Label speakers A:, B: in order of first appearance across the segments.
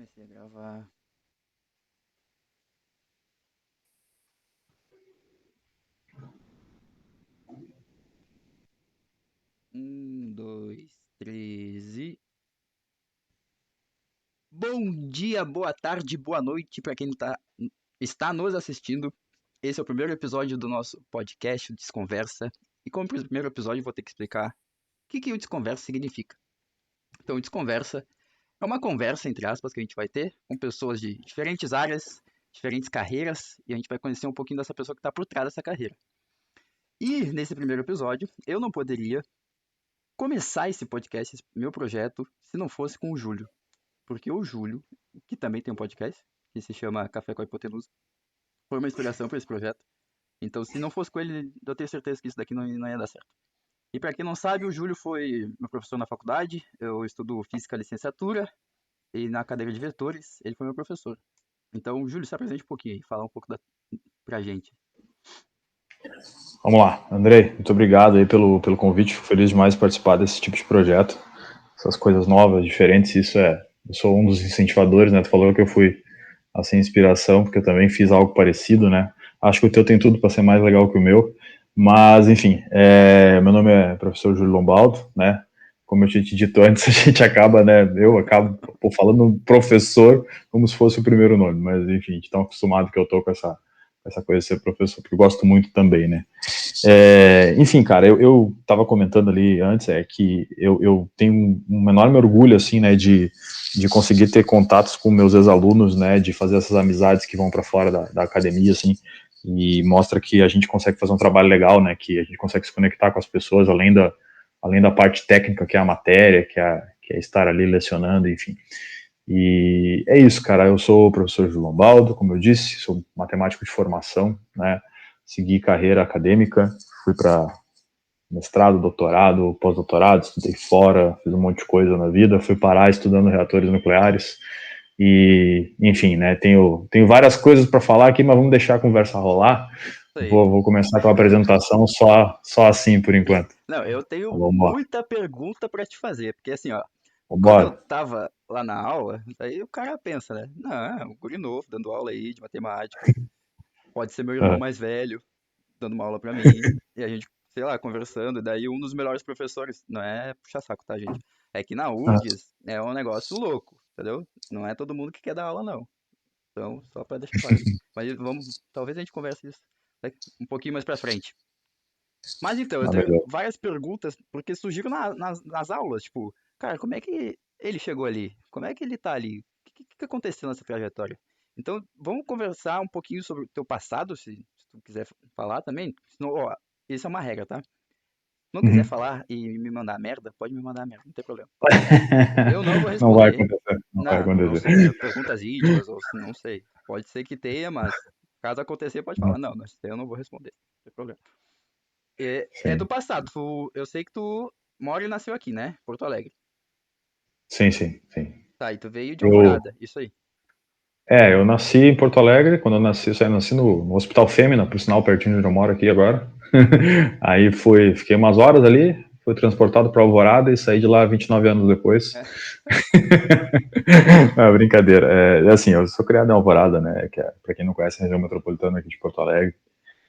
A: Comecei a gravar. Dois, três e. Bom dia, boa tarde, boa noite para quem está nos assistindo. Esse é o primeiro episódio do nosso podcast, o Desconversa. E como primeiro episódio, vou ter que explicar o que o Desconversa significa. Então, o Desconversa é uma conversa, entre aspas, que a gente vai ter com pessoas de diferentes áreas, diferentes carreiras, e a gente vai conhecer um pouquinho dessa pessoa que está por trás dessa carreira. E nesse primeiro episódio, eu não poderia começar esse podcast, esse meu projeto, se não fosse com o Júlio. Porque o Júlio, que também tem um podcast, que se chama Café com a Hipotenusa, foi uma inspiração para esse projeto. Então, se não fosse com ele, eu tenho certeza que isso daqui não ia dar certo. E para quem não sabe, o Júlio foi meu professor na faculdade, eu estudo Física Licenciatura, e na cadeira de vetores, ele foi meu professor. Então, Júlio, se apresente um pouquinho aí, fala um pouco pra gente.
B: Vamos lá, Andrei, muito obrigado aí pelo convite, fico feliz demais de participar desse tipo de projeto, essas coisas novas, diferentes, eu sou um dos incentivadores, né, tu falou que eu fui, assim, inspiração, porque eu também fiz algo parecido, né, acho que o teu tem tudo para ser mais legal que o meu, mas, enfim, meu nome é professor Júlio Lombaldo, né, como eu tinha te dito antes, a gente acaba, né, eu acabo falando professor como se fosse o primeiro nome, mas, enfim, a gente tá acostumado que eu tô com essa coisa de ser professor, porque eu gosto muito também, né. Enfim, cara, eu tava comentando ali antes, que eu tenho um enorme orgulho, assim, né, de conseguir ter contatos com meus ex-alunos, né, de fazer essas amizades que vão para fora da academia, assim, e mostra que a gente consegue fazer um trabalho legal, né, que a gente consegue se conectar com as pessoas, além da parte técnica, que é a matéria, que é estar ali lecionando, enfim. E é isso, cara, eu sou o professor João Lombaldo, como eu disse, sou matemático de formação, né, segui carreira acadêmica, fui para mestrado, doutorado, pós-doutorado, estudei fora, fiz um monte de coisa na vida, fui parar estudando reatores nucleares e, enfim, né, tenho várias coisas para falar aqui, mas vamos deixar a conversa rolar.
A: Isso aí.
B: Vou começar com a apresentação só assim por enquanto.
A: Não, eu tenho
B: Vamos lá.
A: muita pergunta para te fazer, porque assim, ó, quando eu
B: Vambora.
A: tava lá na aula, aí o cara pensa, né? Não, um guri novo dando aula aí de matemática. Pode ser meu irmão
B: Uhum.
A: mais velho dando uma aula pra mim. E a gente, sei lá, conversando. E daí um dos melhores professores, não é puxar saco, tá, gente? É que na URGS é um negócio louco, entendeu? Não é todo mundo que quer dar aula, não. Então, só pra deixar claro. Mas vamos, talvez a gente converse isso um pouquinho mais pra frente. Mas então, eu
B: Ah,
A: tenho
B: melhor.
A: várias perguntas, porque surgiram nas aulas, tipo, cara, como é que ele chegou ali? Como é que ele tá ali? O que aconteceu nessa trajetória? Então, vamos conversar um pouquinho sobre o teu passado, se tu quiser falar também. Senão, ó, isso é uma regra, tá? Se não quiser
B: Uhum.
A: falar e me mandar merda, pode me mandar merda, não tem problema. Eu não vou
B: Não vai
A: responder.
B: acontecer, não vai
A: Não
B: acontecer.
A: sei se é perguntas íntimas ou se não sei. Pode ser que tenha, mas caso acontecer, pode falar. Não, eu não vou responder, não tem problema. É do
B: Sim,
A: passado. Eu sei que tu mora e nasceu aqui, né? Porto Alegre.
B: sim.
A: Tá, e tu veio de
B: Eu,
A: Alvorada, isso aí.
B: eu nasci em Porto Alegre, quando eu nasci no Hospital Fêmea, por sinal, pertinho de onde eu moro aqui agora. Aí fiquei umas horas ali, fui transportado para Alvorada e saí de lá 29 anos depois.
A: É,
B: Brincadeira. Assim, eu sou criado em Alvorada, né, que é, para quem não conhece, a região metropolitana aqui de Porto Alegre,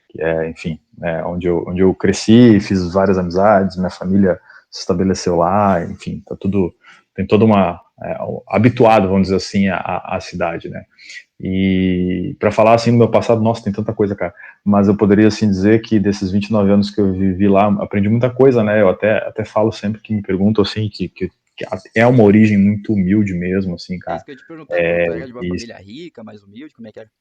B: que é, enfim, onde eu cresci, fiz várias amizades, minha família se estabeleceu lá, enfim, tem toda habituado, vamos dizer assim, à cidade, né. E para falar assim do meu passado, nossa, tem tanta coisa, cara. Mas eu poderia assim dizer que desses 29 anos que eu vivi lá, aprendi muita coisa, né? Eu até falo sempre que me perguntam assim que é uma origem muito humilde mesmo, assim,
A: é
B: cara.
A: isso que eu ia te perguntar, tu era de uma
B: E,
A: família rica, mais humilde, como é que era?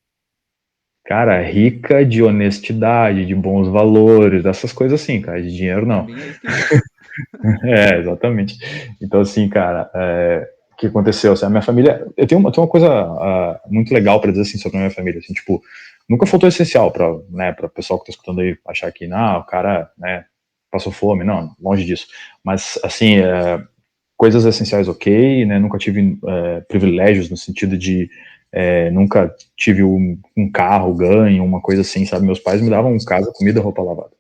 B: cara, rica de honestidade, de bons valores, dessas coisas assim, cara. De dinheiro
A: A
B: não.
A: minha é isso que importa.
B: Exatamente. Então, assim, cara, o que aconteceu? Assim, a minha família. Eu tenho uma coisa muito legal para dizer assim, sobre a minha família. Assim, tipo, nunca faltou essencial para, né, para o pessoal que está escutando aí achar que, não, o cara, né, passou fome. Não, longe disso. Mas, assim, coisas essenciais, ok, né? Nunca tive privilégios no sentido de. Nunca tive um carro ganho, uma coisa assim, sabe? Meus pais me davam casa, comida, roupa lavada.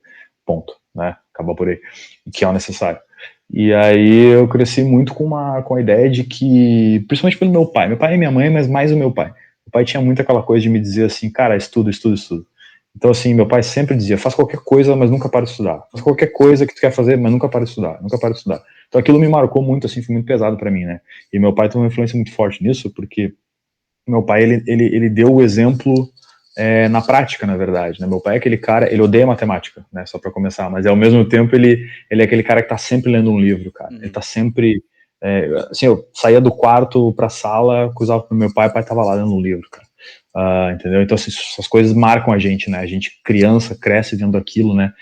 B: Ponto, né? Acabou por aí. Que é o necessário. E aí eu cresci muito com a ideia de que, principalmente pelo meu pai e minha mãe, mas mais o meu pai. O pai tinha muito aquela coisa de me dizer assim, cara, estuda, estuda, estuda. Então, assim, meu pai sempre dizia, faz qualquer coisa, mas nunca para de estudar. Faz qualquer coisa que tu quer fazer, mas nunca para de estudar, nunca para de estudar. Então aquilo me marcou muito, assim, foi muito pesado para mim, né? E meu pai tem uma influência muito forte nisso, porque meu pai, ele deu o exemplo na prática, na verdade, né? Meu pai é aquele cara, ele odeia matemática, né? Só para começar, mas ao mesmo tempo ele é aquele cara que tá sempre lendo um livro, cara. Ele tá sempre, assim, eu saía do quarto pra sala, cruzava pro meu pai tava lá lendo um livro, cara. Entendeu? Então assim, essas coisas marcam a gente, né? A gente, criança, cresce vendo aquilo, né?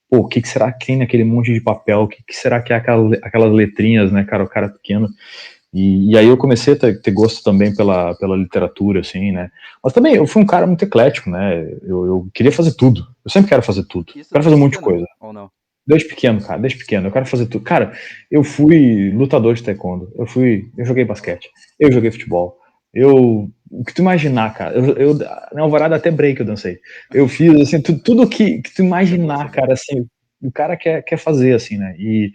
B: Pô, o que será que tem naquele monte de papel? O que será que é aquelas letrinhas, né, cara? O cara pequeno. E aí eu comecei a ter gosto também pela literatura, assim, né? Mas também eu fui um cara muito eclético, né? Eu queria fazer tudo. Eu sempre quero fazer tudo.
A: Isso
B: Quero
A: desde
B: fazer um monte de
A: pequeno,
B: coisa.
A: ou não?
B: Desde pequeno, cara, desde pequeno. Eu quero fazer tudo. Cara, eu fui lutador de taekwondo. Eu joguei basquete. Eu joguei futebol. O que tu imaginar, cara. Na Alvorada até break eu dancei. Eu fiz, assim, tudo que tu imaginar, cara, assim, o cara quer fazer, assim, né? E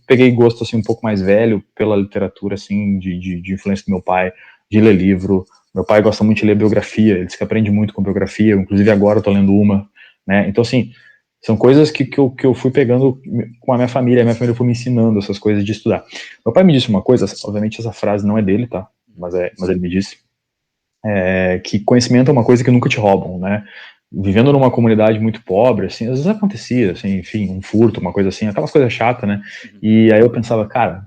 B: peguei gosto, assim, um pouco mais velho pela literatura, assim, de influência do meu pai, de ler livro. Meu pai gosta muito de ler biografia, ele diz que aprende muito com biografia, inclusive agora eu tô lendo uma, né? Então, assim, são coisas que eu fui pegando com a minha família foi me ensinando essas coisas de estudar. Meu pai me disse uma coisa, obviamente essa frase não é dele, tá? Mas ele me disse que conhecimento é uma coisa que nunca te roubam, né? Vivendo numa comunidade muito pobre, assim, às vezes acontecia, assim, enfim, um furto, uma coisa assim, aquelas coisas chatas, né? E aí eu pensava, cara,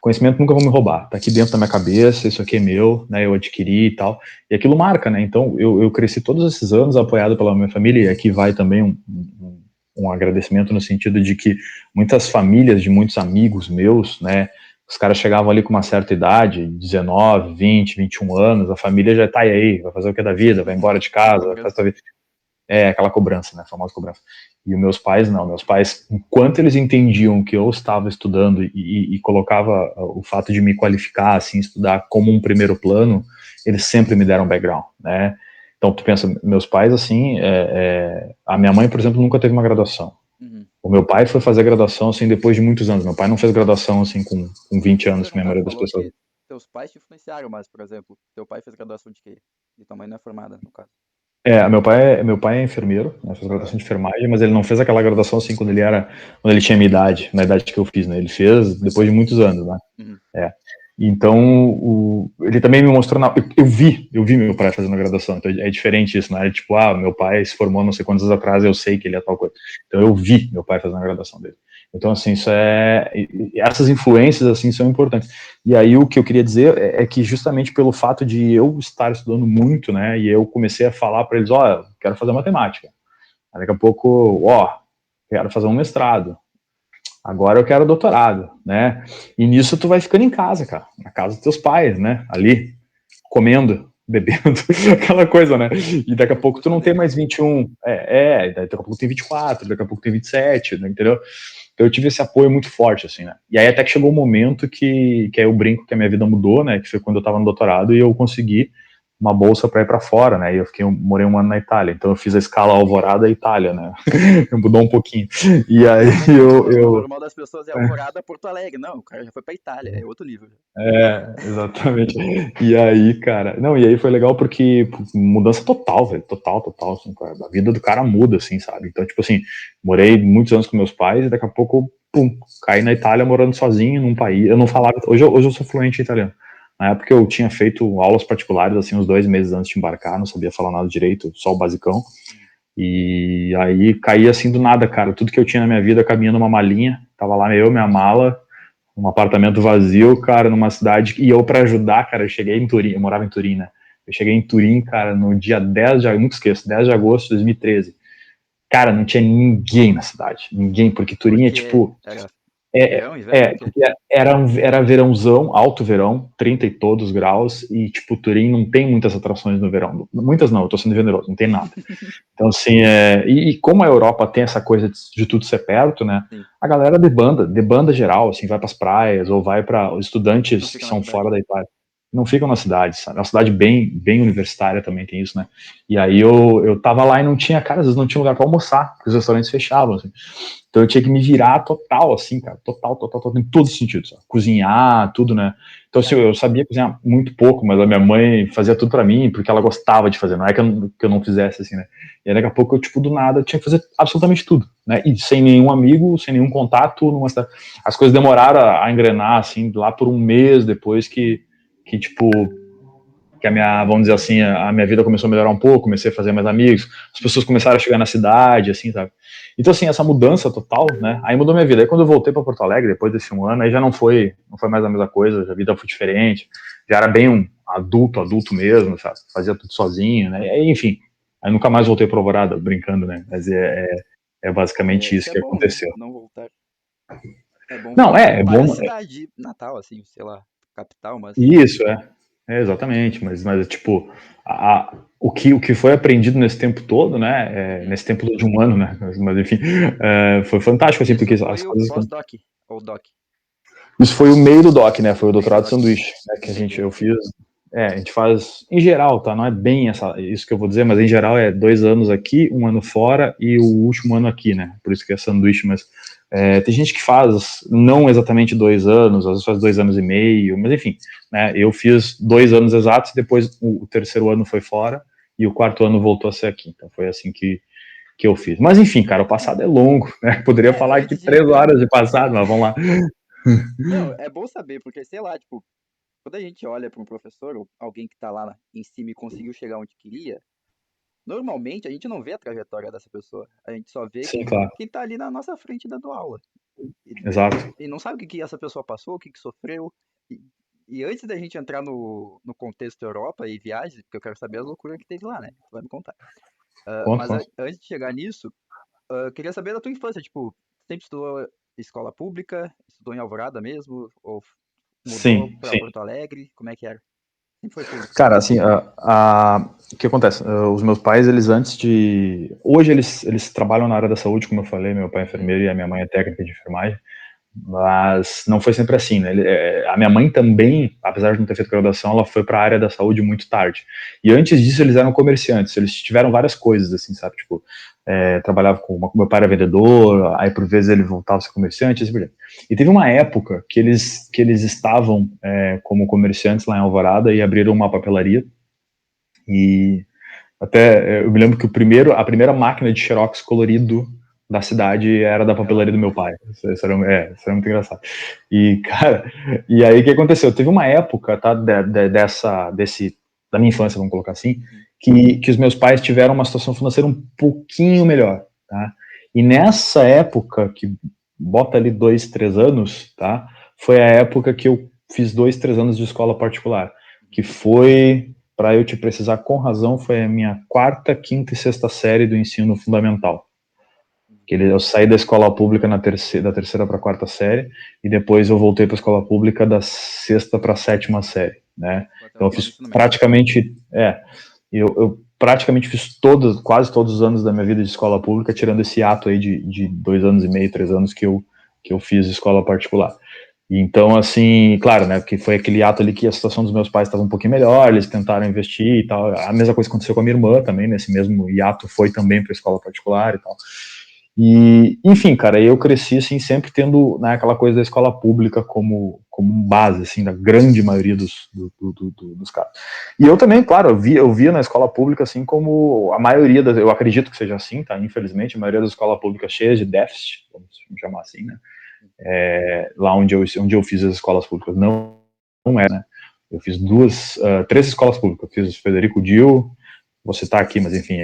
B: conhecimento nunca vão me roubar, tá aqui dentro da minha cabeça, isso aqui é meu, né, eu adquiri e tal, e aquilo marca, né, então eu cresci todos esses anos apoiado pela minha família, e aqui vai também um agradecimento no sentido de que muitas famílias de muitos amigos meus, né, os caras chegavam ali com uma certa idade, 19, 20, 21 anos, a família já tá aí, vai fazer o que da vida, vai embora de casa, vai fazer a vida. Aquela cobrança, né, a famosa cobrança. E os meus pais não, meus pais, enquanto eles entendiam que eu estava estudando e colocava o fato de me qualificar, assim, estudar como um primeiro plano, eles sempre me deram background, né. Então, tu pensa, meus pais, assim, a minha mãe, por exemplo, nunca teve uma graduação. O meu pai foi fazer graduação, assim, depois de muitos anos. Meu pai não fez graduação, assim, com 20
A: Deixa eu
B: anos, que a
A: perguntar, tu
B: maioria das
A: falou
B: pessoas.
A: que teus pais te influenciaram, mas, por exemplo, teu pai fez graduação de quê? E tua mãe não é formada, no caso.
B: Meu pai é enfermeiro, né, fez graduação de enfermagem, mas ele não fez aquela graduação, assim, quando ele tinha minha idade, na idade que eu fiz, né, ele fez depois de muitos anos, né. É. Então, ele também me mostrou, eu vi meu pai fazendo a graduação, então é diferente isso, não é tipo, meu pai se formou não sei quantos anos atrás, eu sei que ele é tal coisa. Então eu vi meu pai fazendo a graduação dele. Então, assim, essas influências, assim, são importantes. E aí o que eu queria dizer é que justamente pelo fato de eu estar estudando muito, né, e eu comecei a falar para eles, quero fazer matemática. Aí daqui a pouco, quero fazer um mestrado. Agora eu quero doutorado, né? E nisso tu vai ficando em casa, cara, na casa dos teus pais, né? Ali, comendo, bebendo, aquela coisa, né? E daqui a pouco tu não tem mais 21, daqui a pouco tem 24, daqui a pouco tem 27, né? Entendeu? Então eu tive esse apoio muito forte, assim, né? E aí até que chegou um momento que aí eu brinco que a minha vida mudou, né? Que foi quando eu tava no doutorado e eu consegui uma bolsa para ir para fora, né? E eu morei um ano na Itália, então eu fiz a escala Alvorada Itália, né? Mudou um pouquinho. E aí
A: O normal das pessoas é Alvorada, Porto Alegre. Não, o cara já foi pra Itália, é outro nível.
B: Exatamente. E aí, cara, não, e aí foi legal porque mudança total, velho, total, assim, cara, a vida do cara muda, assim, sabe? Então, tipo assim, morei muitos anos com meus pais e daqui a pouco, pum, caí na Itália morando sozinho num país, eu não falava, hoje eu sou fluente em italiano. Na época eu tinha feito aulas particulares, assim, uns 2 meses antes de embarcar, não sabia falar nada direito, só o basicão. E aí caí assim do nada, cara, tudo que eu tinha na minha vida cabia numa malinha, tava lá eu, minha mala, um apartamento vazio, cara, numa cidade, e eu para ajudar, cara, eu cheguei em Turim, eu morava em Turim, né? Eu cheguei em Turim, cara, no dia 10 de agosto, nunca esqueço, 10 de agosto de 2013. Cara, não tinha ninguém na cidade, ninguém, porque Turim é
A: Porque
B: tipo,
A: era verão, inverno, o quê?
B: porque era verãozão, alto verão, 30 e todos graus, e tipo, Turim não tem muitas atrações no verão, muitas não, eu tô sendo generoso, não tem nada. Então, assim, e como a Europa tem essa coisa de tudo ser perto, né?
A: Sim.
B: A galera de banda geral, assim, vai para as praias ou vai para os
A: E tu
B: estudantes que
A: fica na
B: são fora
A: cidade?
B: da Itália. não ficam na cidade, sabe? É uma cidade bem universitária também, tem isso, né? E aí eu tava lá e não tinha, cara, às vezes não tinha lugar pra almoçar, porque os restaurantes fechavam, assim. Então eu tinha que me virar total, assim, cara, total, em todos os sentidos, sabe? Cozinhar, tudo, né? Então, assim, eu sabia cozinhar muito pouco, mas a minha mãe fazia tudo pra mim, porque ela gostava de fazer, não é que eu não fizesse, assim, né? E aí, daqui a pouco, eu, tipo, do nada, tinha que fazer absolutamente tudo, né? E sem nenhum amigo, sem nenhum contato, numa cidade. As coisas demoraram a engrenar, assim, lá por um mês depois tipo, que a minha, vamos dizer assim, a minha vida começou a melhorar um pouco, comecei a fazer mais amigos, as pessoas começaram a chegar na cidade, assim, sabe? Então, assim, essa mudança total, né, aí mudou minha vida. Aí quando eu voltei para Porto Alegre, depois desse um ano, aí já não foi mais a mesma coisa, a vida foi diferente, já era bem um adulto mesmo, sabe? Fazia tudo sozinho, né, e aí, enfim, aí nunca mais voltei para Alvorada, brincando, né, mas é basicamente isso
A: Isso é
B: que
A: bom, né?
B: aconteceu.
A: Não voltar. É bom
B: Não,
A: voltar
B: é
A: para a
B: bom,
A: cidade natal, assim, sei lá, capital, mas
B: isso, exatamente, mas tipo, o que foi aprendido nesse tempo todo, né, nesse tempo de um ano, né, mas enfim, foi fantástico, assim, porque
A: isso
B: as
A: foi o
B: coisas...
A: pós-doc, ou doc,
B: Isso foi o meio do doc, né, foi o
A: meio do
B: doutorado de
A: doc.
B: sanduíche, né, que
A: Entendi.
B: eu fiz, a gente faz, em geral, tá, não é bem isso que eu vou dizer, mas em geral é 2 anos aqui, 1 ano fora e o último ano aqui, né, por isso que é sanduíche, mas tem gente que faz não exatamente 2 anos, às vezes faz 2 anos e meio, mas enfim, né, eu fiz 2 anos exatos, depois o terceiro ano foi fora, e o quarto ano voltou a ser aqui, então foi assim que eu fiz. Mas enfim, cara, o passado é longo, né, poderia falar aqui
A: Antes de
B: 3 horas de passado, mas vamos lá.
A: Não, é bom saber, porque, sei lá, tipo, quando a gente olha para um professor ou alguém que tá lá em cima e conseguiu chegar onde queria, normalmente a gente não vê a trajetória dessa pessoa. A gente só vê
B: Sim, claro,
A: quem tá ali na nossa frente dando aula. E,
B: exato.
A: e não sabe o que essa pessoa passou, o que sofreu. E, e antes da gente entrar no contexto Europa e viagens, porque eu quero saber as loucuras que teve lá, né? Tu vai me contar.
B: Conto,
A: Mas
B: conto.
A: antes de chegar nisso, eu queria saber da tua infância, tipo, sempre estudou escola pública, estudou em Alvorada mesmo, ou mudou
B: Sim,
A: pra
B: sim.
A: Porto Alegre, como é que era? Sempre foi público.
B: Cara, assim, o que acontece? Os meus pais, eles antes de... Hoje eles trabalham na área da saúde, como eu falei, meu pai é
A: Uhum.
B: enfermeiro e a minha mãe é técnica de enfermagem, mas não foi sempre assim, né? A minha mãe também, apesar de não ter feito graduação, ela foi para a área da saúde muito tarde. E antes disso, eles eram comerciantes, eles tiveram várias coisas, assim, sabe? Tipo, trabalhava meu pai era vendedor, aí por vezes ele voltava a ser comerciante, assim por diante. E teve uma época que eles estavam como comerciantes lá em Alvorada e abriram uma papelaria. E até eu me lembro que a primeira máquina de xerox colorido da cidade era da
A: Era lá.
B: papelaria do meu pai. Isso era muito engraçado. E, cara, e aí o que aconteceu? Teve uma época, tá, da minha infância, vamos colocar assim,
A: Uhum.
B: que os meus pais tiveram uma situação financeira um pouquinho melhor, tá? E nessa época, que bota ali 2, 3 anos, tá? Foi a época que eu fiz 2, 3 anos de escola particular, que foi, para eu te precisar com razão, foi a minha quarta, quinta e sexta série do ensino fundamental. Eu saí da escola pública da terceira para a quarta série, e depois eu voltei para a escola pública da sexta para a sétima série, né?
A: Até o
B: Então eu
A: final do
B: fiz
A: ensino médio.
B: praticamente, eu praticamente fiz quase todos os anos da minha vida de escola pública, tirando esse ato aí de 2 anos e meio, 3 anos que eu fiz escola particular. E então, assim, claro, né, porque foi aquele ato ali que a situação dos meus pais estava um pouquinho melhor, eles tentaram investir e tal. A mesma coisa aconteceu com a minha irmã também, nesse mesmo hiato foi também para a escola particular e tal. E, enfim, cara, eu cresci, assim, sempre tendo, né, aquela coisa da escola pública como base, assim, da grande maioria dos casos. E eu também, claro, eu via na escola pública, assim, como a maioria eu acredito que seja assim, tá, infelizmente, a maioria das escolas públicas cheias de déficit, vamos chamar assim, né, lá onde eu fiz as escolas públicas, não é, né, eu fiz três escolas públicas, eu fiz Frederico Dil, vou citar aqui, mas enfim,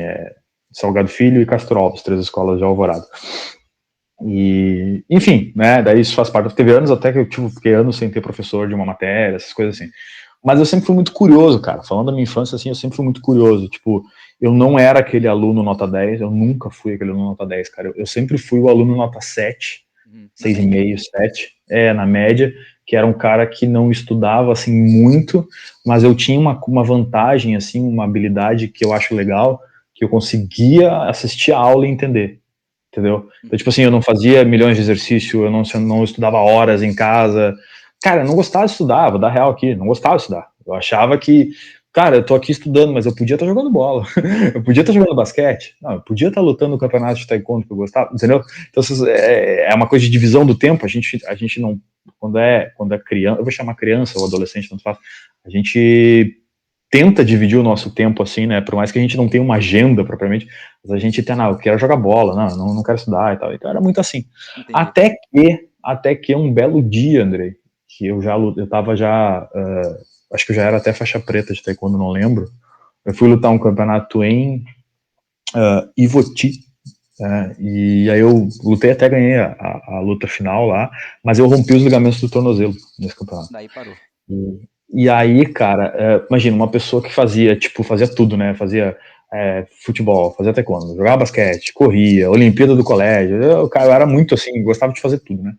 B: Salgado Filho e Castro Alves, 3 escolas de Alvorada. E, enfim, né, daí isso faz parte. Teve anos até que eu fiquei anos sem ter professor de uma matéria, essas coisas assim. Mas eu sempre fui muito curioso, cara. Falando da minha infância, assim, eu sempre fui muito curioso. Tipo, eu não era aquele aluno nota 10, eu nunca fui aquele aluno nota 10, cara. Eu sempre fui o aluno nota 7,
A: Na média.
B: 6,5, 7, na média, que era um cara que não estudava, assim, muito, mas eu tinha uma vantagem, assim, uma habilidade que eu acho legal, que eu conseguia assistir a aula e entender, entendeu? Então, tipo assim, eu não fazia milhões de exercícios, eu não estudava horas em casa. Cara, eu não gostava de estudar, vou dar real aqui, não gostava de estudar. Eu achava que, cara, eu tô aqui estudando, mas eu podia estar jogando bola, eu podia estar jogando basquete, não, eu podia estar lutando no campeonato de taekwondo que eu gostava, entendeu? Então, é uma coisa de divisão do tempo, a gente não, quando é criança, eu vou chamar criança ou adolescente, tanto faz, a gente tenta dividir o nosso tempo assim, né, por mais que a gente não tenha uma agenda propriamente, mas a gente tem, não, eu quero jogar bola, não quero estudar e tal, então era muito assim,
A: Entendi.
B: até que um belo dia, Andrei, que eu tava já, acho que eu já era até faixa preta de taekwondo, não lembro, eu fui lutar um campeonato em Ivoti, e aí eu lutei até ganhei a luta final lá, mas eu rompi os ligamentos do tornozelo nesse campeonato.
A: Daí parou.
B: E aí, cara, imagina, uma pessoa que fazia tudo, né? Fazia futebol, fazia taekwondo, jogava basquete, corria, Olimpíada do colégio. Eu era muito assim, gostava de fazer tudo, né?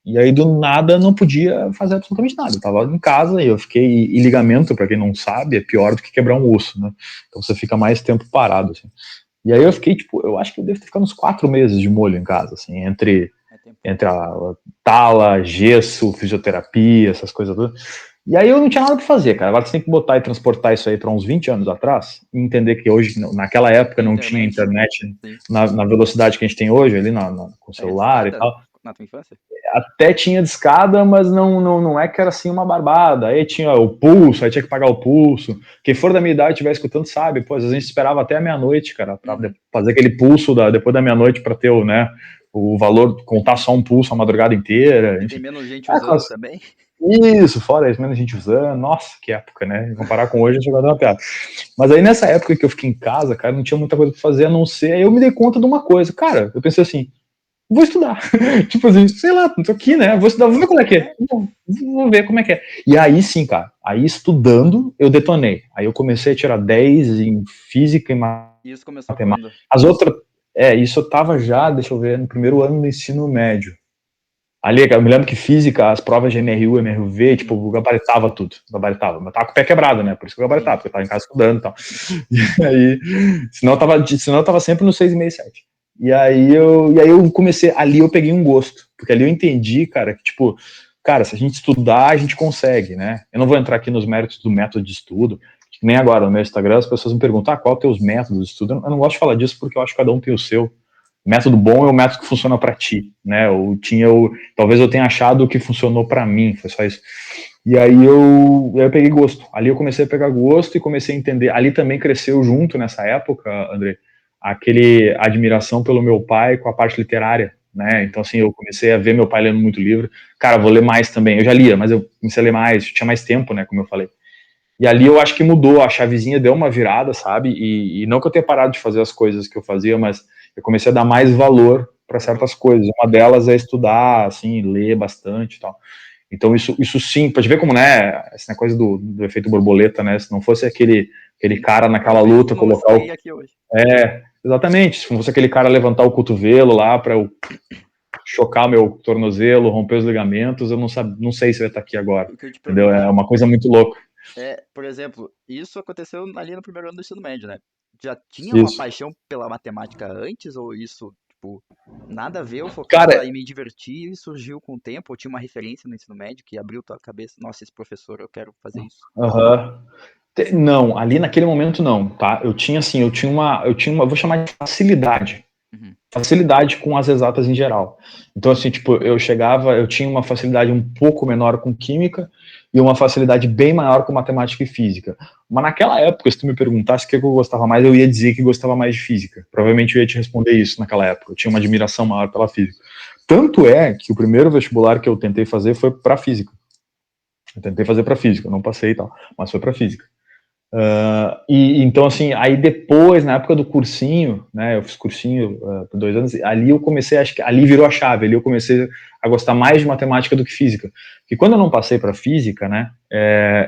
B: E aí, do nada, não podia fazer absolutamente nada. Eu tava em casa e eu fiquei. E ligamento, pra quem não sabe, é pior do que quebrar um osso, né? Então você fica mais tempo parado, assim. E aí eu fiquei, tipo, eu acho que eu devo ter ficado uns 4 meses de molho em casa, assim, entre a tala, gesso, fisioterapia, essas coisas todas. E aí eu não tinha nada pra fazer, cara. Agora você tem que botar e transportar isso aí para uns 20 anos atrás e entender que hoje, naquela época, não tinha internet na velocidade que a gente tem hoje, ali com o celular e tal.
A: Na tua infância?
B: Até tinha discada, mas não é que era assim uma barbada. Aí tinha o pulso, aí tinha que pagar o pulso. Quem for da minha idade estiver escutando sabe, pô, às vezes a gente esperava até a meia-noite, cara, pra fazer aquele pulso depois da meia-noite pra ter o valor, contar só um pulso a madrugada inteira.
A: E tem menos gente usando também?
B: Isso, fora isso, menos gente usando. Nossa, que época, né? Comparar com hoje, a gente vai dar uma piada. Mas aí nessa época que eu fiquei em casa, cara, não tinha muita coisa pra fazer, a não ser. Aí eu me dei conta de uma coisa, cara. Eu pensei assim, vou estudar. Tipo assim, sei lá, tô aqui, né? Vou estudar, vou ver como é que é. Vou ver como é que é. E aí sim, cara, aí estudando, eu detonei. Aí eu comecei a tirar 10 em física e matemática.
A: E isso começou quando?
B: As outras. Isso eu tava já, deixa eu ver, no primeiro ano do ensino médio. Ali, eu me lembro que física, as provas de MRU, MRV, tipo, eu gabaritava tudo. Gabaritava. Mas tava com o pé quebrado, né? Por isso que eu gabaritava, porque eu tava em casa estudando e tal. E aí, senão eu tava sempre no 6,5, 7. E aí eu comecei, ali eu peguei um gosto. Porque ali eu entendi, cara, que tipo, cara, se a gente estudar, a gente consegue, né? Eu não vou entrar aqui nos méritos do método de estudo, nem agora no meu Instagram as pessoas me perguntam, qual é o teus métodos de estudo? Eu não gosto de falar disso porque eu acho que cada um tem o seu. Método bom é o método que funciona para ti, né? Talvez eu tenha achado o que funcionou para mim, foi só isso. E aí eu peguei gosto. Ali eu comecei a pegar gosto e comecei a entender. Ali também cresceu junto nessa época, André, aquele admiração pelo meu pai com a parte literária, né? Então assim, eu comecei a ver meu pai lendo muito livro. Cara, vou ler mais também. Eu já lia, mas eu comecei a ler mais, tinha mais tempo, né, como eu falei. E ali eu acho que mudou, a chavezinha deu uma virada, sabe? E não que eu tenha parado de fazer as coisas que eu fazia, mas eu comecei a dar mais valor para certas coisas. Uma delas é estudar, assim, ler bastante e tal. Então isso sim, pode ver como, né, essa coisa do efeito borboleta, né? Se não fosse aquele cara naquela luta, colocar o...
A: aqui hoje.
B: Exatamente. Se não fosse aquele cara levantar o cotovelo lá para eu chocar meu tornozelo, romper os ligamentos, eu não sei se eu ia estar aqui agora. Entendeu? É uma coisa muito louca.
A: Por exemplo, isso aconteceu ali no primeiro ano do ensino médio, né? Já tinha uma
B: Isso.
A: paixão pela matemática antes, ou isso, tipo, nada a ver, eu focava
B: Cara,
A: em me divertir e surgiu com o tempo, ou tinha uma referência no ensino médio que abriu tua cabeça, nossa, esse professor, eu quero fazer isso.
B: Não, ali naquele momento não, tá? Eu tinha uma, vou chamar de facilidade. Facilidade com as exatas em geral. Então, assim, tipo, eu tinha uma facilidade um pouco menor com química e uma facilidade bem maior com matemática e física. Mas naquela época, se tu me perguntasse o que eu gostava mais, eu ia dizer que gostava mais de física. Provavelmente eu ia te responder isso naquela época. Eu tinha uma admiração maior pela física. Tanto é que o primeiro vestibular que eu tentei fazer foi para física. Eu tentei fazer para física, não passei e tal, mas foi para física. E então, assim, aí depois, na época do cursinho, né, eu fiz cursinho por 2 anos, ali eu comecei, acho que ali virou a chave, ali eu comecei a gostar mais de matemática do que física. Porque quando eu não passei para física, né,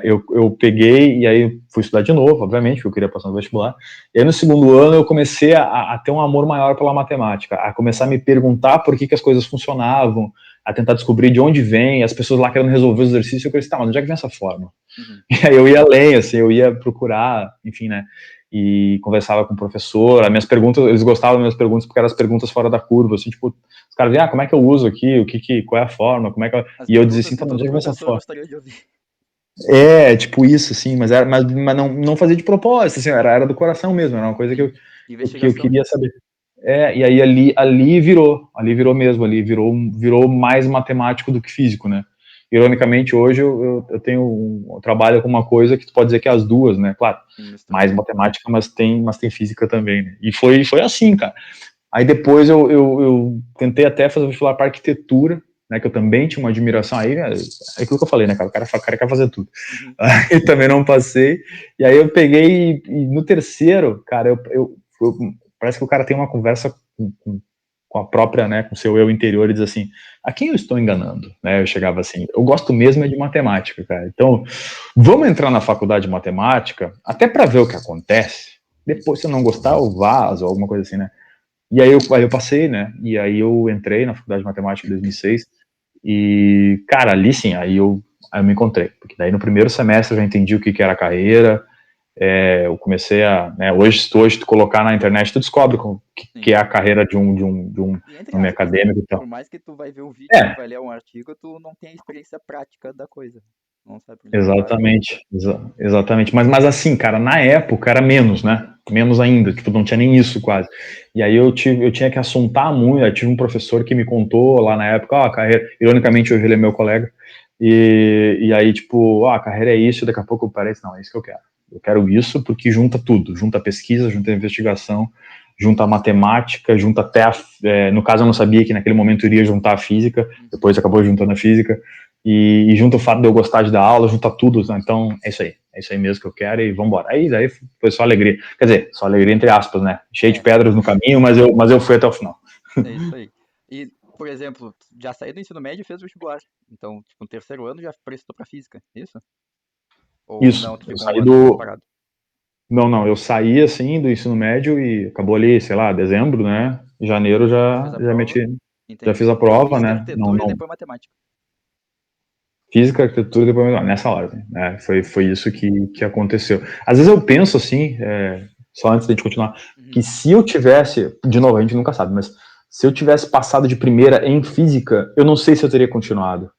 B: eu peguei e aí fui estudar de novo, obviamente, porque eu queria passar no vestibular. E aí no segundo ano eu comecei a ter um amor maior pela matemática, a começar a me perguntar por que as coisas funcionavam, a tentar descobrir de onde vem, as pessoas lá querendo resolver os exercícios, eu pensei, tá, mas onde é que vem essa forma? E aí eu ia além, assim, eu ia procurar, enfim, né, e conversava com o professor, as minhas perguntas, eles gostavam das minhas perguntas porque eram as perguntas fora da curva, assim, tipo, os caras diziam, como é que eu uso aqui, qual é a forma, como é que eu... E eu dizia assim, tá, mas onde é que vem essa forma?
A: Gostaria de ouvir.
B: Tipo isso, assim, mas não fazia de propósito, assim, era do coração mesmo, era uma coisa que
A: Sim.
B: eu
A: Investigação.
B: queria saber. E aí ali virou mesmo, ali virou mais matemático do que físico, né? Ironicamente, hoje eu trabalho com uma coisa que tu pode dizer que é as duas, né? Claro,
A: Sim,
B: mais
A: misturado.
B: matemática, mas tem física também, né? E foi assim, cara. Aí depois eu tentei até fazer vestibular para arquitetura, né? Que eu também tinha uma admiração aí, é aquilo que eu falei, né, cara? O cara quer fazer tudo.
A: Uhum.
B: Aí também não passei. E aí eu peguei e no terceiro, cara, parece que o cara tem uma conversa com a própria, né, com o seu eu interior e diz assim, a quem eu estou enganando? Né, eu chegava assim, eu gosto mesmo é de matemática, cara. Então, vamos entrar na faculdade de matemática, até para ver o que acontece. Depois, se eu não gostar, eu vazo, alguma coisa assim, né? E aí eu passei, né? E aí eu entrei na faculdade de matemática em 2006 e, cara, ali sim, aí eu me encontrei. Porque daí no primeiro semestre eu já entendi o que era a carreira, eu comecei né, hoje tu colocar na internet, tu descobre o que
A: Sim.
B: é a carreira de um
A: E entre
B: nome
A: aspas, né?
B: acadêmico e tal.
A: Por mais que tu vai ver um vídeo, tu
B: É,
A: vai ler um artigo, tu não tem a experiência prática da coisa. Não sabe por onde é que vai.
B: exatamente, exatamente. Mas assim, cara, na época era menos, né? Menos ainda, tipo, não tinha nem isso quase. E aí eu tinha que assuntar muito. Eu tive um professor que me contou lá na época, ó, a carreira, ironicamente hoje ele é meu colega, e aí, tipo, ó, a carreira é isso, e daqui a pouco eu parei, não, é isso que eu quero. Eu quero isso porque junta tudo, junta a pesquisa, junta a investigação, junta a matemática, junta até no caso eu não sabia que naquele momento iria juntar a física,
A: Uhum.
B: depois acabou juntando a física, e junto o fato de eu gostar de dar aula, junta tudo, né? Então é isso aí mesmo que eu quero e vambora. Aí daí foi só alegria, quer dizer, só alegria entre aspas, né? Cheio de
A: É,
B: pedras no caminho, mas eu fui até o final.
A: é isso aí. E, por exemplo, já saiu do ensino médio e fez vestibular. Então, tipo, no terceiro ano já prestou pra física, isso? Ou
B: Isso,
A: não, tu
B: eu
A: ficou um
B: saí
A: ano
B: do.
A: parado?
B: Não, eu saí assim do ensino médio e acabou ali, sei lá, dezembro, né? Em janeiro
A: Já fez
B: já,
A: a
B: já
A: prova?
B: meti, já fiz
A: Entendi.
B: a
A: Daí
B: prova,
A: física,
B: né? Não,
A: arquitetura e
B: não,
A: depois matemática.
B: física, arquitetura, depois nessa ordem, né? Foi isso que aconteceu. Às vezes eu penso assim, só antes da gente continuar, que
A: Uhum.
B: se eu tivesse, de novo, a gente nunca sabe, mas se eu tivesse passado de primeira em física, eu não sei se eu teria continuado.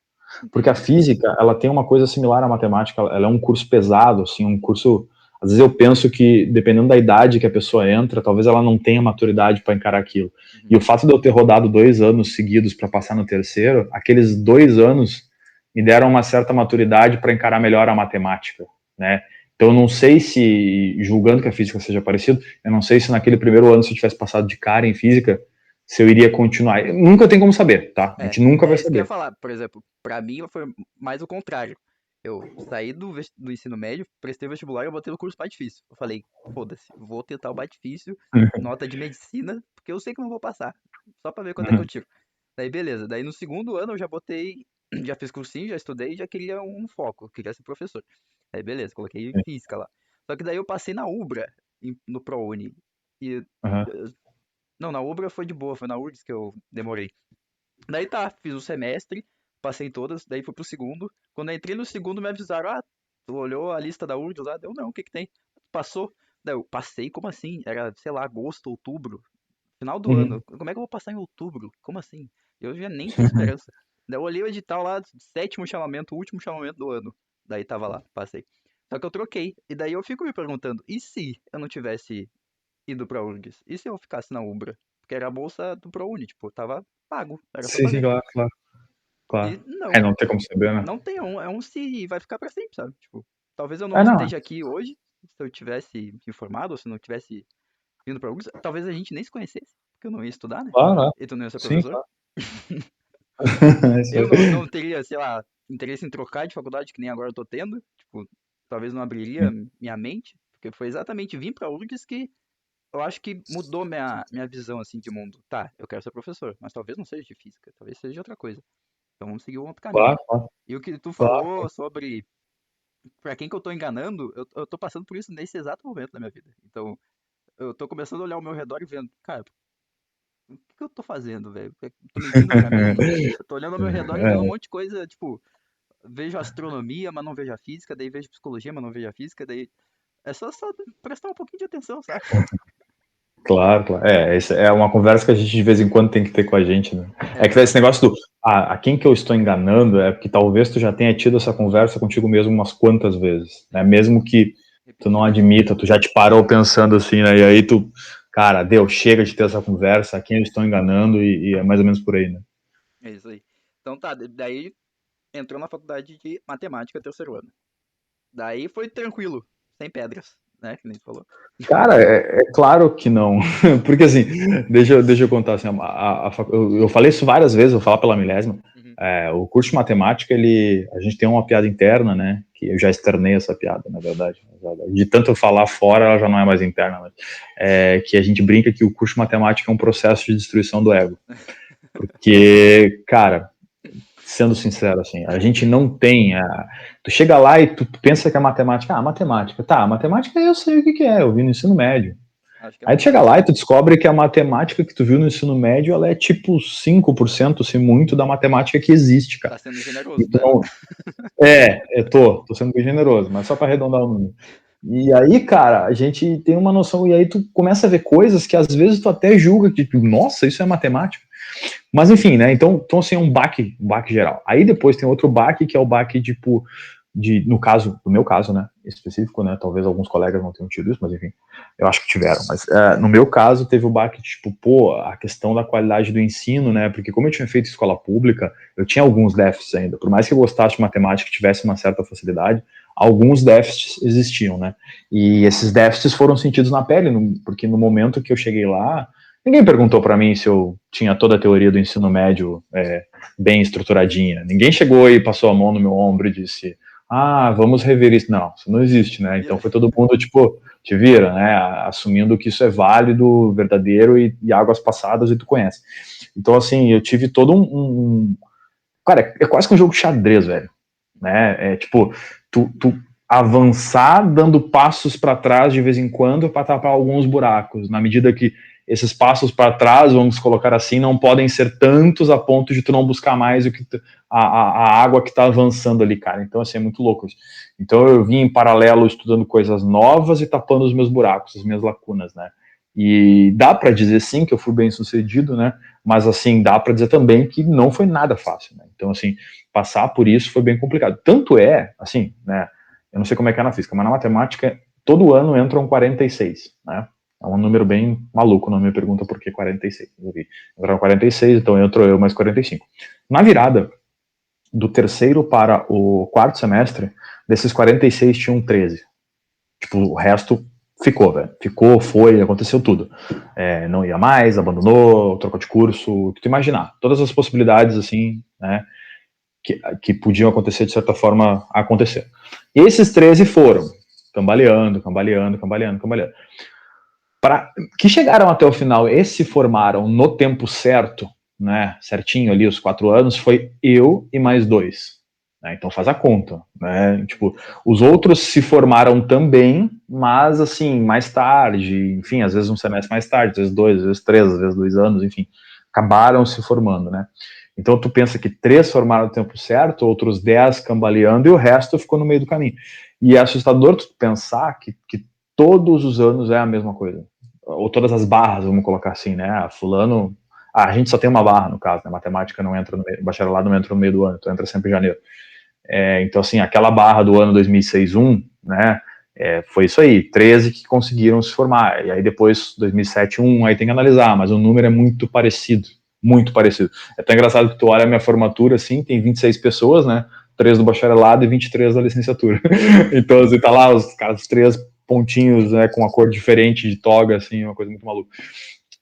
B: Porque a
A: Entendi.
B: física, ela tem uma coisa similar à matemática, ela é um curso pesado, assim, um curso. Às vezes eu penso que, dependendo da idade que a pessoa entra, talvez ela não tenha maturidade para encarar aquilo. E
A: Uhum.
B: o fato de eu ter rodado 2 anos seguidos para passar no terceiro, aqueles 2 anos me deram uma certa maturidade para encarar melhor a matemática, né? Então eu não sei se, julgando que a física seja parecida, eu não sei se naquele primeiro ano, se eu tivesse passado de cara em física, se eu iria continuar. Nunca tem como saber, tá? A
A: É,
B: gente nunca vai
A: é isso que eu ia
B: saber.
A: falar. Por exemplo, pra mim foi mais o contrário. Eu saí do ensino médio, prestei vestibular e eu botei no curso mais difícil. Eu falei, foda-se, vou tentar o mais difícil, nota de medicina, porque eu sei que eu não vou passar. Só pra ver quanto é que eu tiro. Daí beleza. Daí no segundo ano eu já botei, já fiz cursinho, já estudei, já queria um foco, eu queria ser professor. Aí beleza, coloquei física lá. Só que daí eu passei na Ubra, no ProUni. E,
B: Uhum.
A: não, na Ubra foi de boa, foi na URGS que eu demorei. Daí tá, fiz o semestre, passei em todas, daí fui pro segundo. Quando eu entrei no segundo, me avisaram, tu olhou a lista da URGS lá? Deu, não, o que que tem? Passou? Daí eu, passei, como assim? Era, sei lá, agosto, outubro, final do ano.
B: Uhum.
A: Como é que eu vou passar em outubro? Como assim? Eu já nem tinha esperança. Daí eu olhei o edital lá, sétimo chamamento, último chamamento do ano. Daí tava lá, passei. Só que eu troquei. E daí eu fico me perguntando, e se eu não tivesse ido pra URGS? E se eu ficasse na Ubra? Porque era a bolsa do ProUni, tipo, tava pago, era só
B: Sim, sim,
A: fazer.
B: claro, claro,
A: E
B: claro.
A: não,
B: Não tem como saber, né?
A: não tem um, é um se vai ficar pra sempre, sabe? Tipo, talvez eu não
B: Não.
A: esteja aqui hoje, se eu tivesse me informado, ou se não tivesse vindo pra URGS, talvez a gente nem se conhecesse, porque eu não ia estudar, né?
B: Claro, é.
A: E tu não ia ser
B: Sim,
A: professor.
B: claro. É isso
A: Eu
B: aí.
A: não teria, sei lá, interesse em trocar de faculdade, que nem agora eu tô tendo. Tipo, talvez não abriria minha mente, porque foi exatamente vir pra URGS que eu acho que mudou minha visão, assim, de mundo. Tá, eu quero ser professor, mas talvez não seja de física, talvez seja de outra coisa. Então vamos seguir um outro caminho.
B: Claro, claro,
A: E o que tu
B: claro.
A: falou sobre pra quem que eu tô enganando, eu tô passando por isso nesse exato momento da minha vida. Então, eu tô começando a olhar ao meu redor e vendo, cara, o que que eu tô fazendo, velho? Eu tô mentindo pra mim? Eu tô olhando ao meu redor e vendo um
B: É,
A: monte de coisa, tipo, vejo astronomia, mas não vejo a física, daí vejo psicologia, mas não vejo a física, daí é só prestar um pouquinho de atenção, sabe?
B: Claro, claro. Essa é uma conversa que a gente de vez em quando tem que ter com a gente, né? É que esse
A: Exato.
B: negócio do a quem que eu estou enganando é porque talvez tu já tenha tido essa conversa contigo mesmo umas quantas vezes, né?
A: Uhum.
B: Mesmo que tu não
A: Repetidas.
B: admita, tu já te parou pensando assim, né? E aí tu, cara, deu, chega de ter essa conversa, a quem eu estou enganando e é mais ou menos por aí, né?
A: É isso aí. Então tá, daí entrou na faculdade de matemática terceiro ano. Daí foi tranquilo, sem pedras, né? Que nem tu falou.
B: Cara, é claro que não. Porque assim, deixa eu contar assim, eu falei isso várias vezes, vou falar pela milésima.
A: Uhum.
B: O curso de matemática, a gente tem uma piada interna, né? Que eu já externei essa piada, na verdade. De tanto eu falar fora, ela já não é mais interna, mas que a gente brinca que o curso de matemática é um processo de destruição do ego. Porque, cara, sendo sincero, assim, a gente não tem. Tu chega lá e tu pensa que a matemática. Matemática. Tá, a matemática eu sei o que que é, eu vi no ensino médio.
A: Acho que é
B: Aí tu
A: mais
B: chega
A: fácil.
B: lá e tu descobre que a matemática que tu viu no ensino médio, ela é tipo 5%, se muito, da matemática que existe, cara.
A: Tá sendo generoso,
B: E tu
A: tá?
B: não... eu tô sendo bem generoso, mas só para arredondar o número. E aí, cara, a gente tem uma noção, e aí tu começa a ver coisas que às vezes tu até julga que, tipo, nossa, isso é matemática. Mas enfim, né? Então assim, é um baque geral. Aí depois tem outro baque, que é o baque, tipo, no caso, no meu caso, né, específico, né, talvez alguns colegas não tenham tido isso, mas enfim, eu acho que tiveram, mas no meu caso teve o baque, tipo, pô, a questão da qualidade do ensino, né, porque como eu tinha feito escola pública, eu tinha alguns déficits ainda, por mais que eu gostasse de matemática e tivesse uma certa facilidade, alguns déficits existiam, né, e esses déficits foram sentidos na pele, porque no momento que eu cheguei lá, ninguém perguntou para mim se eu tinha toda a teoria do ensino médio bem estruturadinha, ninguém chegou e passou a mão no meu ombro e disse, vamos rever isso. Não, isso não existe, né? Então
A: Vira.
B: foi todo mundo, tipo, te vira, né? Assumindo que isso é válido, verdadeiro e águas passadas e tu conhece. Então, assim, eu tive todo Cara, é quase que um jogo de xadrez, velho. Né? É tipo, tu avançar dando passos para trás de vez em quando para tapar alguns buracos, na medida que esses passos para trás, vamos colocar assim, não podem ser tantos a ponto de tu não buscar mais a água que está avançando ali, cara. Então, assim, é muito louco isso. Então, eu vim em paralelo estudando coisas novas e tapando os meus buracos, as minhas lacunas, né? E dá para dizer sim que eu fui bem sucedido, né? Mas assim, dá para dizer também que não foi nada fácil, né? Então, assim, passar por isso foi bem complicado. Tanto é, assim, né? Eu não sei como é que é na física, mas na matemática, todo ano entram 46, né? É um número bem maluco, não me pergunta por que 46. Entraram 46, então entro eu mais 45. Na virada do terceiro para o quarto semestre, desses 46 tinham 13. Tipo, o resto ficou, velho. Ficou, foi, aconteceu tudo. Não ia mais, abandonou, trocou de curso, o que tu imaginar. Todas as possibilidades, assim, né? Que podiam acontecer, de certa forma, acontecer. E esses 13 foram cambaleando, cambaleando, cambaleando, cambaleando. Que chegaram até o final e se formaram no tempo certo, né, certinho ali, os 4 anos, foi eu e mais dois. Né, então faz a conta. Né, tipo,
A: 47.
B: os outros se formaram também, mas assim, mais tarde, enfim, às vezes um semestre mais tarde, às vezes dois, às vezes três, às vezes 2 anos, enfim, acabaram se formando, né? Então tu pensa que 3 formaram no tempo certo, outros 10 cambaleando e o resto ficou no meio do caminho. E é assustador tu pensar que todos os anos é a mesma coisa. Ou todas as barras, vamos colocar assim, né? Fulano. A gente só tem uma barra, no caso, né? Matemática não entra no meio, bacharelado não entra no meio do ano, então entra sempre em janeiro. Então, assim, aquela barra do ano 2006-1, né? Foi isso aí, 13 que conseguiram se formar. E aí depois, 2007, aí tem que analisar, mas o número é muito parecido. Muito parecido. É tão engraçado que tu olha a minha formatura, assim, tem 26 pessoas, né? 3 do bacharelado e 23 da licenciatura. Então, assim, tá lá os caras, 3 pontinhos, né, com uma cor diferente de toga, assim, uma coisa muito maluca.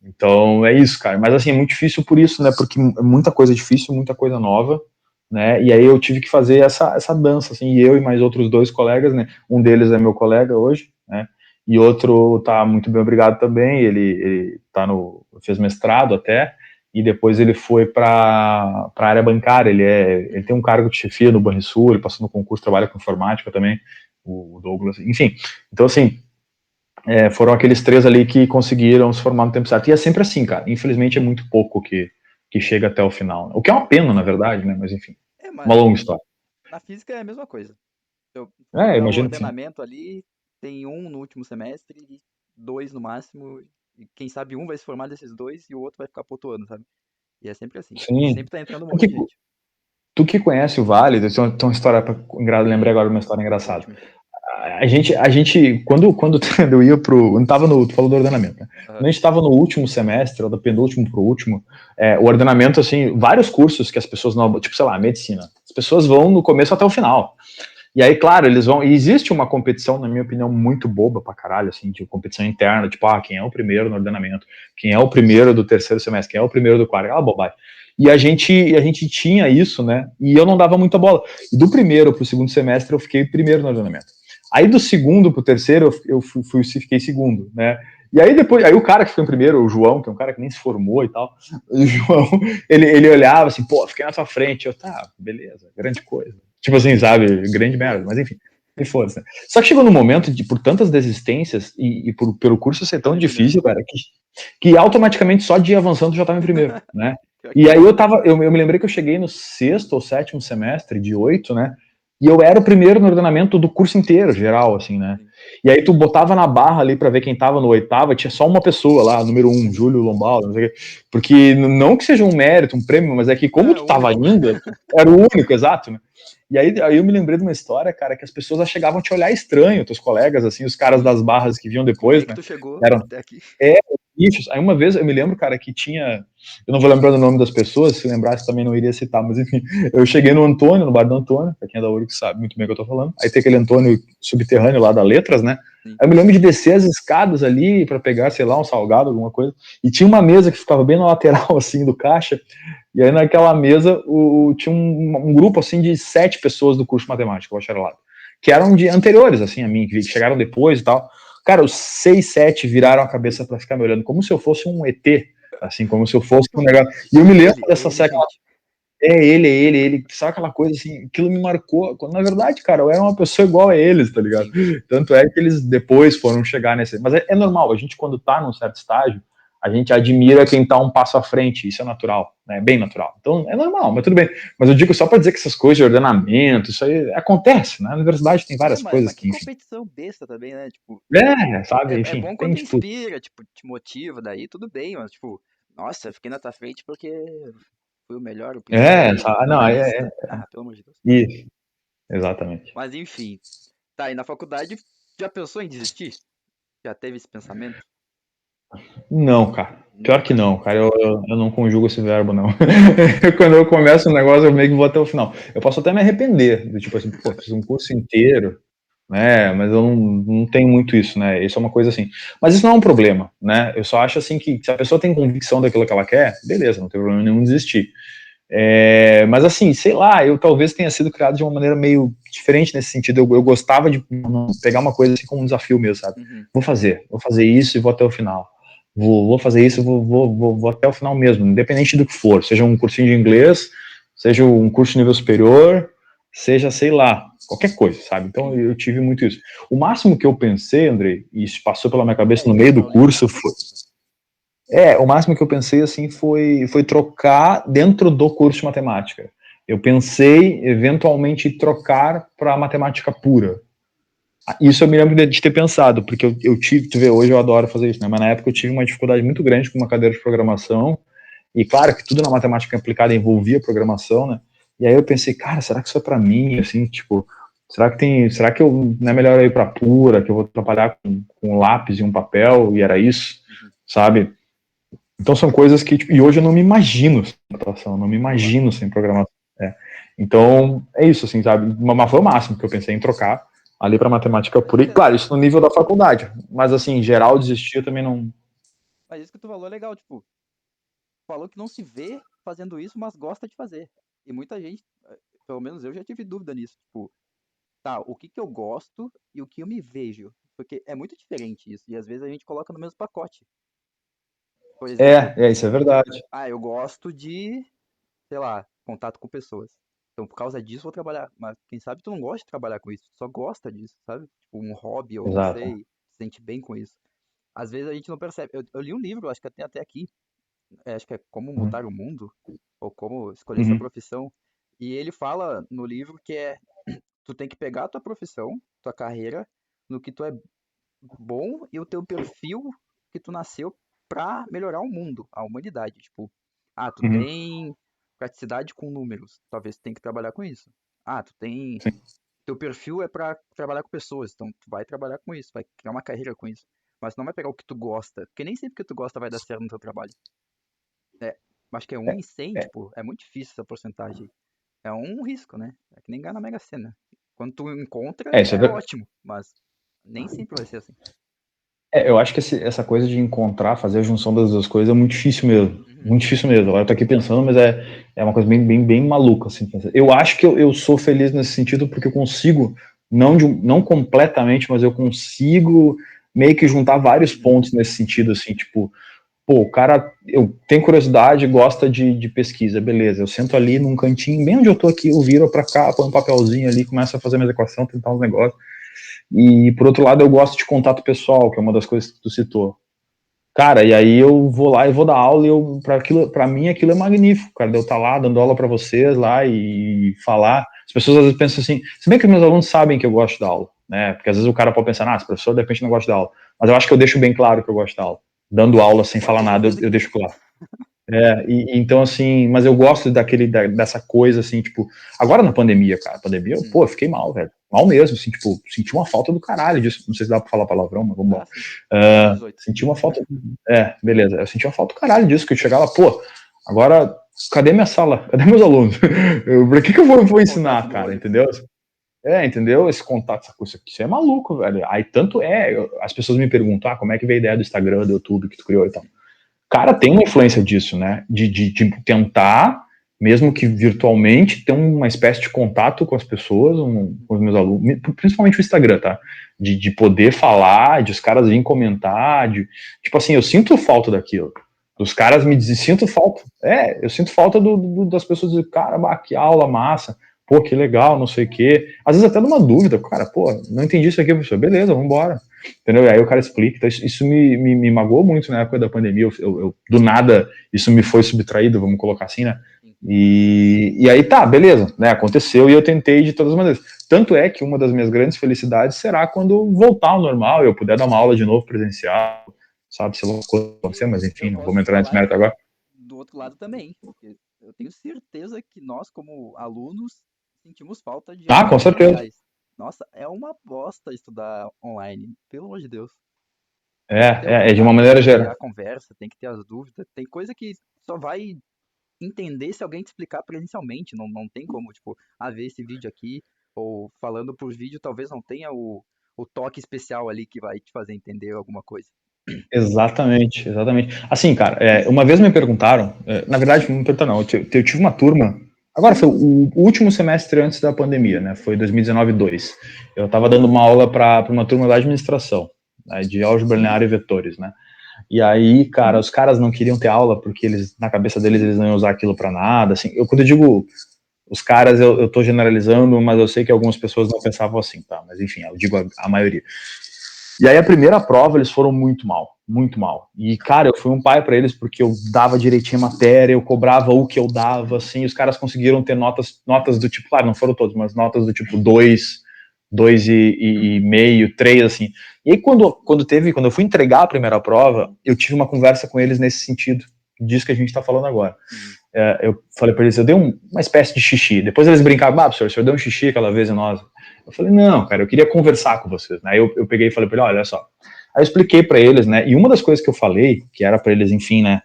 B: Então, é isso, cara. Mas, assim, é muito difícil por isso, né? Porque é muita coisa difícil, muita coisa nova, né? E aí eu tive que fazer essa dança, assim, e eu e mais outros dois colegas, né? Um deles é meu colega hoje, né? E outro tá muito bem obrigado também, ele tá fez mestrado até, e depois ele foi para a área bancária, ele tem um cargo de chefia no Banrisul, ele passou no concurso, trabalha com informática também, o Douglas, enfim. Então, assim, foram aqueles 3 ali que conseguiram se formar no tempo certo. E é sempre assim, cara. Infelizmente é muito pouco que chega até o final. Né? O que é uma pena, na verdade, né? Mas enfim, uma
A: Mas
B: longa história.
A: na física é a mesma coisa. Eu for
B: Eu
A: pegar o
B: imagino que sim.
A: ordenamento ali, tem um no último semestre e dois no máximo, E quem sabe um vai se formar desses dois e o outro vai ficar pro outro ano, sabe? E é sempre assim. E
B: Sim.
A: sempre tá entrando um
B: Tu
A: monte
B: que,
A: de gente.
B: tu que conhece o Vale, tem uma história lembrei agora de uma história engraçada.
A: Conte-me.
B: A gente quando eu ia pro, não tava no, tu falou do ordenamento, né?
A: Aham.
B: Quando a gente estava no último semestre, ou do penúltimo pro último, o ordenamento, assim, vários cursos que as pessoas não, tipo, sei lá, medicina, as pessoas vão no começo até o final. E aí, claro, eles vão. E existe uma competição, na minha opinião, muito boba pra caralho, assim, de competição interna, tipo, quem é o primeiro no ordenamento, quem é o primeiro do terceiro semestre, quem é o primeiro do quarto, aquela bobagem. E a gente tinha isso, né? E eu não dava muita bola. E do primeiro pro segundo semestre eu fiquei primeiro no ordenamento. Aí do segundo pro terceiro fiquei segundo, né? E aí depois, aí o cara que foi em primeiro, o João, que é um cara que nem se formou e tal, o João, ele olhava assim, pô, fiquei na tua frente. Eu, tá, beleza, grande coisa. Tipo assim, sabe, grande merda, mas enfim, e foda-se. Né? Só que chegou num momento de, por tantas desistências e pelo curso ser tão
A: Imagina.
B: difícil, cara, que automaticamente só de ir avançando já tava em primeiro, né?
A: Pior que
B: E aí
A: é.
B: eu me lembrei que eu cheguei no sexto ou sétimo semestre de 8, né? E eu era o primeiro no ordenamento do curso inteiro, geral, assim, né?
A: Sim.
B: E aí tu botava na barra ali para ver quem tava no oitava, tinha só uma pessoa lá, número 1, Júlio Lombaldo, não sei o quê. Porque não que seja um mérito, um prêmio, mas é que como
A: É,
B: tu
A: o
B: tava
A: único.
B: ainda, era o único, exato, né? E aí eu me lembrei de uma história, cara, que as pessoas chegavam a te olhar estranho, teus colegas, assim, os caras
A: Sim.
B: das barras que vinham
A: Como
B: depois,
A: é que
B: né?
A: tu chegou
B: Eram,
A: até aqui?
B: é, bichos. Aí uma vez eu me lembro, cara, que tinha. Eu não vou lembrar o nome das pessoas, se lembrasse também não iria citar, mas enfim, eu cheguei no Antônio, no bar do Antônio, pra quem é da URG sabe muito bem o que eu tô falando. Aí tem aquele Antônio subterrâneo lá da Letras, né?
A: Sim.
B: Aí eu me lembro de descer as escadas ali para pegar, sei lá, um salgado, alguma coisa. E tinha uma mesa que ficava bem na lateral, assim, do caixa. E aí naquela mesa tinha um grupo, assim, de 7 pessoas do curso de matemática, bacharelado. Que eram de anteriores, assim, a mim, que chegaram depois e tal. Cara, os 6, 7 viraram a cabeça para ficar me olhando, como se eu fosse um ET, assim, como se eu fosse um negócio. E eu me lembro
A: É
B: dessa
A: ele,
B: série,
A: gente.
B: é ele, sabe aquela coisa assim, aquilo me marcou, quando na verdade, cara, eu era uma pessoa igual a eles, tá ligado?
A: Sim.
B: Tanto é que eles depois foram chegar nesse, mas é normal, a gente quando tá num certo estágio, a gente admira quem tá um passo à frente, isso é natural, né? É bem natural. Então é normal, mas tudo bem. Mas eu digo só para dizer que essas coisas de ordenamento, isso aí acontece, né? Na universidade tem
A: É,
B: várias
A: mas
B: coisas
A: que
B: que, enfim.
A: competição besta também, né? Tipo,
B: Sabe,
A: é
B: enfim,
A: bom
B: tem
A: quando
B: disputa.
A: inspira, tipo, te motiva, daí tudo bem, mas, tipo, nossa, eu fiquei na tua frente porque fui o melhor, o primeiro,
B: Sabe,
A: na
B: não,
A: lista. Ah, pelo amor de Deus.
B: isso, exatamente.
A: Mas enfim, tá, e na faculdade já pensou em desistir? Já teve esse pensamento?
B: Não, cara. Pior que
A: Nunca.
B: não, cara. Eu não conjugo esse verbo, não. Quando eu começo um negócio, eu meio que vou até o final. Eu posso até me arrepender, do tipo assim, pô, fiz um curso inteiro, né? Mas eu não tenho muito isso, né? Isso é uma coisa assim. Mas isso não é um problema, né? Eu só acho assim que se a pessoa tem convicção daquilo que ela quer, beleza, não tem problema nenhum desistir. Mas assim, sei lá, eu talvez tenha sido criado de uma maneira meio diferente nesse sentido. Eu gostava de pegar uma coisa assim como um desafio mesmo, sabe?
A: Uhum.
B: Vou fazer isso e vou até o final. Vou fazer isso, vou até o final mesmo, independente do que for. Seja um cursinho de inglês, seja um curso de nível superior, seja, sei lá, qualquer coisa, sabe? Então
A: Sim.
B: eu tive muito isso. O máximo que eu pensei, Andrei, e isso passou pela minha cabeça no
A: É
B: meio
A: ir
B: do
A: pra outra
B: curso,
A: coisa.
B: o máximo que eu pensei assim foi trocar dentro do curso de matemática. Eu pensei eventualmente trocar para matemática pura. Isso eu me lembro de ter pensado, porque eu tive, tu vê, hoje eu adoro fazer isso, né? Mas na época eu tive uma dificuldade muito grande com uma cadeira de programação, e claro que tudo na matemática aplicada envolvia programação, né? E aí eu pensei, cara, será que isso é para mim, assim, tipo, será que eu não é melhor eu ir para pura, que eu vou trabalhar com um lápis e um papel, e era isso,
A: Uhum.
B: sabe? Então são coisas que, tipo, e hoje eu não me imagino sem atuação, não me
A: Boa.
B: imagino sem programação. É. Então, é isso, assim, sabe? Mas foi o máximo que eu pensei em trocar ali para matemática pura. E
A: É,
B: claro, isso no nível da faculdade. Mas assim, em geral, desistir eu também não.
A: mas isso que tu falou é legal, tipo, falou que não se vê fazendo isso, mas gosta de fazer. E muita gente, pelo menos eu já tive dúvida nisso, tipo, tá, o que que eu gosto e o que eu me vejo? Porque é muito diferente isso, e às vezes a gente coloca no mesmo pacote. Por exemplo,
B: Isso é verdade.
A: eu gosto de, sei lá, contato com pessoas. Então, por causa disso, vou trabalhar. Mas quem sabe tu não gosta de trabalhar com isso, tu só gosta disso, sabe? Tipo, um hobby, ou não
B: Exato.
A: sei, se sente bem com isso. Às vezes a gente não percebe. Eu li um livro, acho que tem até aqui, acho que é Como
B: Uhum.
A: Mudar o Mundo, ou Como Escolher Sua
B: Uhum.
A: Profissão. E ele fala no livro que tu tem que pegar a tua profissão, tua carreira, no que tu é bom e o teu perfil que tu nasceu pra melhorar o mundo, a humanidade. Tipo, tu
B: Uhum.
A: tem praticidade com números, talvez tu tenha que trabalhar com isso. Tu tem.
B: Sim.
A: Teu perfil é pra trabalhar com pessoas, então tu vai trabalhar com isso, vai criar uma carreira com isso. Mas não vai pegar o que tu gosta, porque nem sempre o que tu gosta vai dar certo no teu trabalho. É, acho que é um
B: É,
A: em 100,
B: é,
A: tipo, é muito difícil essa porcentagem. É um risco, né? É que nem ganhar na Mega Sena. Quando tu encontra,
B: isso é
A: é
B: verdade.
A: ótimo, mas nem sempre vai ser assim.
B: Eu acho que essa coisa de encontrar, fazer a junção das duas coisas é muito difícil mesmo.
A: Uhum.
B: Muito difícil mesmo. Agora eu tô aqui pensando, mas é uma coisa bem maluca, assim. Eu acho que eu sou feliz nesse sentido porque eu consigo, não completamente, mas eu consigo meio que juntar vários
A: Uhum.
B: pontos nesse sentido, assim, tipo, pô, o cara, eu tenho curiosidade, gosta de pesquisa, beleza. Eu sento ali num cantinho, bem onde eu tô aqui, eu viro pra cá, põe um papelzinho ali, começo a fazer minha equação, tentar uns negócios. E, por outro lado, eu gosto de contato pessoal, que é uma das coisas que tu citou. Cara, e aí eu vou lá e vou dar aula e para mim aquilo é magnífico, cara, de eu estar lá dando aula para vocês lá e falar. As pessoas às vezes pensam assim, se bem que os meus alunos sabem que eu gosto da aula, né? Porque às vezes o cara pode pensar, esse professor de repente não gosta da aula. Mas eu acho que eu deixo bem claro que eu gosto da aula. Dando aula sem
A: Pode
B: falar
A: ter
B: nada,
A: certeza
B: eu
A: que
B: deixo
A: sim.
B: claro. Então assim, mas eu gosto dessa coisa assim, tipo, agora na pandemia, cara, pandemia,
A: Uhum.
B: pô, eu fiquei mal, velho. Mal mesmo, assim, tipo, senti uma falta do caralho disso. Não sei se dá pra falar palavrão, mas vamos lá.
A: Sim. Menos 18.
B: Senti uma falta. Beleza. Eu senti uma falta do caralho disso, que eu chegava, pô, agora, cadê minha sala? Cadê meus alunos? Pra que eu vou
A: Contato
B: ensinar,
A: no
B: cara,
A: olho.
B: entendeu? Entendeu? Esse contato, essa coisa, isso é maluco, velho. Aí tanto as pessoas me perguntam, como é que veio a ideia do Instagram, do YouTube que tu criou e tal. Cara, tem uma influência disso, né? De tentar, mesmo que virtualmente, ter uma espécie de contato com as pessoas, com os meus alunos, principalmente o Instagram, tá? De poder falar, de os caras virem comentar, tipo assim, eu sinto falta daquilo. Os caras me dizem, sinto falta. Eu sinto falta das pessoas dizerem, cara, que aula massa, pô, que legal, não sei o quê. Às vezes até numa dúvida, cara, pô, não entendi isso aqui, professor, beleza, vambora. Entendeu? E aí o cara explica. Então isso me magoou muito na época da pandemia. Do nada, isso me foi subtraído, vamos colocar assim, né?
A: Sim.
B: E aí tá, beleza, né? Aconteceu e eu tentei de todas as maneiras. Tanto é que uma das minhas grandes felicidades será quando voltar ao normal, eu puder dar uma aula de novo presencial, sabe? Se lá acontecer, mas enfim,
A: Eu
B: não
A: posso
B: vamos entrar nesse
A: falar
B: mérito agora.
A: do outro lado também. Porque eu tenho certeza que nós, como alunos, sentimos falta de
B: Ah, com
A: aulas
B: certeza.
A: presenciais. Nossa, é uma bosta estudar online, pelo amor de Deus. Tem que ter o
B: De uma
A: contato, tem
B: maneira
A: que ter
B: geral.
A: a conversa, tem que ter as dúvidas. Tem coisa que só vai entender se alguém te explicar presencialmente. Não tem como, tipo, ver esse vídeo aqui, ou falando por vídeo, talvez não tenha o toque especial ali que vai te fazer entender alguma coisa.
B: Exatamente, exatamente. Assim, cara, uma vez me perguntaram, na verdade, não me perguntaram, não, eu tive uma turma, agora foi o último semestre antes da pandemia, né? Foi 2019-2. Eu estava dando uma aula para uma turma da administração, né, de álgebra linear e vetores, né? E aí, cara, os caras não queriam ter aula porque eles, na cabeça deles, eles não iam usar aquilo para nada. Assim, quando eu digo os caras, eu tô generalizando, mas eu sei que algumas pessoas não pensavam assim, tá? Mas enfim, eu digo a maioria. E aí a primeira prova eles foram muito mal, muito mal. E cara, eu fui um pai para eles porque eu dava direitinho a matéria, eu cobrava o que eu dava, assim, os caras conseguiram ter notas do tipo, claro, não foram todos, mas notas do tipo 2 e meio, 3, assim. E aí quando eu fui entregar a primeira prova, eu tive uma conversa com eles nesse sentido, disso que a gente está falando agora.
A: Uhum.
B: Eu falei para eles, eu dei uma espécie de xixi. Depois eles brincavam, professor, o senhor deu um xixi aquela vez em nós. Eu falei, não, cara, eu queria conversar com vocês. Aí eu peguei e falei para ele, olha só. Aí eu expliquei para eles, né, e uma das coisas que eu falei, que era para eles, enfim, né,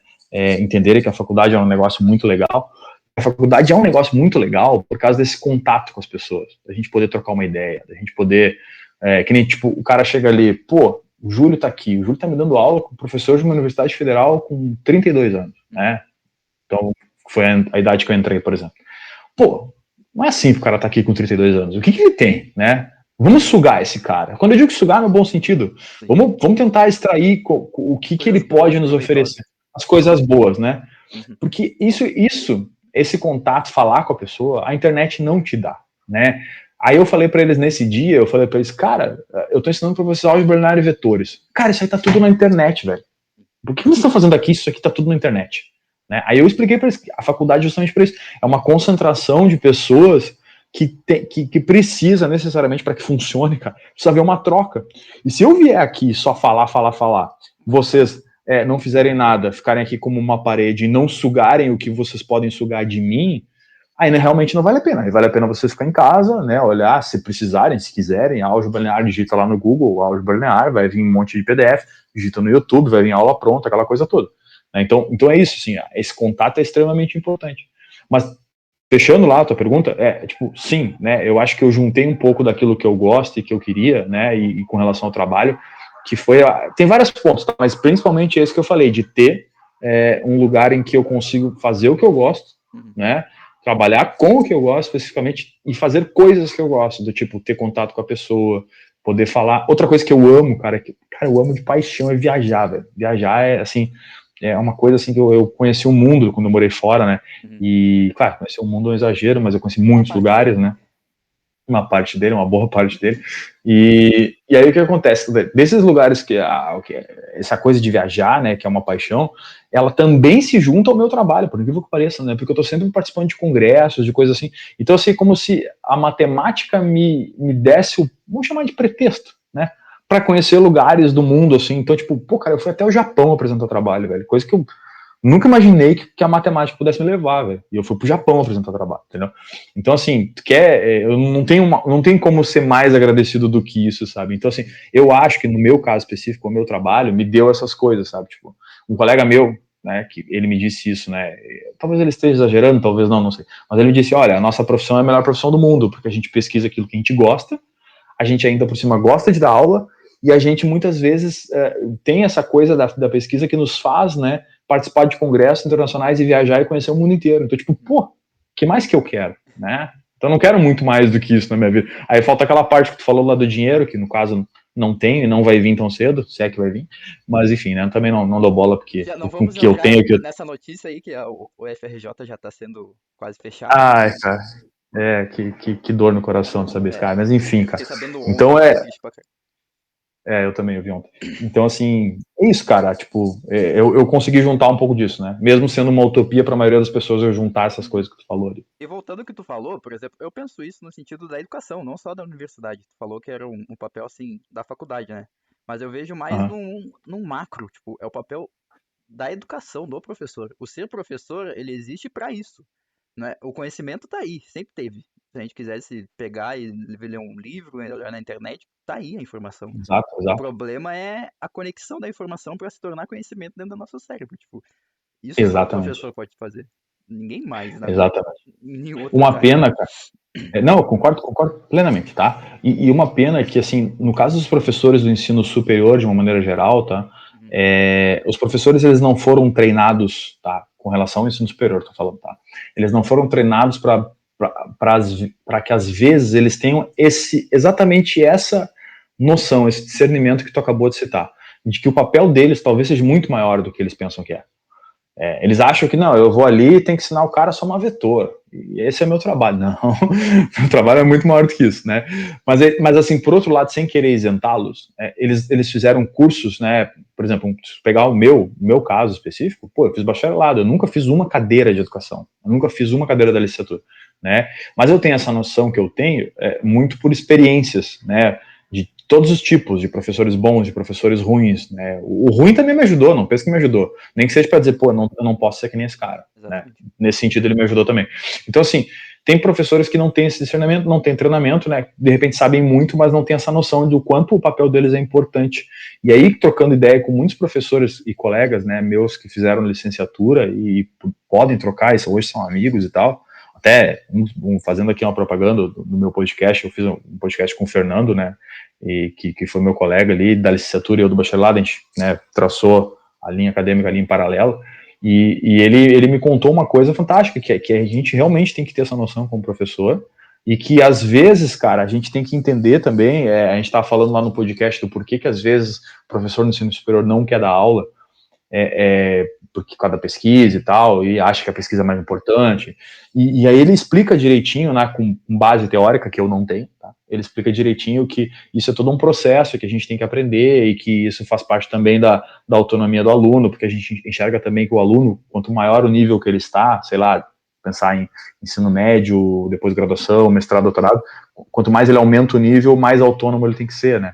B: entenderem que a faculdade é um negócio muito legal, a faculdade é um negócio muito legal por causa desse contato com as pessoas, da gente poder trocar uma ideia, da gente poder, que nem, tipo, o cara chega ali, pô, o Júlio tá aqui, o Júlio tá me dando aula com professor de uma universidade federal com 32 anos, né, então foi a idade que eu entrei, por exemplo. Pô, não é assim que o cara tá aqui com 32 anos. O que ele tem, né? Vamos sugar esse cara. Quando eu digo sugar, no bom sentido,
A: Sim.
B: vamos tentar extrair o que ele
A: Coisas
B: pode
A: boas,
B: nos
A: proveitosas.
B: oferecer. As coisas boas, né?
A: Uhum.
B: Porque esse contato, falar com a pessoa, a internet não te dá, né? Aí eu falei para eles nesse dia, eu falei para eles, cara, eu tô ensinando para vocês álgebra linear e vetores. Cara, isso aí tá tudo na internet, velho. Por que vocês estão fazendo aqui? Isso aqui tá tudo na internet. Né? Aí eu expliquei para eles a faculdade justamente para isso. É uma concentração de pessoas que precisa necessariamente para que funcione, cara, precisa haver uma troca. E se eu vier aqui só falar,
A: Vai dar
B: vocês
A: errado.
B: não fizerem nada, ficarem aqui como uma parede e não sugarem o que vocês podem sugar de mim, aí realmente não vale a pena. Aí vale a pena vocês ficar em casa, né, olhar, se precisarem, se quiserem, álgebra linear, digita lá no Google, álgebra linear, vai vir um monte de PDF, digita no YouTube, vai vir aula pronta, aquela coisa toda. Então é isso, assim, esse contato é extremamente importante. Mas, fechando lá a tua pergunta, tipo, sim, né, eu acho que eu juntei um pouco daquilo que eu gosto e que eu queria, né, e com relação ao trabalho, que foi, tem vários pontos, tá, mas principalmente esse que eu falei, de ter um lugar em que eu consigo fazer o que eu gosto, né, trabalhar com o que eu gosto especificamente e fazer coisas que eu gosto, do tipo, ter contato com a pessoa, poder falar. Outra coisa que eu amo, cara, eu amo de paixão é viajar, velho. Viajar é, assim, é uma coisa assim que eu conheci o mundo quando eu morei fora, né? E, claro, conheci o mundo é um exagero, mas eu conheci muitos lugares, né? Uma parte dele, uma boa parte dele. E aí o que acontece? Desses lugares que essa coisa de viajar, né, que é uma paixão, ela também se junta ao meu trabalho, por incrível que pareça, né? Porque eu estou sempre participando de congressos, de coisas assim. Então, assim, como se a matemática me desse vamos chamar de pretexto, né? Para conhecer lugares do mundo, assim. Então, tipo, pô, cara, eu fui até o Japão apresentar trabalho, velho. Coisa que eu nunca imaginei que a matemática pudesse me levar, velho. E eu fui pro Japão apresentar trabalho, entendeu? Então, assim, eu não tenho como ser mais agradecido do que isso, sabe? Então, assim, eu acho que no meu caso específico, o meu trabalho me deu essas coisas, sabe? Tipo, um colega meu, né, que ele me disse isso, né? Talvez ele esteja exagerando, talvez não sei. Mas ele me disse, olha, a nossa profissão é a melhor profissão do mundo, porque a gente pesquisa aquilo que a gente gosta, a gente ainda por cima gosta de dar aula, e a gente muitas vezes tem essa coisa da pesquisa que nos faz, né, participar de congressos internacionais e viajar e conhecer o mundo inteiro. Então, tipo, pô, que mais que eu quero, né? Então, eu não quero muito mais do que isso na minha vida. Aí falta aquela parte que tu falou lá do dinheiro, que no caso não tem e não vai vir tão cedo, se é que vai vir. Mas, enfim, né, eu também não dou bola porque
A: Já não
B: o
A: vamos
B: que eu
A: entrar
B: tenho...
A: nessa notícia aí que o FRJ já está sendo quase fechado, né?
B: Ai, cara, que dor no coração de saber isso, cara. Mas, enfim, cara.
A: Fiquei sabendo ontem,
B: Então,
A: fiquei triste pra caramba.
B: eu também ouvi ontem. Então, assim, é isso, cara. Tipo, eu consegui juntar um pouco disso, né? Mesmo sendo uma utopia para a maioria das pessoas eu juntar essas coisas que tu falou ali.
A: E voltando ao que tu falou, por exemplo, eu penso isso no sentido da educação, não só da universidade. Tu falou que era um papel, assim, da faculdade, né? Mas eu vejo mais
B: Uhum.
A: num macro, tipo, é o papel da educação, do professor. O ser professor, ele existe para isso, né? O conhecimento tá aí, sempre teve. Se a gente quisesse pegar e ler um livro, olhar na internet, tá aí a informação.
B: Exato,
A: O
B: exato.
A: problema é a conexão da informação para se tornar conhecimento dentro do nosso cérebro. Tipo, isso só o
B: Exatamente.
A: professor pode fazer. Ninguém mais, na verdade.
B: Exatamente.
A: Em outra
B: Uma
A: área.
B: pena, cara. Não, eu concordo plenamente, tá? E uma pena que, assim, no caso dos professores do ensino superior, de uma maneira geral, tá? Os professores, eles não foram treinados, tá? Com relação ao ensino superior, tô falando, tá? Eles não foram treinados para que, às vezes, eles tenham exatamente essa noção, esse discernimento que tu acabou de citar, de que o papel deles talvez seja muito maior do que eles pensam que é. Eles acham que, não, eu vou ali e tenho que ensinar o cara a somar vetor. E esse é meu trabalho. Não, meu trabalho é muito maior do que isso, né? Mas assim, por outro lado, sem querer isentá-los, eles fizeram cursos, né? Por exemplo, se pegar o meu caso específico, pô, eu fiz bacharelado, eu nunca fiz uma cadeira de educação, eu nunca fiz uma cadeira da licenciatura, né? Mas eu tenho essa noção que eu tenho muito por experiências, né? De todos os tipos, de professores bons, de professores ruins, né? O ruim também me ajudou, não penso que me ajudou. Nem que seja para dizer, pô, eu não posso ser que nem esse cara, né? Nesse sentido, ele me ajudou também. Então, assim, tem professores que não têm esse discernimento, não têm treinamento, né? De repente sabem muito, mas não têm essa noção do quanto o papel deles é importante. E aí, trocando ideia com muitos professores e colegas, né, meus que fizeram licenciatura e podem trocar, hoje são amigos e tal, até fazendo aqui uma propaganda do meu podcast, eu fiz um podcast com o Fernando, né, e que foi meu colega ali da licenciatura e eu do bacharelado, a gente, né, traçou a linha acadêmica ali em paralelo, e ele me contou uma coisa fantástica, que a gente realmente tem que ter essa noção como professor, e que às vezes, cara, a gente tem que entender também, a gente estava falando lá no podcast do porquê que às vezes o professor no ensino superior não quer dar aula, porque por causa da pesquisa e tal, e acha que a pesquisa é mais importante, e aí ele explica direitinho, né, com base teórica, que eu não tenho, tá? Ele explica direitinho que isso é todo um processo que a gente tem que aprender, e que isso faz parte também da autonomia do aluno, porque a gente enxerga também que o aluno, quanto maior o nível que ele está, sei lá, pensar em ensino médio, depois graduação, mestrado, doutorado, quanto mais ele aumenta o nível, mais autônomo ele tem que ser, né?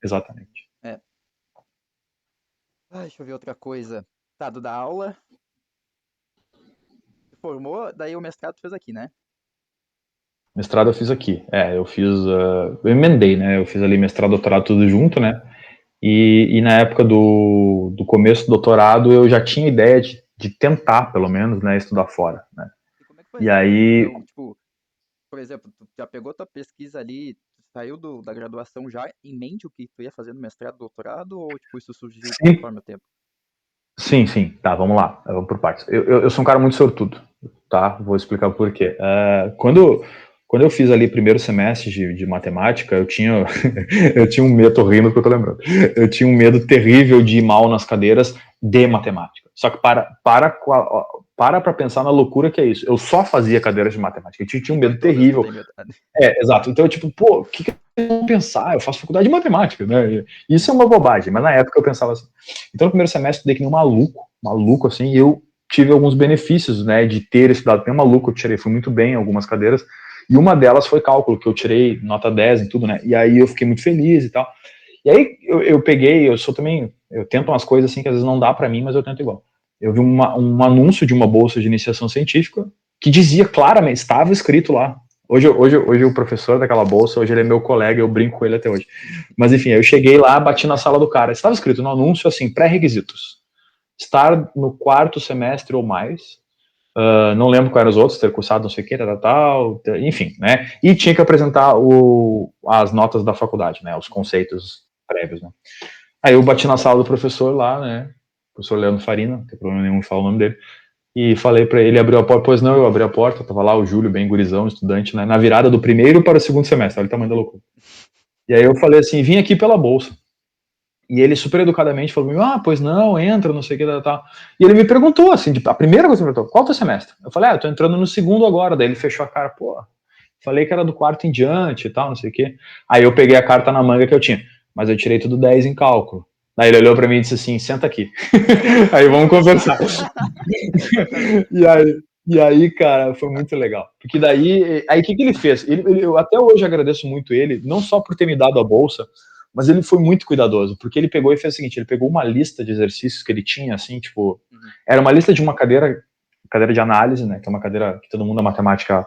B: exatamente.
A: Deixa eu ver outra coisa. Tá, do da aula. Formou, daí o mestrado tu fez aqui, né?
B: Mestrado eu fiz aqui. Eu fiz. Eu emendei, né? Eu fiz ali mestrado, doutorado, tudo junto, né? E na época do começo do doutorado eu já tinha ideia de tentar, pelo menos, né, estudar fora, né?
A: E como é que foi
B: E
A: essa
B: aí,
A: decisão? Tipo, por exemplo, tu já pegou tua pesquisa ali, tu saiu da graduação já em mente o que tu ia fazer no mestrado, doutorado, ou tipo, isso surgiu
B: sim,
A: conforme o tempo?
B: sim, tá, vamos lá, vamos por partes. Eu sou um cara muito sortudo, tá? Vou explicar o porquê. Quando eu fiz ali primeiro semestre de matemática, eu tinha, eu tinha um medo, tô rindo porque eu tô lembrando, eu tinha um medo terrível de ir mal nas cadeiras de matemática. Só que para pensar na loucura que é isso. Eu só fazia cadeiras de matemática. Eu tinha um
A: Igual
B: medo
A: todas que
B: terrível.
A: tem medo.
B: Exato. Então, tipo, pô, o que eu vou pensar? Eu faço faculdade de matemática, né? Isso é uma bobagem, mas na época eu pensava assim. Então, no primeiro semestre, eu estudei que nem um maluco, assim, e eu tive alguns benefícios, né, de ter estudado que nem um maluco. Eu tirei, fui muito bem em algumas cadeiras, e uma delas foi cálculo, que eu tirei nota 10 em tudo, né? E aí eu fiquei muito feliz e tal. E aí eu peguei, eu sou também, eu tento umas coisas assim que às vezes não dá para mim, mas eu tento igual. Eu vi um anúncio de uma bolsa de iniciação científica que dizia claramente, estava escrito lá. Hoje o professor daquela bolsa, hoje ele é meu colega, eu brinco com ele até hoje. Mas enfim, eu cheguei lá, bati na sala do cara, estava escrito no anúncio assim, pré-requisitos. Estar no quarto semestre ou mais, não lembro quais eram os outros, ter cursado não sei o que, tal, enfim, né? E tinha que apresentar as notas da faculdade, né? Os conceitos prévios, né? Aí eu bati na sala do professor lá, né? Professor Leandro Farina, não tem problema nenhum em falar o nome dele. E falei para ele, abriu a porta, pois não, eu abri a porta, tava lá o Júlio, bem gurizão, estudante, né? Na virada do primeiro para o segundo semestre, olha o tamanho da loucura. E aí eu falei assim, vim aqui pela bolsa. E ele super educadamente falou, pois não, entra, não sei o que, tal. E ele me perguntou, assim, a primeira coisa que ele perguntou, qual é o teu semestre? Eu falei, eu tô entrando no segundo agora. Daí ele fechou a cara, pô, falei que era do quarto em diante e tal, não sei o que. Aí eu peguei a carta na manga que eu tinha, mas eu tirei tudo 10 em cálculo. Daí ele olhou para mim e disse assim, senta aqui. Aí vamos conversar. E aí, cara, foi muito legal. Porque daí, aí o que ele fez? Eu até hoje agradeço muito ele, não só por ter me dado a bolsa, mas ele foi muito cuidadoso, porque ele pegou e fez o seguinte, ele pegou uma lista de exercícios que ele tinha, assim, tipo, era uma lista de uma cadeira de análise, né, que é uma cadeira que todo mundo na matemática,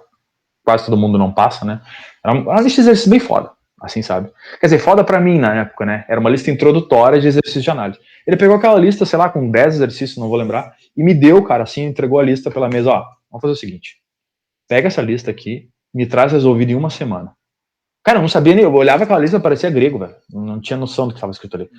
B: quase todo mundo não passa, né, era uma lista de exercícios bem foda, assim, sabe? Quer dizer, foda pra mim na época, né, era uma lista introdutória de exercícios de análise. Ele pegou aquela lista, sei lá, com 10 exercícios, não vou lembrar, e me deu, cara, assim, entregou a lista pela mesa, vamos fazer o seguinte, pega essa lista aqui, me traz resolvido em uma semana. Cara, eu não sabia nem, eu olhava aquela lista, parecia grego, velho. Não tinha noção do que estava escrito ali.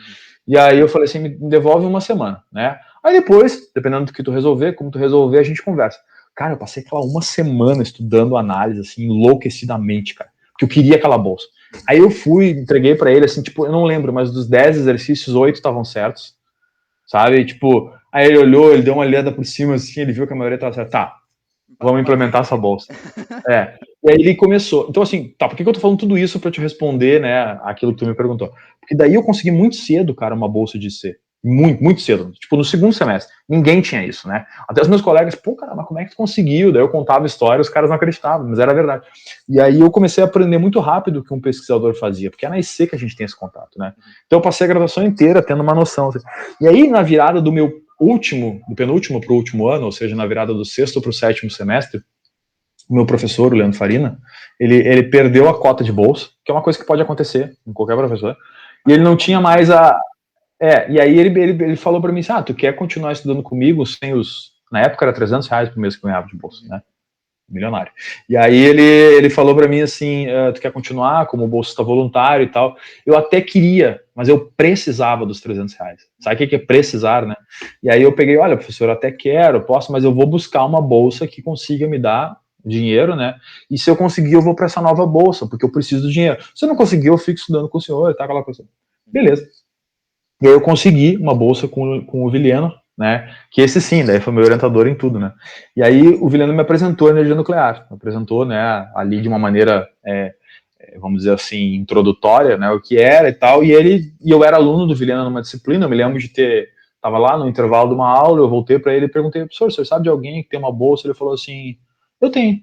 B: E aí eu falei assim, me devolve uma semana, né? Aí depois, dependendo do que tu resolver, como tu resolver, a gente conversa. Cara, eu passei aquela uma semana estudando análise, assim, enlouquecidamente, cara. Porque eu queria aquela bolsa. Aí eu fui, entreguei para ele, assim, tipo, eu não lembro, mas dos 10 exercícios, 8 estavam certos, sabe? Tipo, aí ele olhou, ele deu uma olhada por cima, assim, ele viu que a maioria estava certa. Tá, vamos implementar essa bolsa. E aí ele começou. Então, assim, tá, por que eu tô falando tudo isso pra te responder, né, aquilo que tu me perguntou? Porque daí eu consegui muito cedo, cara, uma bolsa de C. Muito, muito cedo. Tipo, no segundo semestre. Ninguém tinha isso, né? Até os meus colegas, pô, cara, mas como é que tu conseguiu? Daí eu contava história, os caras não acreditavam, mas era verdade. E aí eu comecei a aprender muito rápido o que um pesquisador fazia, porque é na IC que a gente tem esse contato, né? Então eu passei a graduação inteira tendo uma noção. Assim. E aí, na virada do meu do penúltimo pro último ano, ou seja, na virada do sexto pro sétimo semestre, o meu professor, o Leandro Farina, ele perdeu a cota de bolsa, que é uma coisa que pode acontecer com qualquer professor, e ele não tinha mais a... e aí ele falou para mim assim, tu quer continuar estudando comigo sem os... Na época era R$300 por mês que eu ganhava de bolsa, né? Milionário. E aí ele falou para mim assim, tu quer continuar como bolsista voluntário e tal? Eu até queria, mas eu precisava dos R$300. Sabe o que é precisar, né? E aí eu peguei, olha, professor, eu até quero, posso, mas eu vou buscar uma bolsa que consiga me dar dinheiro, né? E se eu conseguir, eu vou para essa nova bolsa, porque eu preciso do dinheiro. Se eu não conseguir, eu fico estudando com o senhor e tal, aquela coisa. Beleza. E aí eu consegui uma bolsa com o Vilhena, né? Que esse sim, daí foi meu orientador em tudo, né? E aí o Vilhena me apresentou a energia nuclear, me apresentou, né? Ali de uma maneira, vamos dizer assim, introdutória, né? O que era e tal. E eu era aluno do Vilhena numa disciplina. Eu me lembro de estava lá no intervalo de uma aula, eu voltei para ele e perguntei, professor, você sabe de alguém que tem uma bolsa? Ele falou assim, eu tenho.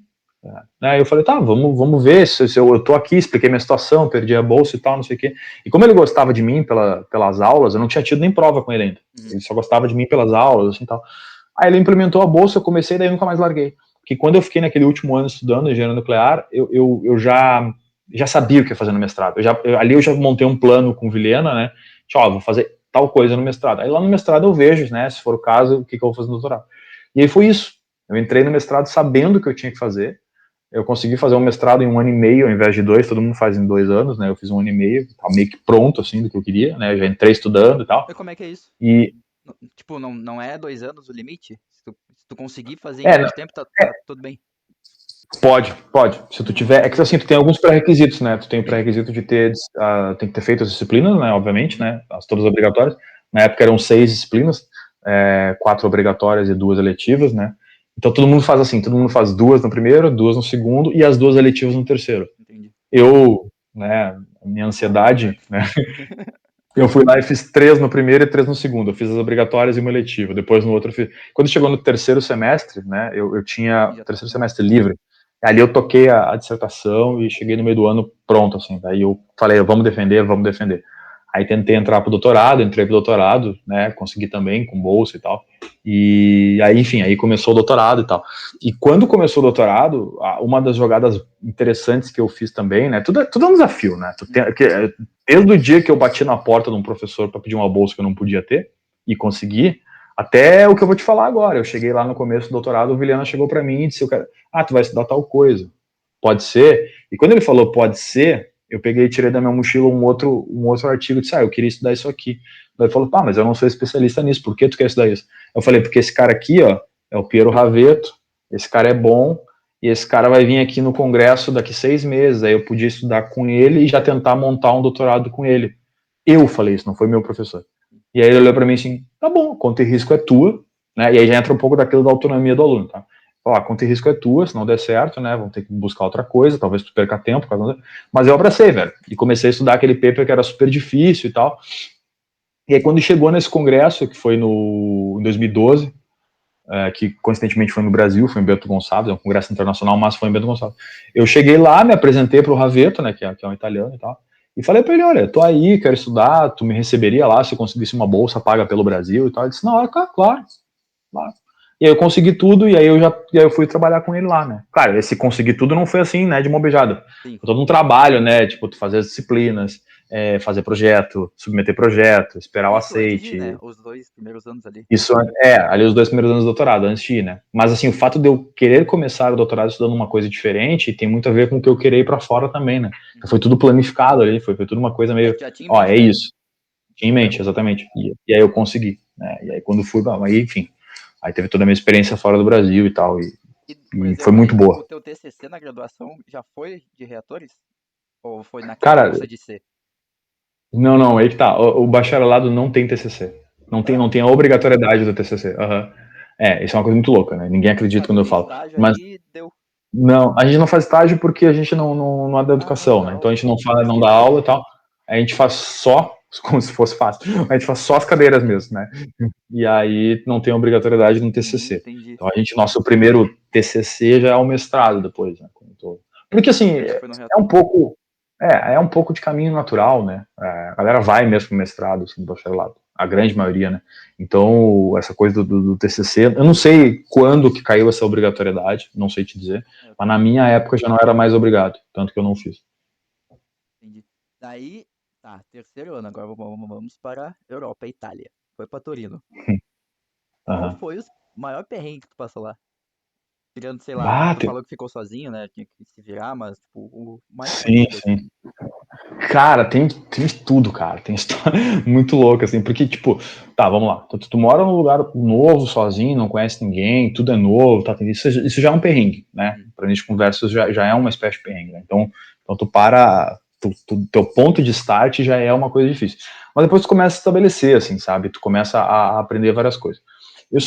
B: Né? Eu falei, tá, vamos ver se eu tô aqui, expliquei minha situação, perdi a bolsa e tal, não sei o quê. E como ele gostava de mim pelas aulas, eu não tinha tido nem prova com ele ainda. Ele só gostava de mim pelas aulas, assim, tal. Aí ele implementou a bolsa, eu comecei, daí nunca mais larguei. Porque quando eu fiquei naquele último ano estudando engenharia nuclear, eu já sabia o que ia fazer no mestrado. Ali eu já montei um plano com o Vilhena, né? Ó, vou fazer tal coisa no mestrado. Aí lá no mestrado eu vejo, né, se for o caso, o que eu vou fazer no doutorado. E aí foi isso. Eu entrei no mestrado sabendo o que eu tinha que fazer. Eu consegui fazer um mestrado em 1 ano e meio, ao invés de 2, todo mundo faz em 2 anos, né? Eu fiz 1 ano e meio, tá meio que pronto, assim, do que eu queria, né? Eu já entrei estudando e tal.
A: E como é que é isso?
B: E,
A: Tipo, não é 2 anos o limite? Se tu conseguir fazer em
B: é,
A: menos tempo, tá tudo bem.
B: pode. Se tu tiver, é que assim, tu tem alguns pré-requisitos, né? Tu tem o pré-requisito de ter, tem que ter feito as disciplinas, né? Obviamente, né? As todas obrigatórias. Na época eram 6 disciplinas, 4 obrigatórias e 2 eletivas, né? Então todo mundo faz assim, todo mundo faz 2 no primeiro, 2 no segundo e as 2 eletivas no terceiro.
A: Entendi.
B: Eu, né, minha ansiedade, né? Eu fui lá e fiz 3 no primeiro e 3 no segundo. Eu fiz as obrigatórias e uma eletiva. Depois no outro eu fiz. Quando chegou no terceiro semestre, né? Eu tinha
A: Já tá
B: terceiro
A: pronto.
B: semestre livre. Ali eu toquei a dissertação e cheguei no meio do ano pronto, assim. Daí eu falei, vamos defender, vamos defender. Aí tentei entrar pro doutorado, entrei pro doutorado, né? Consegui também, com bolsa e tal. E aí, enfim, aí começou o doutorado e tal. E quando começou o doutorado, uma das jogadas interessantes que eu fiz também, né? Tudo é um desafio, né? Desde o dia que eu bati na porta de um professor para pedir uma bolsa que eu não podia ter e consegui, até o que eu vou te falar agora. Eu cheguei lá no começo do doutorado, o Vilhena chegou para mim e disse: tu vai estudar tal coisa. Pode ser? E quando ele falou pode ser, eu peguei e tirei da minha mochila um outro artigo e disse: eu queria estudar isso aqui. Daí ele falou: mas eu não sou especialista nisso, por que tu quer estudar isso? Eu falei: porque esse cara aqui, ó, é o Piero Ravetto, esse cara é bom, e esse cara vai vir aqui no congresso daqui 6 meses, aí eu podia estudar com ele e já tentar montar um doutorado com ele. Eu falei isso, não foi meu professor. E aí ele olhou para mim assim: tá bom, conta e risco é tua, né? E aí já entra um pouco daquilo da autonomia do aluno, tá? A conta e risco é tua, se não der certo, né? Vamos ter que buscar outra coisa, talvez tu perca tempo, mas eu abracei, velho. E comecei a estudar aquele paper que era super difícil e tal. E aí quando chegou nesse congresso, que foi em 2012, que coincidentemente foi no Brasil, foi em Bento Gonçalves, é um congresso internacional, mas foi em Bento Gonçalves. Eu cheguei lá, me apresentei para o Ravetto, né, que é um italiano e tal, e falei para ele: olha, tô aí, quero estudar, tu me receberia lá se eu conseguisse uma bolsa paga pelo Brasil e tal. Ele disse: não, claro. E aí eu consegui tudo, e aí eu fui trabalhar com ele lá, né. Claro, esse conseguir tudo não foi assim, né, de mão beijada. Foi todo um trabalho, né, tipo, tu fazer as disciplinas, fazer projeto, submeter projeto, esperar o
A: Isso antes de ir, né?
B: aceite.
A: Os 2 primeiros anos ali.
B: Isso ali os 2 primeiros anos do doutorado, antes de ir, né? Mas assim, o fato de eu querer começar o doutorado estudando uma coisa diferente tem muito a ver com o que eu querer ir pra fora também, né? Então, foi tudo planificado ali, foi tudo uma coisa meio,
A: Já tinha em mente,
B: é
A: né?
B: isso. Tinha em mente, exatamente. E aí eu consegui, né? E aí quando fui, aí enfim, aí teve toda a minha experiência fora do Brasil e tal, e
A: Por
B: foi
A: exemplo,
B: muito
A: aí,
B: boa.
A: o teu TCC na graduação já foi de reatores? Ou foi naquela
B: Cara,
A: bolsa de C?
B: não, aí que tá. O bacharelado não tem TCC. Não tem a obrigatoriedade do TCC. Uhum. Isso é uma coisa muito louca, né? Ninguém acredita quando eu
A: Fazer
B: falo.
A: estágio
B: Mas
A: ali, deu.
B: não, a gente não faz estágio porque a gente não é da
A: Não
B: educação,
A: dá
B: né? Então a
A: aula.
B: gente não fala, não dá
A: Pesquisa.
B: aula e tal. A gente faz só, como se fosse fácil, a gente faz só as cadeiras mesmo, né? E aí não tem obrigatoriedade no TCC.
A: Entendi.
B: Então nosso primeiro TCC já é o mestrado depois, né? Porque assim,
A: Aí já foi no
B: é
A: reator.
B: um pouco, é um pouco de caminho natural, né? A galera vai mesmo pro mestrado, assim, do bacharelado. A grande maioria, né? Então, essa coisa do TCC, eu não sei quando que caiu essa obrigatoriedade, não sei te dizer,
A: Eu
B: mas na
A: também não.
B: minha época já não era mais obrigado, tanto que eu não fiz.
A: Entendi. Daí, tá, terceiro ano. Agora vamos para a Europa, a Itália. Foi para Torino. Qual
B: Uhum.
A: foi o maior perrengue que tu passou lá? Tirando, sei lá,
B: Ah,
A: tu falou que ficou sozinho, né? Tinha que se virar, mas, tipo, o mais
B: sim,
A: conhecido, assim.
B: sim. Cara, tem tudo, cara. Tem história muito louca, assim, porque, tipo, tá, vamos lá. Tu mora num lugar novo, sozinho, não conhece ninguém, tudo é novo, tá? Isso já é um perrengue, né? Pra gente conversa, já é uma espécie de perrengue, né? Então tu para. Teu ponto de start já é uma coisa difícil. Mas depois tu começa a estabelecer, assim, sabe? Tu começa a aprender várias coisas. Eu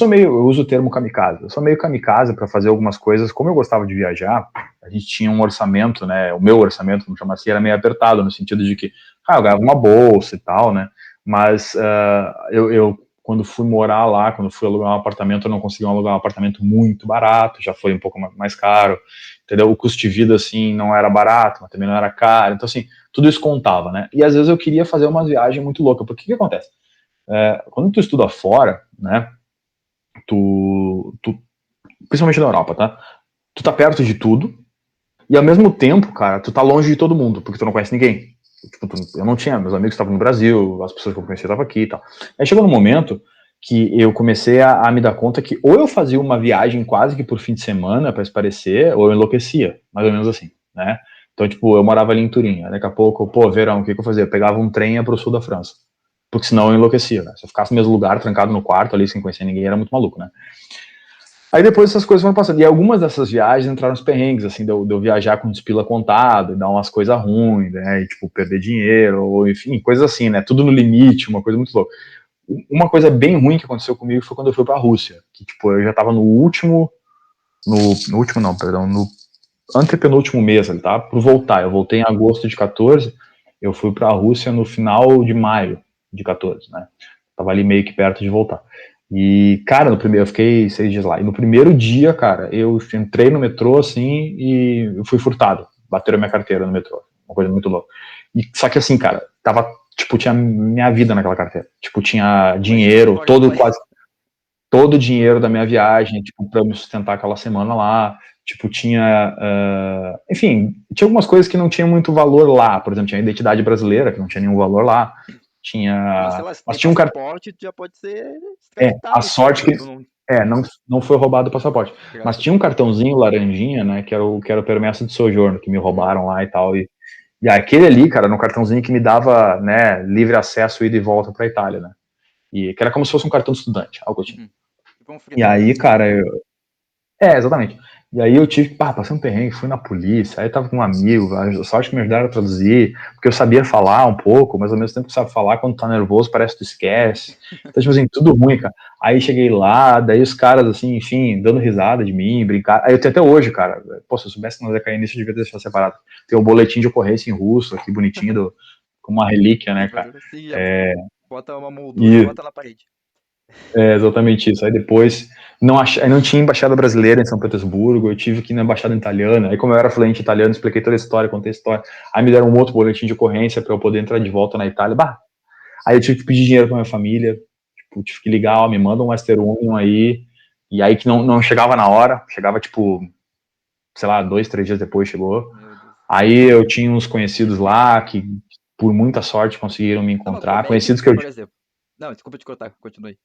B: uso o termo kamikaze. Eu sou meio kamikaze para fazer algumas coisas. Como eu gostava de viajar, a gente tinha um orçamento, né? O meu orçamento, vamos chamar assim, era meio apertado, no sentido de que, eu ganhava uma bolsa e tal, né? Mas eu quando fui morar lá, quando fui alugar um apartamento, eu não consegui alugar um apartamento muito barato, já foi um pouco mais caro, entendeu? O custo de vida, assim, não era barato, mas também não era caro, então, assim, tudo isso contava, né? E às vezes eu queria fazer uma viagem muito louca, porque o que acontece? Quando tu estuda fora, né, principalmente na Europa, tá? Tu tá perto de tudo, e ao mesmo tempo, cara, tu tá longe de todo mundo, porque tu não conhece ninguém. Tipo, eu não tinha, meus amigos estavam no Brasil, as pessoas que eu conhecia estavam aqui e tal. Aí chegou no momento que eu comecei a me dar conta que ou eu fazia uma viagem quase que por fim de semana para se parecer, ou eu enlouquecia, mais ou menos assim, né? Então, tipo, eu morava ali em Turim, aí daqui a pouco, pô, verão, o que eu fazia? Eu pegava um trem e ia pro sul da França, porque senão eu enlouquecia, né? Se eu ficasse no mesmo lugar, trancado no quarto ali, sem conhecer ninguém, era muito maluco, né? Aí depois essas coisas foram passando. E algumas dessas viagens entraram nos perrengues, assim, de eu viajar com despila contado, e dar umas coisas ruins, né? E, tipo, perder dinheiro, ou enfim, coisas assim, né? Tudo no limite, uma coisa muito louca. Uma coisa bem ruim que aconteceu comigo foi quando eu fui pra Rússia. Que, tipo, eu já tava no último. No último, não, perdão. No antepenúltimo mês ali, tá? Por voltar. Eu voltei em agosto de 14, eu fui pra Rússia no final de maio de 14, né? Tava ali meio que perto de voltar. E, cara, no primeiro, eu fiquei 6 dias lá. E no primeiro dia, cara, eu entrei no metrô, assim, e eu fui furtado. Bateram minha carteira no metrô. Uma coisa muito louca. E, só que assim, cara, tava, tipo, tinha minha vida naquela carteira. Tipo, tinha dinheiro, todo o dinheiro da minha viagem, tipo, pra eu me sustentar aquela semana lá. Tipo, tinha, enfim, tinha algumas coisas que não tinham muito valor lá. Por exemplo, tinha a identidade brasileira, que não tinha nenhum valor lá.
A: Mas sei
B: Tinha,
A: lá, se
B: mas
A: tem
B: tinha um cartão.
A: passaporte, já pode ser
B: A
A: extraditado, cara.
B: sorte que
A: Tu não...
B: não foi roubado o passaporte. Mas
A: Graças a
B: tinha um
A: Deus.
B: cartãozinho laranjinha, né, que era o permesso de sojourno, que me
A: Uhum.
B: roubaram lá e tal. E aquele ali, cara, era um cartãozinho que me dava, né, livre acesso ida e volta pra Itália, né? E que era como se fosse um cartão de estudante, algo assim.
A: Uhum. Tipo um free
B: E
A: pass,
B: aí,
A: assim.
B: cara, exatamente. E aí eu tive que, passei um perrengue, fui na polícia, aí tava com um amigo, a sorte que me ajudaram a traduzir, porque eu sabia falar um pouco, mas ao mesmo tempo que sabe falar, quando tá nervoso, parece que tu esquece. Então, tipo assim, tudo ruim, cara. Aí cheguei lá, daí os caras, assim, enfim, dando risada de mim, brincar. Aí eu tenho até hoje, cara, pô, se eu soubesse que nós ia cair nisso, eu devia ter deixado separado. Tem um boletim de ocorrência em russo aqui, bonitinho, como uma relíquia, né, cara.
A: Sim, já bota uma moldura e
B: E
A: bota na parede.
B: exatamente isso. Aí depois aí não tinha embaixada brasileira em São Petersburgo, eu tive que ir na embaixada italiana. Aí, como eu era fluente italiano, expliquei toda a história, contei a história. Aí me deram um outro boletim de ocorrência para eu poder entrar de volta na Itália. Bah! Aí eu tive que pedir dinheiro para minha família, tipo, tive que ligar, ó, me manda um Master 1 aí. E aí que não chegava na hora, chegava tipo, sei lá, 2, 3 dias depois chegou.
A: Meu Deus.
B: Aí eu tinha uns conhecidos lá que, por muita sorte, conseguiram me
A: Não, mas
B: encontrar.
A: como é que,
B: Conhecidos que eu.
A: por exemplo... Não, desculpa te cortar, continue.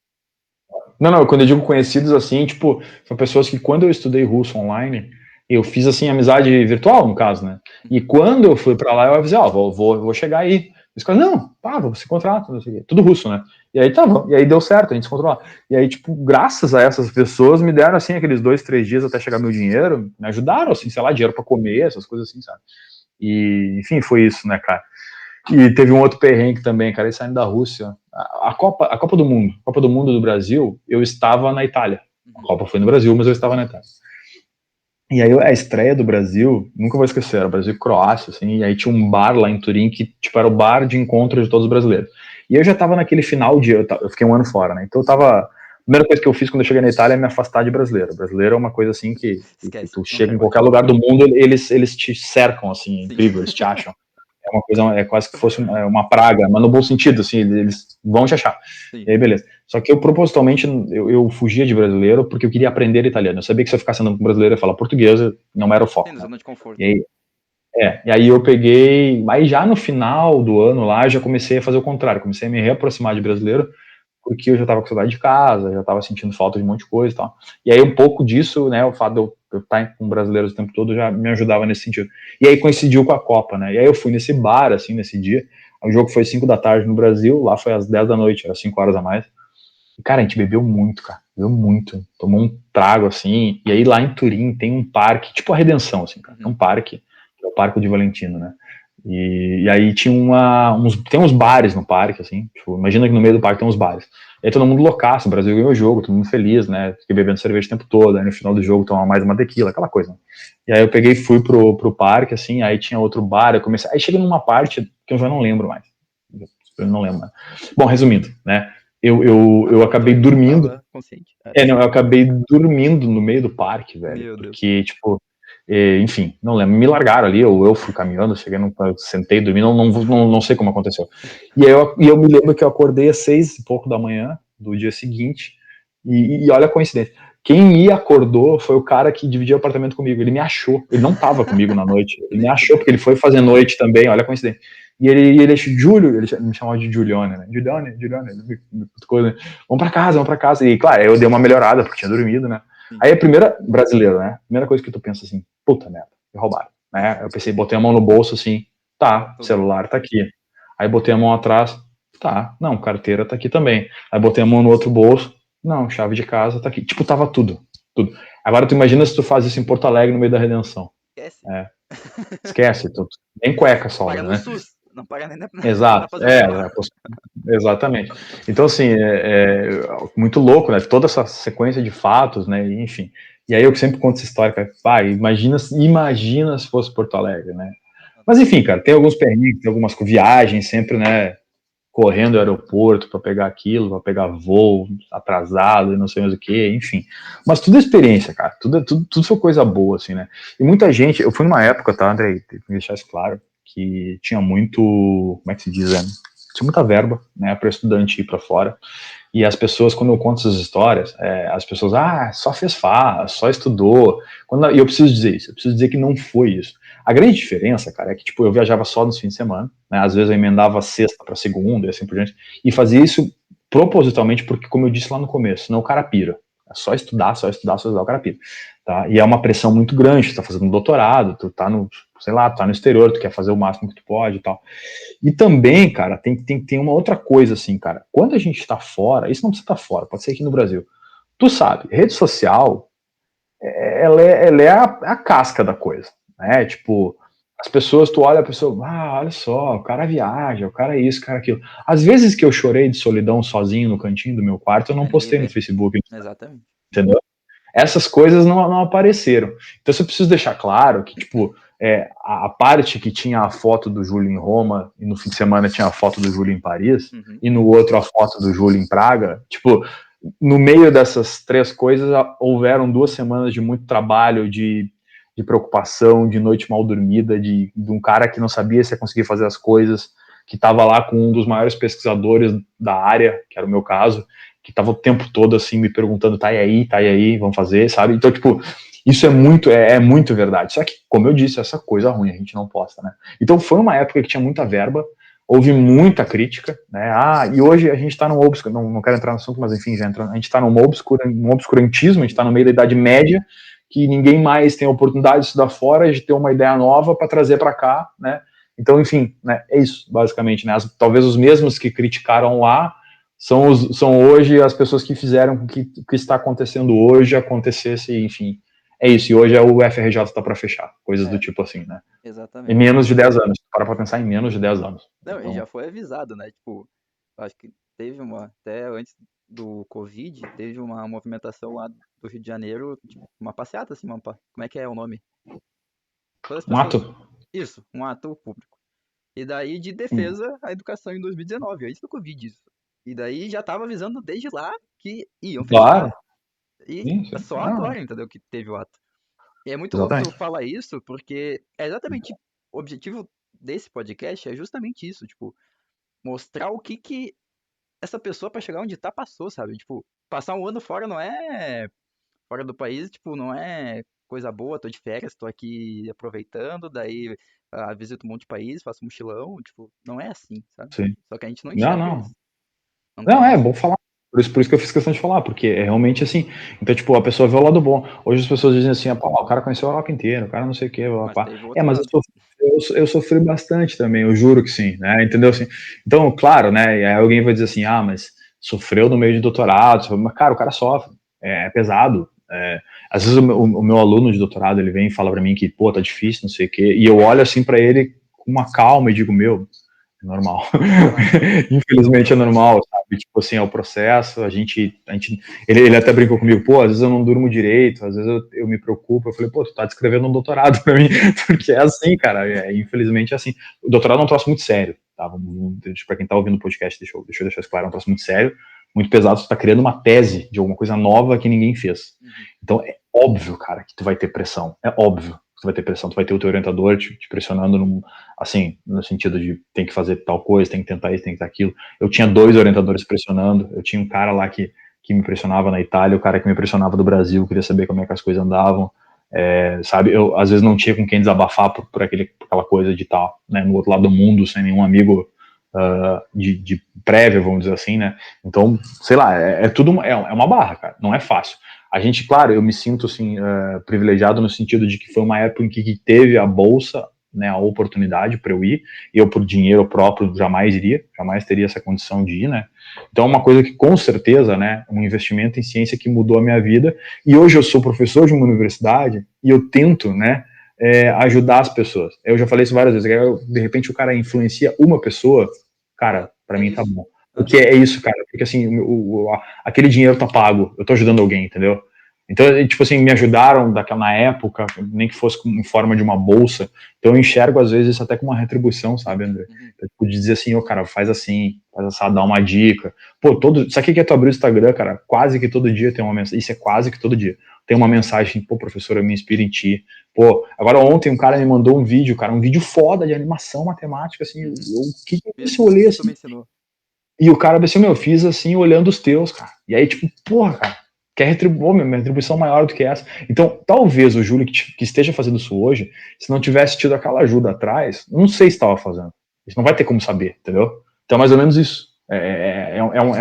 B: Não, quando eu digo conhecidos assim, tipo, são pessoas que quando eu estudei russo online, eu fiz assim amizade virtual, no caso, né? E
A: Uhum.
B: quando eu fui para lá, eu avisei, ó, vou chegar aí. Os caras, não, você contrata, não sei o quê. Tudo russo, né? E aí tava, e aí deu certo, a gente se encontrou lá. E aí, tipo, graças a essas pessoas, me deram, assim, aqueles 2, 3 dias até chegar meu dinheiro, me ajudaram, assim, sei lá, dinheiro para comer, essas coisas assim, sabe? E, enfim, foi isso, né, cara? E teve um outro perrengue também, cara, saindo da Rússia. A Copa do Mundo, a Copa do Mundo do Brasil, eu estava na Itália. A
A: Uhum.
B: Copa foi no Brasil, mas eu estava na Itália. E aí a estreia do Brasil, nunca vou esquecer, era Brasil e Croácia, assim, e aí tinha um bar lá em Turim que, tipo, era o bar de encontro de todos os brasileiros. E eu já tava naquele final de, eu fiquei um ano fora, né, então eu tava, a primeira coisa que eu fiz quando eu cheguei na Itália é me afastar de brasileiro. Brasileiro é uma coisa assim que
A: Esquece,
B: tu
A: não
B: chega
A: quero
B: em
A: mais.
B: qualquer lugar do mundo, eles te cercam, assim, é
A: Sim.
B: incrível, eles te acham. É uma coisa, é quase que fosse uma praga, mas no bom sentido, assim, eles vão te achar.
A: Sim.
B: E aí, beleza. Só que eu, propositalmente, eu fugia de brasileiro porque eu queria aprender italiano. Eu sabia que se eu ficasse andando com brasileiro, eu ia falar português, não era o
A: Sim,
B: foco,
A: na
B: né?
A: zona de conforto.
B: E aí, e aí eu peguei, aí já no final do ano lá, eu já comecei a fazer o contrário, comecei a me reaproximar de brasileiro, porque eu já estava com saudade de casa, já estava sentindo falta de um monte de coisa e tal. E aí um pouco disso, né, o fato de eu estar com brasileiros o tempo todo já me ajudava nesse sentido. E aí coincidiu com a Copa, né? E aí eu fui nesse bar, assim, nesse dia. O jogo foi 5 da tarde no Brasil, lá foi às 10 da noite, era 5 horas a mais. E, cara, a gente bebeu muito, cara. Bebeu muito. Tomou um trago, assim. E aí lá em Turim tem um parque, tipo a Redenção, assim, cara. É
A: Uhum.
B: um parque, que é o Parque de Valentino, né? E aí tinha tem uns bares no parque, assim. Tipo, imagina que no meio do parque tem uns bares. E aí todo mundo loucaço, o Brasil ganhou o jogo, todo mundo feliz, né? Fiquei bebendo cerveja o tempo todo, aí no final do jogo tomar mais uma tequila, aquela coisa. Né? E aí eu peguei e fui pro parque, assim, aí tinha outro bar, eu comecei. Aí cheguei numa parte que eu já não lembro mais. Eu não lembro mais. Bom, resumindo, né? eu acabei dormindo.
A: Tava consciente.
B: Não, eu acabei dormindo no meio do parque, velho.
A: Meu Deus.
B: Porque, tipo, enfim, não lembro, me largaram ali, eu fui caminhando, cheguei, sentei, dormi, não sei como aconteceu. E eu me lembro que eu acordei às 6 e pouco da manhã do dia seguinte, e olha a coincidência. Quem me acordou foi o cara que dividia o apartamento comigo. Ele me achou. Ele não tava comigo na noite. Ele me achou porque ele foi fazer noite também. Olha a coincidência. E ele Júlio, ele me chamava de Giulione, né? Giulione, vamos pra casa. E claro, eu dei uma melhorada porque tinha dormido, né?
A: Sim.
B: Aí a primeira, brasileiro, né? Primeira coisa que tu pensa assim, puta merda, me roubaram, né? Eu pensei, botei a mão no bolso assim, tá, celular tá aqui. Aí botei a mão atrás, tá, não, carteira tá aqui também. Aí botei a mão no outro bolso, não, chave de casa tá aqui. Tipo, tava tudo. Agora tu imagina se tu faz isso em Porto Alegre no meio da Redenção.
A: Esquece.
B: Esquece, tudo. Nem cueca sobra,
A: Paga no
B: né?
A: SUS, não paga nem na
B: Exato, exatamente. Então, assim, muito louco, né? Toda essa sequência de fatos, né? Enfim. E aí eu sempre conto essa história, cara. Imagina se fosse Porto Alegre, né? Mas enfim, cara, tem alguns perrengues, tem algumas viagens sempre, né? Correndo ao aeroporto para pegar aquilo, para pegar voo atrasado e não sei mais o que, enfim. Mas tudo é experiência, cara. Tudo foi coisa boa, assim, né? E muita gente, eu fui numa época, tá, André? Tem que deixar isso claro, que tinha muito, como é que se diz, né? Tinha muita verba, né, para estudante ir para fora. E as pessoas, quando eu conto essas histórias, as pessoas, só fez farra, só estudou. E eu preciso dizer isso, eu preciso dizer que não foi isso. A grande diferença, cara, é que, tipo, eu viajava só nos fins de semana, né, às vezes eu emendava sexta para segunda e assim por diante, e fazia isso propositalmente porque, como eu disse lá no começo, senão o cara pira. É só estudar, o cara pira. Tá? E é uma pressão muito grande, tu tá fazendo um doutorado, tu tá no, sei lá, tu tá no exterior, tu quer fazer o máximo que tu pode e tal. E também, cara, tem uma outra coisa assim, cara. Quando a gente tá fora, isso não precisa estar fora, pode ser aqui no Brasil. Tu sabe, rede social, ela é a casca da coisa, né? Tipo, as pessoas, tu olha a pessoa, olha só, o cara viaja, o cara é isso, o cara é aquilo. Às vezes que eu chorei de solidão sozinho no cantinho do meu quarto, eu não postei no Facebook.
A: Exatamente.
B: Entendeu? Essas coisas não apareceram. Então, eu preciso deixar claro que, tipo, a parte que tinha a foto do Júlio em Roma, e no fim de semana tinha a foto do Júlio em Paris, e no outro a foto do Júlio em Praga, tipo, no meio dessas três coisas, houveram 2 semanas de muito trabalho, de preocupação, de noite mal dormida, de um cara que não sabia se ia conseguir fazer as coisas, que estava lá com um dos maiores pesquisadores da área, que era o meu caso, que tava o tempo todo assim me perguntando, tá aí, vamos fazer, sabe? Então, tipo, isso é muito verdade. Só que, como eu disse, essa coisa ruim a gente não posta, né? Então foi uma época que tinha muita verba, houve muita crítica, né? E hoje a gente tá num obscurantismo, não quero entrar no assunto, mas enfim, a gente tá num obscurantismo, a gente tá no meio da Idade Média, que ninguém mais tem a oportunidade de estudar fora, de ter uma ideia nova para trazer para cá, né? Então, enfim, né, é isso, basicamente, né? Talvez os mesmos que criticaram lá são hoje as pessoas que fizeram com que o que está acontecendo hoje acontecesse, enfim. É isso, e hoje o FRJ está para fechar, coisas do tipo assim, né?
A: Exatamente.
B: Em menos de 10 anos, para pensar em menos de 10 anos.
A: Não, então... e já foi avisado, né? Tipo, acho que teve até antes do Covid, teve uma movimentação lá do Rio de Janeiro, tipo, uma passeata, assim, como é que é o nome? Todas as pessoas...
B: Um ato?
A: Isso, um ato público. E daí de defesa à educação em 2019, antes do Covid isso. E daí já tava avisando desde lá que iam fechar.
B: Claro.
A: E
B: Sim.
A: só agora, entendeu, que teve o ato. E é muito louco tu
B: Exatamente.
A: falar isso, porque é exatamente o objetivo desse podcast é justamente isso, tipo, mostrar o que essa pessoa pra chegar onde tá passou, sabe? Tipo, passar um ano fora não é fora do país, tipo, não é coisa boa, tô de férias, tô aqui aproveitando, daí visito um monte de país, faço mochilão, tipo, não é assim, sabe?
B: Sim.
A: Só que a gente não enxerga
B: Não.
A: isso. Não
B: Não,
A: tem.
B: bom falar. Por isso que eu fiz questão de falar, porque é realmente assim. Então, tipo, a pessoa vê o lado bom. Hoje as pessoas dizem assim, o cara conheceu a Europa inteira, o cara não sei o quê,
A: Mas teve outro
B: mas
A: lado.
B: eu sofri bastante também, eu juro que sim, né? Entendeu? Assim, então, claro, né? E aí alguém vai dizer assim, mas sofreu no meio de doutorado, mas, cara, o cara sofre, é pesado. Às vezes o meu aluno de doutorado, ele vem e fala pra mim que, pô, tá difícil, não sei o quê, e eu olho assim pra ele com uma calma e digo, meu, é normal. Infelizmente é normal, sabe? Tipo assim, é o processo, ele até brincou comigo, pô, às vezes eu não durmo direito, às vezes eu me preocupo, eu falei, pô, tu tá descrevendo um doutorado pra mim, porque é assim, cara, infelizmente é assim. O doutorado é um troço muito sério, tá? Pra quem tá ouvindo o podcast, deixa eu deixar isso claro, é um troço muito sério, muito pesado, tu tá criando uma tese de alguma coisa nova que ninguém fez.
A: Uhum.
B: Então é óbvio, cara, que tu vai ter pressão. É óbvio que tu vai ter pressão. Tu vai ter o teu orientador te pressionando assim, no sentido de tem que fazer tal coisa, tem que tentar isso, tem que tentar aquilo. Eu tinha 2 orientadores pressionando. Eu tinha um cara lá que me pressionava na Itália, o cara que me pressionava do Brasil, queria saber como é que as coisas andavam. Sabe, eu às vezes não tinha com quem desabafar por aquela coisa de estar, né, no outro lado do mundo, sem nenhum amigo de prévia, vamos dizer assim, né? Então, sei lá, tudo é uma barra, cara, não é fácil. A gente, claro, eu me sinto assim privilegiado no sentido de que foi uma época em que teve a bolsa, né, a oportunidade para eu ir, e eu por dinheiro próprio jamais iria, jamais teria essa condição de ir, né? Então é uma coisa que com certeza, né, um investimento em ciência que mudou a minha vida, e hoje eu sou professor de uma universidade e eu tento, né, ajudar as pessoas. Eu já falei isso várias vezes, de repente o cara influencia uma pessoa, cara, para mim tá
A: isso.
B: bom. Porque é isso, cara, porque assim, aquele dinheiro tá pago, eu tô ajudando alguém, entendeu? Então, tipo assim, me ajudaram na época, nem que fosse em forma de uma bolsa. Então eu enxergo, às vezes, isso até como uma retribuição, sabe, André?
A: Uhum.
B: Tipo, de dizer assim, cara, faz assim, faz assim, dá uma dica. Pô, sabe o que é tu abrir o Instagram, cara? Quase que todo dia tem uma mensagem, isso é quase que todo dia. Tem uma mensagem, pô, professor, eu me inspiro em ti. Pô, agora ontem um cara me mandou um vídeo, cara, um vídeo foda de animação matemática, assim,
A: Uhum.
B: o que eu
A: Mesmo
B: olhei
A: que tu me
B: assim,
A: ensinou.
B: e o cara disse, eu fiz assim, olhando os teus, cara. E aí, tipo, porra, cara, quer retribuir, minha retribuição maior do que essa. Então, talvez o Júlio que esteja fazendo isso hoje, se não tivesse tido aquela ajuda atrás, não sei se estava fazendo. Isso não vai ter como saber, entendeu? Então, é mais ou menos isso.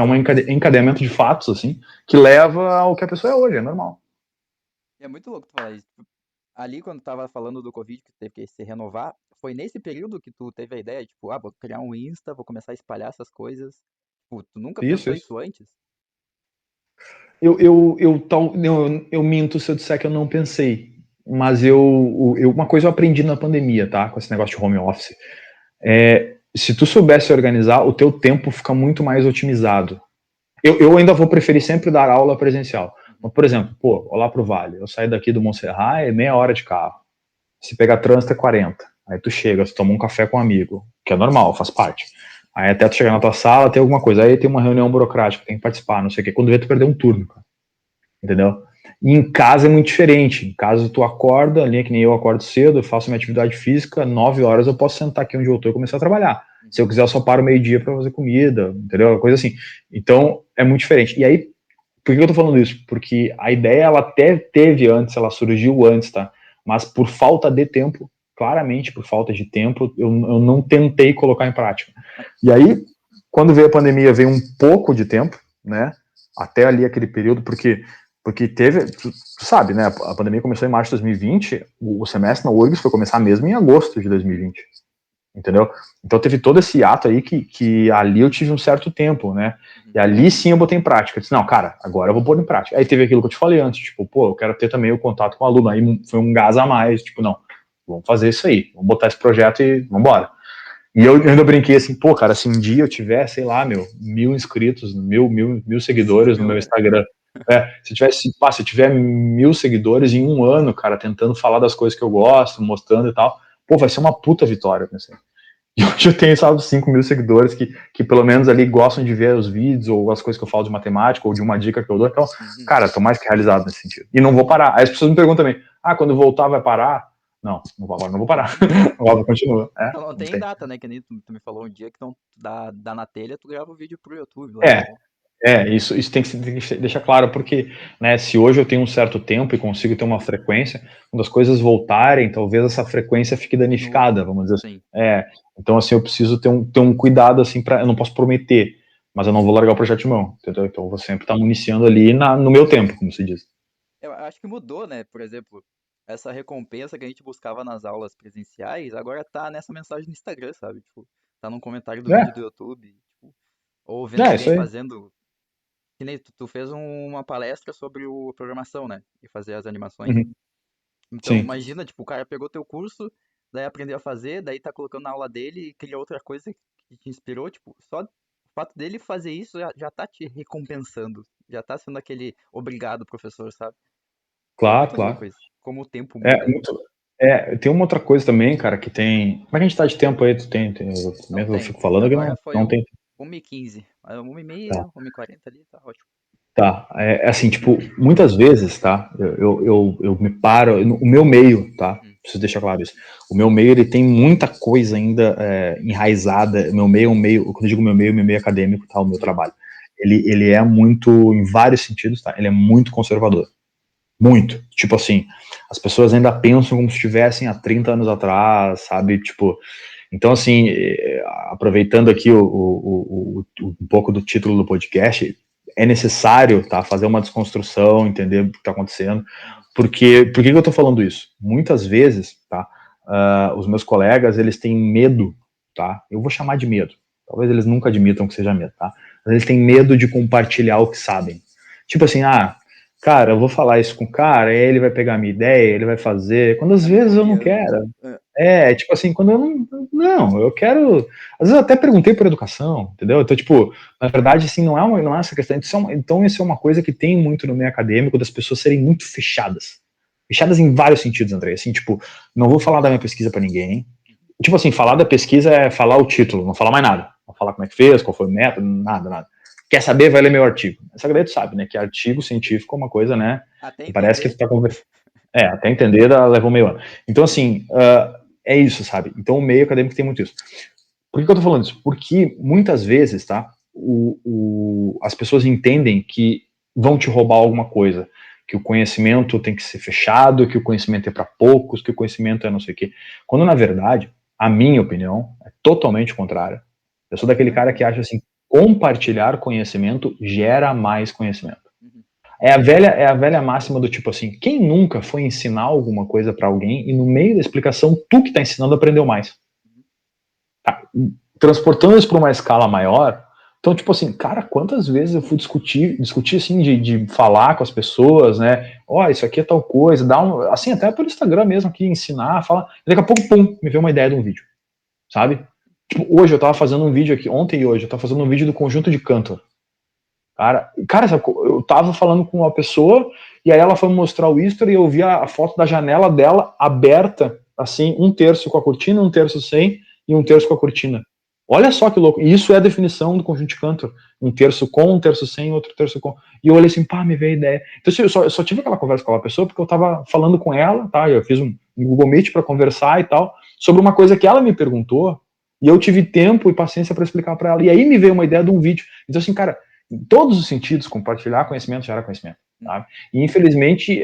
B: Um encadeamento de fatos, assim, que leva ao que a pessoa é hoje, é normal.
A: É muito louco tu falar isso. Ali, quando tava falando do Covid, que teve que se renovar, foi nesse período que tu teve a ideia, tipo, vou criar um Insta, vou começar a espalhar essas coisas. Tipo, tu nunca
B: Isso,
A: pensou
B: isso.
A: isso antes?
B: Eu minto se eu disser que eu não pensei. Mas uma coisa eu aprendi na pandemia, tá? Com esse negócio de home office. Se tu soubesse organizar, o teu tempo fica muito mais otimizado. Eu ainda vou preferir sempre dar aula presencial. Mas, por exemplo, lá pro Vale, eu saio daqui do Montserrat, é meia hora de carro. Se pegar trânsito é 40. Aí tu chega, tu toma um café com um amigo, que é normal, faz parte. Aí até tu chegar na tua sala, tem alguma coisa. Aí tem uma reunião burocrática, tem que participar, não sei o quê. Quando vê, tu perdeu um turno, cara. Entendeu? E em casa é muito diferente. Em casa tu acorda, ali que nem eu acordo cedo, eu faço minha atividade física, 9 horas eu posso sentar aqui onde eu tô e começar a trabalhar. Se eu quiser, eu só paro meio-dia para fazer comida, entendeu? Coisa assim. Então, é muito diferente. E aí, por que eu tô falando isso? Porque a ideia, ela até teve antes, ela surgiu antes, tá? Mas por falta de tempo, claramente por falta de tempo, eu não tentei colocar em prática. E aí, quando veio a pandemia, veio um pouco de tempo, né? Até ali aquele período, porque teve, tu sabe, né? A pandemia começou em março de 2020, o semestre na URGS foi começar mesmo em agosto de 2020, entendeu? Então teve todo esse ato aí que ali eu tive um certo tempo, né?
A: Uhum.
B: E ali sim eu botei em prática. Eu disse, não, cara, agora eu vou pôr em prática. Aí teve aquilo que eu te falei antes, tipo, eu quero ter também o contato com o aluno. Aí foi um gás a mais, tipo, não, vamos fazer isso aí, vamos botar esse projeto e vamos embora. E eu ainda brinquei assim, cara, se um dia eu tiver, sei lá, 1.000 inscritos, mil seguidores
A: 5
B: no
A: mil,
B: meu
A: né?
B: Instagram. Se eu tiver 1.000 seguidores em um ano, cara, tentando falar das coisas que eu gosto, mostrando e tal, vai ser uma puta vitória, eu pensei. E hoje eu tenho, sabe, 5.000 seguidores que pelo menos ali gostam de ver os vídeos ou as coisas que eu falo de matemática ou de uma dica que eu dou. Então, cara, tô mais que realizado nesse sentido. E não vou parar. Aí as pessoas me perguntam também, quando voltar vai parar? Não, agora não vou parar. Agora continua.
A: Então não
B: Não
A: tem
B: tem.
A: data, né? Que nem tu me falou um dia que não dá na telha, tu grava o vídeo pro YouTube lá.
B: É, isso tem que deixar claro, porque, né, se hoje eu tenho um certo tempo e consigo ter uma frequência, quando as coisas voltarem, talvez essa frequência fique
A: Diminua.
B: danificada, vamos dizer assim.
A: Sim.
B: Então, assim, eu preciso ter um cuidado, assim, eu não posso prometer, mas eu não vou largar o projeto de mão, entendeu? Então, eu vou sempre estar municiando ali no meu tempo, como se diz.
A: Eu acho que mudou, né? Por exemplo, essa recompensa que a gente buscava nas aulas presenciais, agora tá nessa mensagem no Instagram, sabe? Tipo, tá num comentário do vídeo do YouTube, tipo, ou vendo
B: Isso
A: alguém
B: aí.
A: fazendo. Que nem tu fez uma palestra sobre programação, né? E fazer as animações.
B: Uhum.
A: Então,
B: Sim.
A: imagina, tipo, o cara pegou teu curso, daí aprendeu a fazer, daí tá colocando na aula dele e cria outra coisa que te inspirou, tipo, só o fato dele fazer isso já tá te recompensando, já tá sendo aquele obrigado, professor, sabe? É
B: Claro,
A: muito
B: claro.
A: louco isso, como o tempo
B: É,
A: muda.
B: muito, tem uma outra coisa também, cara, que tem. Como é que a gente tá de tempo aí? Tu tem
A: Não
B: mesmo eu
A: tem.
B: fico falando que
A: Agora
B: não,
A: foi
B: não tem.
A: 1h15. Mas 1h30,
B: Tá.
A: 1h40 ali, tá ótimo.
B: Tá, é assim, tipo, muitas vezes, tá, eu me paro, o meu meio, tá,
A: Uhum.
B: preciso deixar claro isso, o meu meio, ele tem muita coisa ainda enraizada, meu meio é um meio, quando eu digo meu meio acadêmico, tá, o meu
A: Uhum.
B: trabalho, ele é muito, em vários sentidos, tá, ele é muito conservador, muito, tipo assim, as pessoas ainda pensam como se estivessem há 30 anos atrás, sabe, tipo, então assim, aproveitando aqui um pouco do título do podcast, é necessário, tá, fazer uma desconstrução, entender o que está acontecendo,
A: Uhum.
B: porque, por que eu estou falando isso? Muitas vezes, tá, os meus colegas, eles têm medo, tá, eu vou chamar de medo, talvez eles nunca admitam que seja medo, tá, mas eles têm medo de compartilhar o que sabem, tipo assim, cara, eu vou falar isso com o cara, aí ele vai pegar a minha ideia, ele vai fazer, quando às
A: Tá me
B: vezes eu não
A: copiando.
B: quero, tipo assim, quando eu não, eu quero, às vezes eu até perguntei por educação, entendeu? Então, tipo, na verdade, assim, não é essa questão, então isso é uma coisa que tem muito no meio acadêmico, das pessoas serem muito fechadas, fechadas em vários sentidos, André, assim, tipo, não vou falar da minha pesquisa pra ninguém, tipo assim, falar da pesquisa é falar o título, não falar mais nada, não falar como é que fez, qual foi o método, nada, nada. Quer saber, vai ler meu artigo. Essa galera tu sabe, né, que artigo científico é uma coisa, né,
A: Até
B: que parece que tu
A: entender.
B: tá conversando, até entender levou meio ano. Então, assim, é isso, sabe? Então, o meio acadêmico tem muito isso. Por que eu tô falando isso? Porque muitas vezes, tá? As pessoas entendem que vão te roubar alguma coisa, que o conhecimento tem que ser fechado, que o conhecimento é para poucos, que o conhecimento é não sei o quê. Quando, na verdade, a minha opinião é totalmente contrária. Eu sou daquele cara que
A: Não.
B: acha assim, compartilhar conhecimento gera mais conhecimento.
A: Uhum.
B: É a velha máxima do tipo assim, quem nunca foi ensinar alguma coisa para alguém e no meio da explicação, tu que tá ensinando aprendeu mais?
A: Uhum.
B: Tá, transportando isso para uma escala maior, então, tipo assim, cara, quantas vezes eu fui discutir assim, de falar com as pessoas, né? Ó, isso aqui é tal coisa, assim, até pelo Instagram mesmo aqui, ensinar, falar, e daqui a pouco, pum, me veio uma ideia de um vídeo, sabe? Tipo, hoje eu tava fazendo um vídeo aqui, ontem e hoje, eu tava fazendo um vídeo do conjunto de Cantor. Cara, eu tava falando com uma pessoa e aí ela foi mostrar o history e eu vi a foto da janela dela aberta, assim, um terço com a cortina, um terço sem e um terço com a cortina. Olha só que louco. E isso é a definição do conjunto de Cantor. Um terço com, um terço sem, outro terço com. E eu olhei assim, pá, me veio a ideia. Então, assim, eu só tive aquela conversa com aquela pessoa porque eu tava falando com ela, tá? Eu fiz um Google Meet para conversar e tal, sobre uma coisa que ela me perguntou e eu tive tempo e paciência para explicar para ela. E aí me veio uma ideia de um vídeo. Então, assim, cara, em todos os sentidos, compartilhar conhecimento gera conhecimento. Tá? E infelizmente,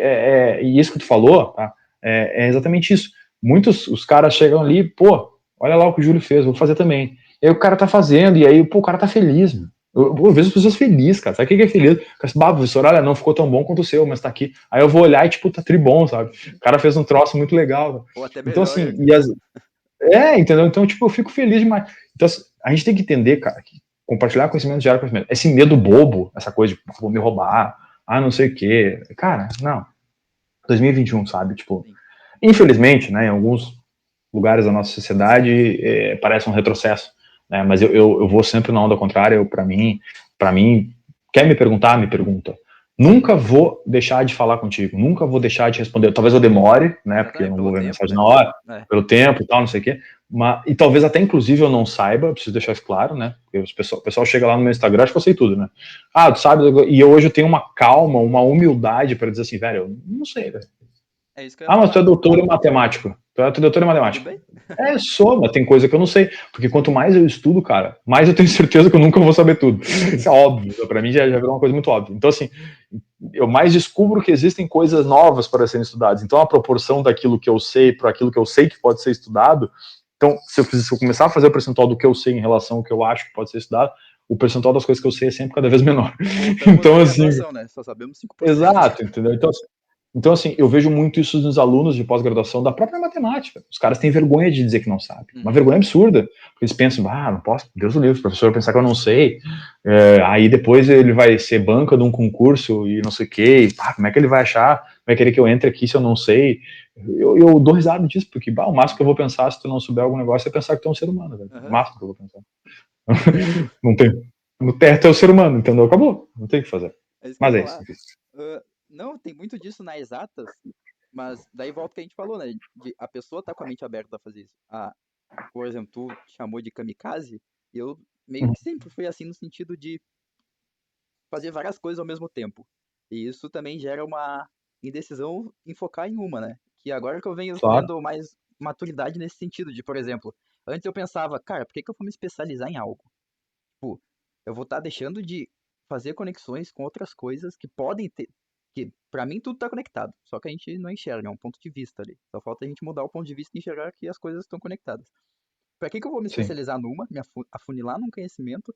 B: e isso que tu falou, tá? É exatamente isso. Muitos, os caras chegam ali, pô, olha lá o que o Júlio fez, vou fazer também. E aí o cara tá fazendo, e aí, pô, o cara tá feliz, mano. Eu vejo as pessoas felizes, cara. Sabe o que é feliz? Bah, professor, olha, não ficou tão bom quanto o seu, mas tá aqui. Aí eu vou olhar e, tipo, tá tribom, sabe? O cara fez um troço muito legal.
A: Ou até
B: Então,
A: melhor.
B: assim, entendeu? Então, tipo, eu fico feliz demais. Então, assim, a gente tem que entender, cara, que compartilhar conhecimento gera conhecimento. Esse medo bobo, essa coisa de vou me roubar, não sei o quê. Cara, não. 2021, sabe? Tipo,
A: Sim.
B: infelizmente, né, em alguns lugares da nossa sociedade parece um retrocesso, né? Mas eu vou sempre na onda contrária. Para mim, quer me perguntar, me pergunta. Nunca vou deixar de falar contigo, nunca vou deixar de responder. Talvez eu demore, né? Porque eu
A: Exatamente,
B: não
A: pelo
B: vou ver a
A: tempo,
B: mensagem
A: né?
B: na hora,
A: É.
B: pelo tempo e tal, não sei o quê. E talvez até inclusive eu não saiba, preciso deixar isso claro, né? Porque o pessoal chega lá no meu Instagram, acho que eu sei tudo, né? Tu sabe? E hoje eu tenho uma calma, uma humildade para dizer assim, velho, eu não sei, velho.
A: É isso que eu ia
B: Mas tu
A: falar.
B: é doutor em matemático. Tu é doutor em
A: Tudo
B: matemática.
A: bem?
B: Sou, mas tem coisa que eu não sei. Porque quanto mais eu estudo, cara, mais eu tenho certeza que eu nunca vou saber tudo. Isso é óbvio. Pra mim já virou uma coisa muito óbvia. Então, assim, eu mais descubro que existem coisas novas para serem estudadas. Então, a proporção daquilo que eu sei para aquilo que eu sei que pode ser estudado. Então, se eu começar a fazer o percentual do que eu sei em relação ao que eu acho que pode ser estudado, o percentual das coisas que eu sei é sempre cada vez menor.
A: Voltamos à
B: Então, assim,
A: graduação, né? Só sabemos 5%.
B: exato, entendeu? Então, assim, eu vejo muito isso nos alunos de pós-graduação da própria matemática. Os caras têm vergonha de dizer que não sabem. Uma
A: Uhum.
B: vergonha absurda. Porque eles pensam, não posso, Deus do livre, o professor pensar que eu não sei. Aí depois ele vai ser banca de um concurso e não sei o quê. Como é que ele vai achar? Vai querer que eu entre aqui se eu não sei? Eu dou risada disso, porque o máximo que eu vou pensar se tu não souber algum negócio é pensar que tu é um ser humano, velho. O
A: Uhum.
B: máximo que eu vou pensar.
A: No teto.
B: Não tem. No teto é o ser humano, entendeu? Acabou. Não tem o que fazer.
A: É isso que eu ia
B: Mas é isso.
A: falar. Não, tem muito disso nas exatas, mas daí volta o que a gente falou, né? A pessoa tá com a mente aberta a fazer isso. Por exemplo, tu chamou de kamikaze, eu meio que sempre foi assim no sentido de fazer várias coisas ao mesmo tempo. E isso também gera uma indecisão em focar em uma, né? Que agora que eu venho
B: Claro,
A: tendo mais maturidade nesse sentido, de, por exemplo, antes eu pensava, cara, por que que eu vou me especializar em algo? Tipo, eu vou estar deixando de fazer conexões com outras coisas que podem ter. Que pra mim tudo tá conectado, só que a gente não enxerga, é um ponto de vista ali. Só falta a gente mudar o ponto de vista e enxergar que as coisas estão conectadas. Pra que que eu vou me
B: sim.
A: especializar numa, afunilar num conhecimento,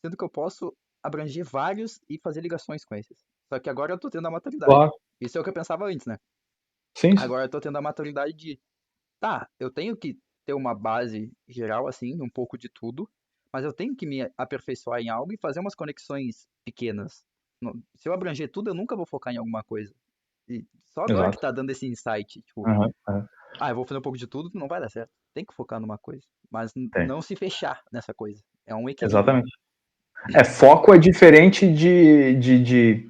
A: sendo que eu posso abranger vários e fazer ligações com esses? Só que agora eu tô tendo a maturidade.
B: Claro,
A: Isso é o que eu pensava antes, né?
B: sim, sim.
A: Agora eu tô tendo a maturidade de, tá, eu tenho que ter uma base geral, assim, um pouco de tudo, mas eu tenho que me aperfeiçoar em algo e fazer umas conexões pequenas. Se eu abranger tudo, eu nunca vou focar em alguma coisa. E só agora que
B: Exato.
A: tá dando esse insight, tipo,
B: Aham, aham.
A: eu vou fazer um pouco de tudo, não vai dar certo. Tem que focar numa coisa, mas
B: Tem.
A: não se fechar nessa coisa. É um equilíbrio.
B: Exatamente. Foco é diferente de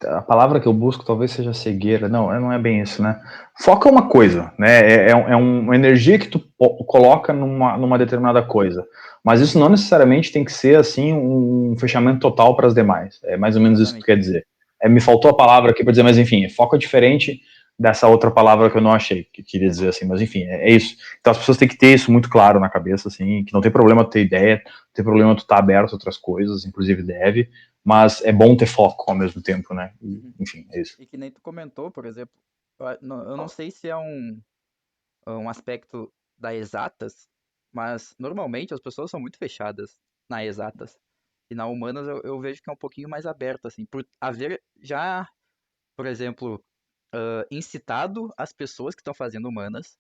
B: a palavra que eu busco talvez seja cegueira. Não, não é bem isso, né? Foco é uma coisa, né? Uma energia que tu coloca numa determinada coisa. Mas isso não necessariamente tem que ser, assim, um fechamento total para as demais. É mais ou menos isso que tu
A: Exatamente.
B: quer dizer. Me faltou a palavra aqui para dizer, mas enfim, foco é diferente dessa outra palavra que eu não achei, que queria dizer assim, mas enfim, é isso. Então as pessoas têm que ter isso muito claro na cabeça, assim, que não tem problema tu ter ideia, não tem problema tu estar aberto a outras coisas, inclusive deve, mas é bom ter foco ao mesmo tempo, né? E,
A: Uhum.
B: enfim, é isso.
A: E que nem tu comentou, por exemplo, eu não sei se é um aspecto da exatas, mas normalmente as pessoas são muito fechadas na exatas. E na humanas eu vejo que é um pouquinho mais aberto, assim, por haver já, por exemplo, incitado as pessoas que estão fazendo humanas,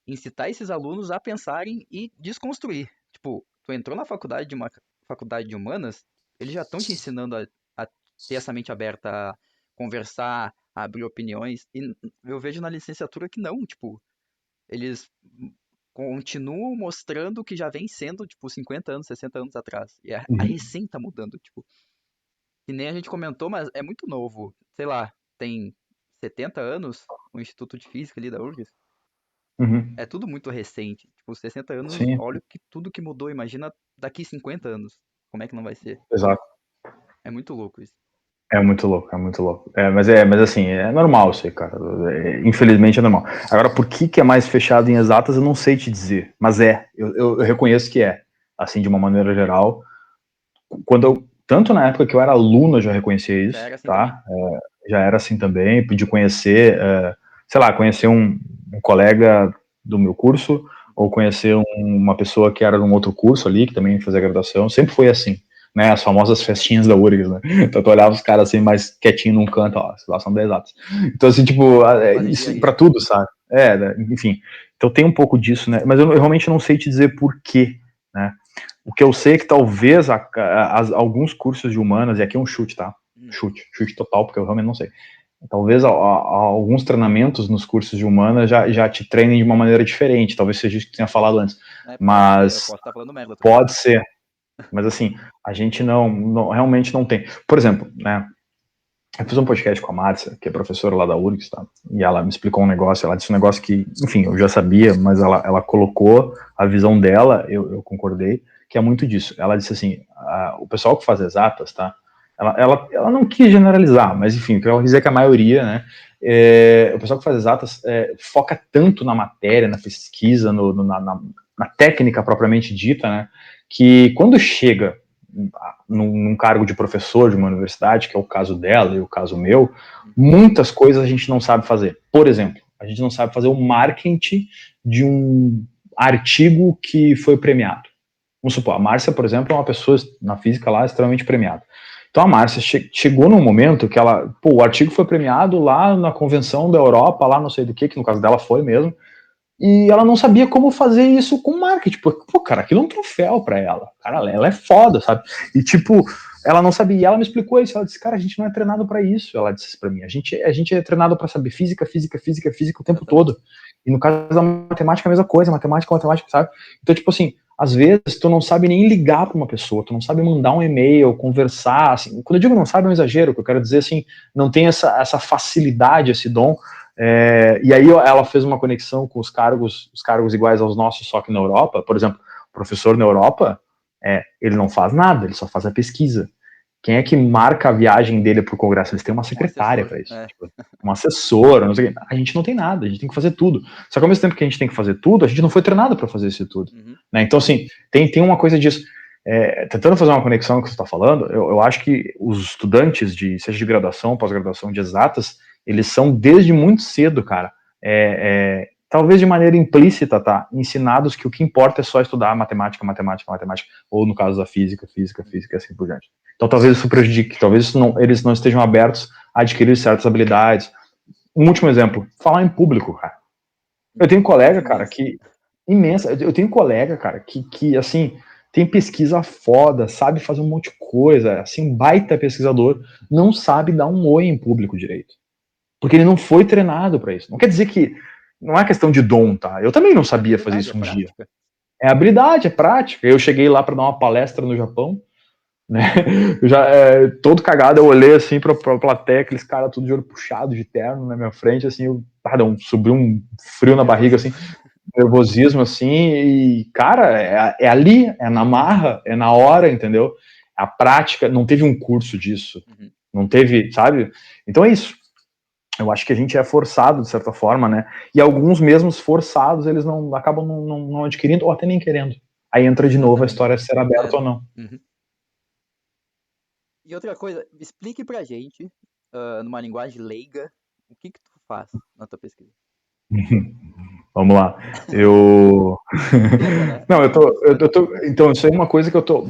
A: incitar esses alunos a pensarem e desconstruir. Tipo, tu entrou na faculdade de uma faculdade de humanas, eles já estão te ensinando a ter essa mente aberta, a conversar, a abrir opiniões. E eu vejo na licenciatura que não, tipo, eles continuam mostrando o que já vem sendo, tipo, 50 anos, 60 anos atrás. E a
B: Uhum.
A: recém tá mudando, tipo. Que nem a gente comentou, mas é muito novo. Sei lá, tem 70 anos o Instituto de Física ali da URGS.
B: Uhum.
A: É tudo muito recente. Tipo, 60 anos,
B: Sim,
A: olha tudo que mudou. Imagina daqui 50 anos. Como é que não vai ser?
B: exato.
A: É muito louco isso.
B: É muito louco, é muito louco. Mas assim, é normal isso aí, cara. Infelizmente é normal. Agora, por que é mais fechado em exatas, eu não sei te dizer. Mas eu reconheço que é. Assim, de uma maneira geral. Tanto na época que eu era aluno, eu já reconhecia
A: Já
B: isso,
A: era assim também.
B: tá? Já era assim também, de conhecer, sei lá, conhecer um colega do meu curso, ou conhecer uma pessoa que era de um outro curso ali, que também fazia graduação, sempre foi assim, né, as famosas festinhas da URGS, né, então tu olhava os caras assim, mais quietinho num canto, ó, lá são da exatas. Então assim, tipo,
A: Faz
B: isso
A: engenharia.
B: pra tudo, sabe? Né, enfim, então tem um pouco disso, né, mas eu realmente não sei te dizer por quê, né, o que eu sei é que talvez alguns cursos de humanas, e aqui é um chute, tá?
A: Hum,
B: Chute total, porque eu realmente não sei. Talvez alguns treinamentos nos cursos de humanas já te treinem de uma maneira diferente, talvez seja isso que tu tinha falado antes.
A: pode ser, eu
B: Mas
A: posso estar falando merda também.
B: pode ser. Mas assim, a gente realmente não tem. Por exemplo, né? Eu fiz um podcast com a Márcia, que é professora lá da URGS, tá? E ela me explicou um negócio, ela disse um negócio que, enfim, eu já sabia, mas ela colocou a visão dela, eu concordei, que é muito disso. Ela disse assim, o pessoal que faz exatas, tá? Ela não quis generalizar, mas enfim, o que ela quis dizer é que a maioria, né? O pessoal que faz exatas foca tanto na matéria, na pesquisa, na técnica propriamente dita, né? Que quando chega num cargo de professor de uma universidade, que é o caso dela e o caso meu, muitas coisas a gente não sabe fazer. Por exemplo, a gente não sabe fazer o marketing de um artigo que foi premiado. Vamos supor, a Márcia, por exemplo, é uma pessoa na física lá extremamente premiada. Então a Márcia chegou num momento que o artigo foi premiado lá na convenção da Europa, lá não sei do que no caso dela foi mesmo, e ela não sabia como fazer isso com marketing. Pô, cara, aquilo é um troféu pra ela. Cara, ela é foda, sabe? E tipo, ela não sabia. E ela me explicou isso. Ela disse, cara, a gente não é treinado pra isso. Ela disse pra mim. A gente é treinado pra saber física, física, física, física o tempo
A: Exatamente.
B: todo. E no caso da matemática, a mesma coisa. Matemática, matemática, sabe? Então, tipo assim, às vezes tu não sabe nem ligar pra uma pessoa, tu não sabe mandar um e-mail, conversar, assim. Quando eu digo não sabe, é um exagero. O que eu quero dizer, assim, não tem essa facilidade, esse dom. E aí ela fez uma conexão com os cargos iguais aos nossos, só que na Europa. Por exemplo, professor na Europa, Ele não faz nada, ele só faz a pesquisa. Quem é que marca a viagem dele pro Congresso? Eles têm uma secretária para isso. Tipo, uma assessora, não sei o quê. A gente não tem nada, a gente tem que fazer tudo. Só que ao mesmo tempo que a gente tem que fazer tudo, a gente não foi treinado para fazer isso tudo. Né? Então, assim, tem uma coisa disso. Tentando fazer uma conexão com o que você está falando, eu acho que os estudantes, seja de graduação, pós-graduação, de exatas, eles são desde muito cedo, cara, talvez de maneira implícita, tá, ensinados que o que importa é só estudar matemática, ou no caso da física, e assim por diante. Então talvez isso prejudique, talvez eles não estejam abertos a adquirir certas habilidades. Um último exemplo, falar em público, cara. Eu tenho colega, cara, eu tenho colega, cara, que assim, tem pesquisa foda, sabe fazer um monte de coisa, assim, baita pesquisador, não sabe dar um oi em público direito. Porque ele não foi treinado para isso. Não quer dizer que não é questão de dom, tá? Eu também não sabia fazer isso um dia. É habilidade, é prática. Eu cheguei lá para dar uma palestra no Japão, né? Eu já todo cagado, eu olhei assim pra plateia, aqueles caras tudo de olho puxado, de terno na minha frente, assim, subiu um frio na barriga, assim, nervosismo, assim, e, cara, é ali, é na marra, é na hora, entendeu? A prática, não teve um curso disso, não teve, sabe? Então é isso. Eu acho que a gente é forçado, de certa forma, né? E alguns mesmos forçados, eles acabam não adquirindo, ou até nem querendo. Aí entra de novo a história de ser aberto ou não.
A: E outra coisa, explique pra gente, numa linguagem leiga, o que tu faz na tua pesquisa.
B: Vamos lá. Não, então, isso é uma coisa que eu tô.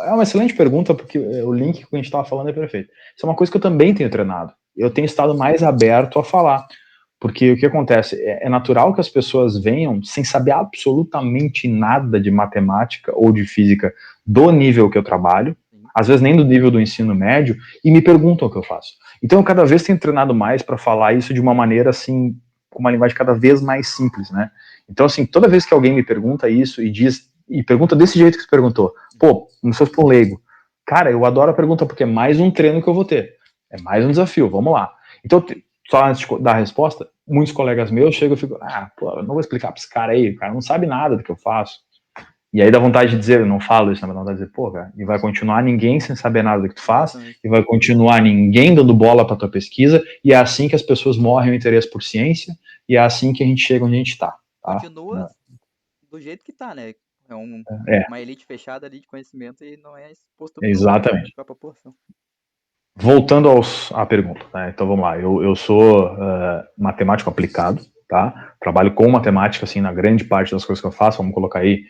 B: É uma excelente pergunta, porque o link que a gente estava falando é perfeito. Isso é uma coisa que eu também tenho treinado. Eu tenho estado mais aberto a falar. Porque o que acontece? É natural que as pessoas venham sem saber absolutamente nada de matemática ou de física do nível que eu trabalho, às vezes nem do nível do ensino médio, e me perguntam o que eu faço. Então, eu cada vez tenho treinado mais para falar isso de uma maneira assim, com uma linguagem cada vez mais simples, né? Então, assim, toda vez que alguém me pergunta isso e pergunta desse jeito que você perguntou, pô, como se fosse para um leigo, cara, eu adoro a pergunta porque é mais um treino que eu vou ter, é mais um desafio, vamos lá. Então, só antes de dar a resposta, muitos colegas meus chegam e ficam, pô, eu não vou explicar para esse cara aí, o cara não sabe nada do que eu faço. E aí dá vontade de dizer, eu não falo isso, mas dá vontade de dizer, pô, cara, e vai continuar ninguém sem saber nada do que tu faz, e vai continuar ninguém dando bola para tua pesquisa, e é assim que as pessoas morrem o interesse por ciência, e é assim que a gente chega onde a gente tá.
A: Continua do jeito que tá, né? É uma elite fechada ali de conhecimento e não é exposto
B: exatamente
A: para a população.
B: Voltando à pergunta, né? Então vamos lá, eu sou matemático aplicado, tá? Trabalho com matemática, assim, na grande parte das coisas que eu faço, vamos colocar aí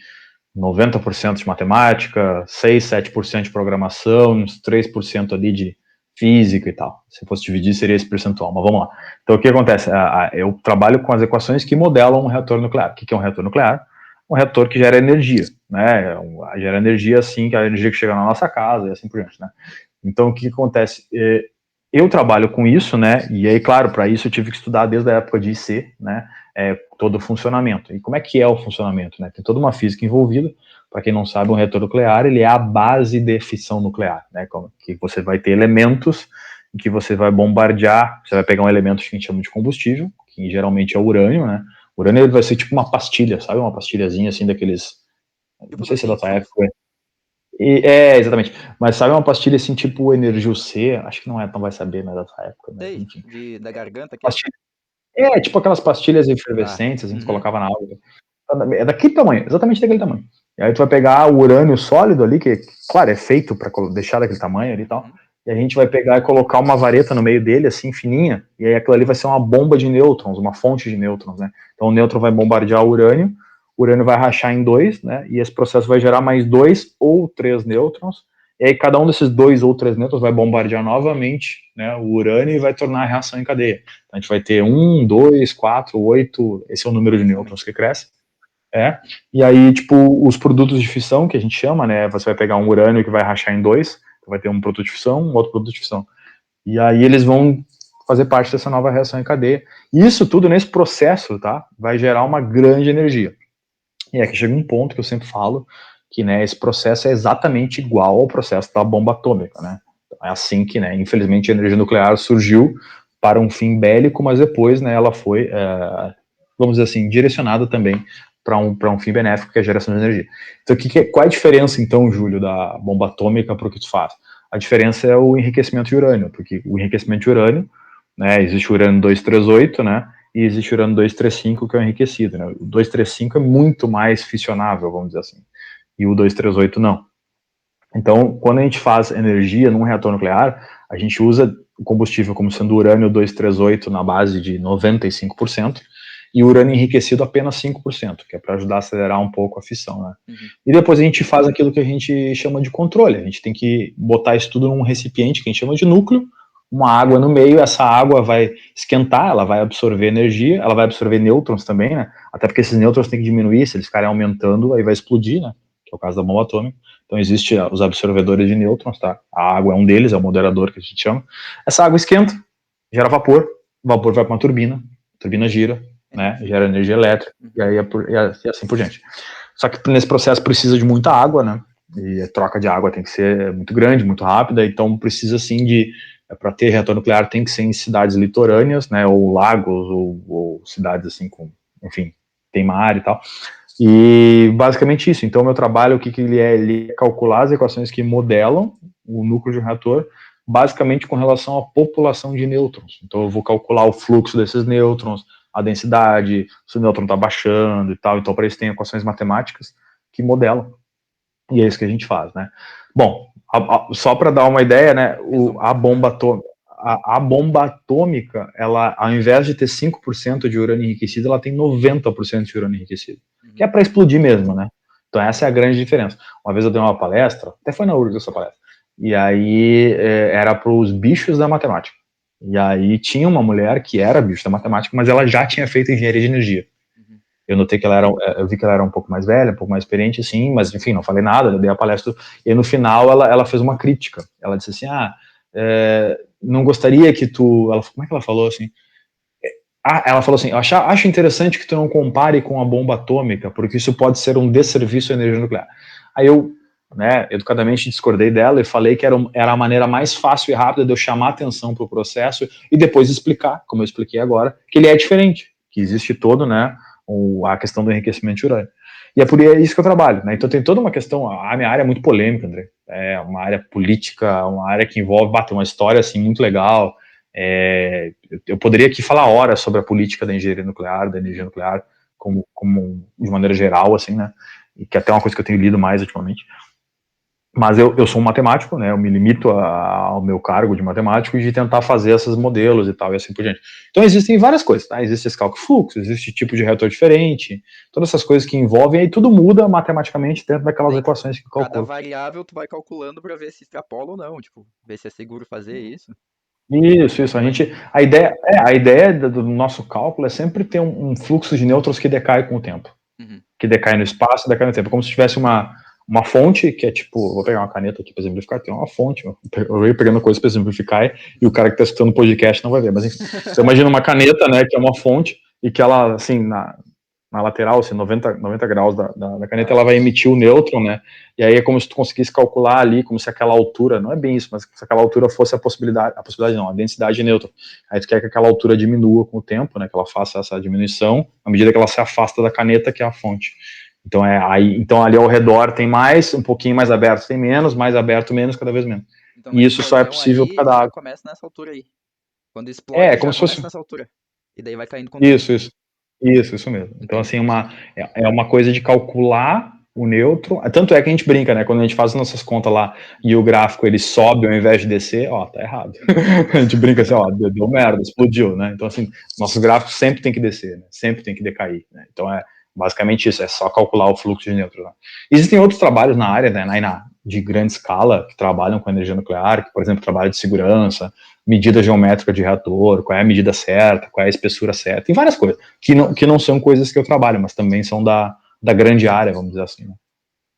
B: 90% de matemática, 6, 7% de programação, uns 3% ali de física e tal. Se fosse dividir, seria esse percentual, mas vamos lá. Então, o que acontece? Eu trabalho com as equações que modelam um reator nuclear. O que é um reator nuclear? Um reator que gera energia, né? Gera energia, assim, que é a energia que chega na nossa casa e assim por diante, né? Então, o que acontece? Eu trabalho com isso, né? E aí, claro, para isso eu tive que estudar desde a época de IC, né? Todo o funcionamento. E como é que é o funcionamento, né? Tem toda uma física envolvida. Para quem não sabe, um reator nuclear, ele é a base de fissão nuclear, né? Que você vai ter elementos em que você vai bombardear, você vai pegar um elemento que a gente chama de combustível, que geralmente é o urânio, né? O urânio ele vai ser tipo uma pastilha, sabe? Uma pastilhazinha assim daqueles... Não sei se é da tua época. Exatamente. Mas sabe uma pastilha assim, tipo Energil C? Acho que não é, não vai saber, né, da tua época. Mas,
A: enfim. Da garganta aqui?
B: Tipo aquelas pastilhas efervescentes, a gente colocava na água. É daquele tamanho, exatamente daquele tamanho. E aí tu vai pegar o urânio sólido ali, que, claro, é feito para deixar daquele tamanho ali e tal. E a gente vai pegar e colocar uma vareta no meio dele, assim, fininha, e aí aquilo ali vai ser uma bomba de nêutrons, uma fonte de nêutrons, né? Então o nêutron vai bombardear o urânio vai rachar em 2, né? E esse processo vai gerar mais 2 ou 3 nêutrons, e aí cada um desses 2 ou 3 nêutrons vai bombardear novamente, né, o urânio e vai tornar a reação em cadeia. Então a gente vai ter 1, 2, 4, 8, esse é o número de nêutrons que cresce. E aí, tipo, os produtos de fissão, que a gente chama, né, você vai pegar um urânio que vai rachar em 2, então vai ter um produto de fissão, um outro produto de fissão. E aí eles vão fazer parte dessa nova reação em cadeia. E isso tudo nesse processo, tá, vai gerar uma grande energia. E aqui chega um ponto que eu sempre falo, que, né, esse processo é exatamente igual ao processo da bomba atômica, né? Então, é assim que, né, infelizmente a energia nuclear surgiu para um fim bélico, mas depois, né, ela foi, vamos dizer assim, direcionada também um fim benéfico, que é a geração de energia. Então, qual é a diferença, então, Júlio, da bomba atômica para o que tu faz? A diferença é o enriquecimento de urânio, porque o enriquecimento de urânio, né, existe o urânio 238, né, e existe o urânio 235, que é o enriquecido, né. O 235 é muito mais fissionável, vamos dizer assim, e o 238 não. Então, quando a gente faz energia num reator nuclear, a gente usa o combustível como sendo urânio 238 na base de 95%, e o urânio enriquecido apenas 5%, que é para ajudar a acelerar um pouco a fissão, né? E depois a gente faz aquilo que a gente chama de controle. A gente tem que botar isso tudo num recipiente que a gente chama de núcleo, uma água no meio, essa água vai esquentar, ela vai absorver energia, ela vai absorver nêutrons também, né? Até porque esses nêutrons têm que diminuir, se eles ficarem aumentando, aí vai explodir, né? Que é o caso da bomba atômica. Então, existem os absorvedores de nêutrons, tá? A água é um deles, é o moderador que a gente chama. Essa água esquenta, gera vapor, o vapor vai para uma turbina, a turbina gira, né? Gera energia elétrica, e aí e assim por diante. Só que nesse processo precisa de muita água, né? E a troca de água tem que ser muito grande, muito rápida, então precisa sim de, para ter reator nuclear, tem que ser em cidades litorâneas, né? Ou lagos, ou cidades assim com, enfim, tem mar e tal. E basicamente isso. Então, meu trabalho, o que ele é? Ele é calcular as equações que modelam o núcleo de um reator, basicamente com relação à população de nêutrons. Então, eu vou calcular o fluxo desses nêutrons, a densidade, se o nêutron está baixando e tal. Então, para isso, tem equações matemáticas que modelam. E é isso que a gente faz, né? Bom, só para dar uma ideia, né? A bomba atômica, ela, ao invés de ter 5% de urânio enriquecido, ela tem 90% de urânio enriquecido, que é para explodir mesmo, né? Então essa é a grande diferença. Uma vez eu dei uma palestra, até foi na URGS essa palestra, e aí era para os bichos da matemática. E aí tinha uma mulher que era bicho da matemática, mas ela já tinha feito engenharia de energia. Eu notei que eu vi que ela era um pouco mais velha, um pouco mais experiente, assim, mas enfim, não falei nada, eu dei a palestra, e aí, no final ela fez uma crítica. Ela disse assim, não gostaria que tu... como é que ela falou assim? Ela falou assim, acho interessante que tu não compare com a bomba atômica, porque isso pode ser um desserviço à energia nuclear. Aí eu, né, educadamente discordei dela e falei que era a maneira mais fácil e rápida de eu chamar atenção para o processo e depois explicar, como eu expliquei agora, que ele é diferente, que existe todo, né, a questão do enriquecimento de urânio. E é por isso que eu trabalho, né? Então tem toda uma questão, a minha área é muito polêmica, André. É uma área política, uma área que envolve bater uma história assim muito legal. Eu poderia aqui falar horas sobre a política da engenharia nuclear, da energia nuclear, como de maneira geral, assim, né? E que até é uma coisa que eu tenho lido mais ultimamente. Mas eu sou um matemático, né? Eu me limito ao meu cargo de matemático e de tentar fazer esses modelos e tal, e assim por diante. Então existem várias coisas, tá? Existe esse cálculo fluxo, existe tipo de reator diferente, todas essas coisas que envolvem, aí tudo muda matematicamente dentro daquelas equações que calculam.
A: Cada variável tu vai calculando para ver se extrapola ou não, tipo, ver se é seguro fazer isso.
B: Isso. A ideia do nosso cálculo é sempre ter um fluxo de nêutrons que decai com o tempo. Que decai no espaço, decai no tempo. Como se tivesse uma fonte, que é tipo, vou pegar uma caneta aqui para exemplificar, tem uma fonte, eu venho pegando coisas para exemplificar, e o cara que está escutando o podcast não vai ver, mas enfim, você imagina uma caneta, né, que é uma fonte, e que ela, assim, na lateral, assim, 90 graus da caneta, ela vai emitir o nêutron, né, e aí é como se tu conseguisse calcular ali, como se aquela altura, não é bem isso, mas se aquela altura fosse a possibilidade não, a densidade de nêutron. Aí tu quer que aquela altura diminua com o tempo, né, que ela faça essa diminuição, à medida que ela se afasta da caneta, que é a fonte. Então, então ali ao redor tem mais, um pouquinho mais aberto tem menos, mais aberto menos, cada vez menos.
A: Então,
B: e isso só é possível por causa da água.
A: Começa nessa altura aí. Quando explode,
B: como
A: já
B: se
A: começa
B: fosse...
A: nessa altura. E daí vai caindo com
B: Isso mesmo. Então, assim, é uma coisa de calcular o nêutron. Tanto é que a gente brinca, né? Quando a gente faz as nossas contas lá e o gráfico ele sobe ao invés de descer, tá errado. A gente brinca assim, deu merda, explodiu, né? Então, assim, nossos gráficos sempre tem que descer, né? Sempre tem que decair, né? Então, basicamente isso, é só calcular o fluxo de nêutrons. Né? Existem outros trabalhos na área, né, de grande escala, que trabalham com energia nuclear, que, por exemplo, trabalham de segurança, medida geométrica de reator, qual é a medida certa, qual é a espessura certa, tem várias coisas, que não são coisas que eu trabalho, mas também são da grande área, vamos dizer assim. Né?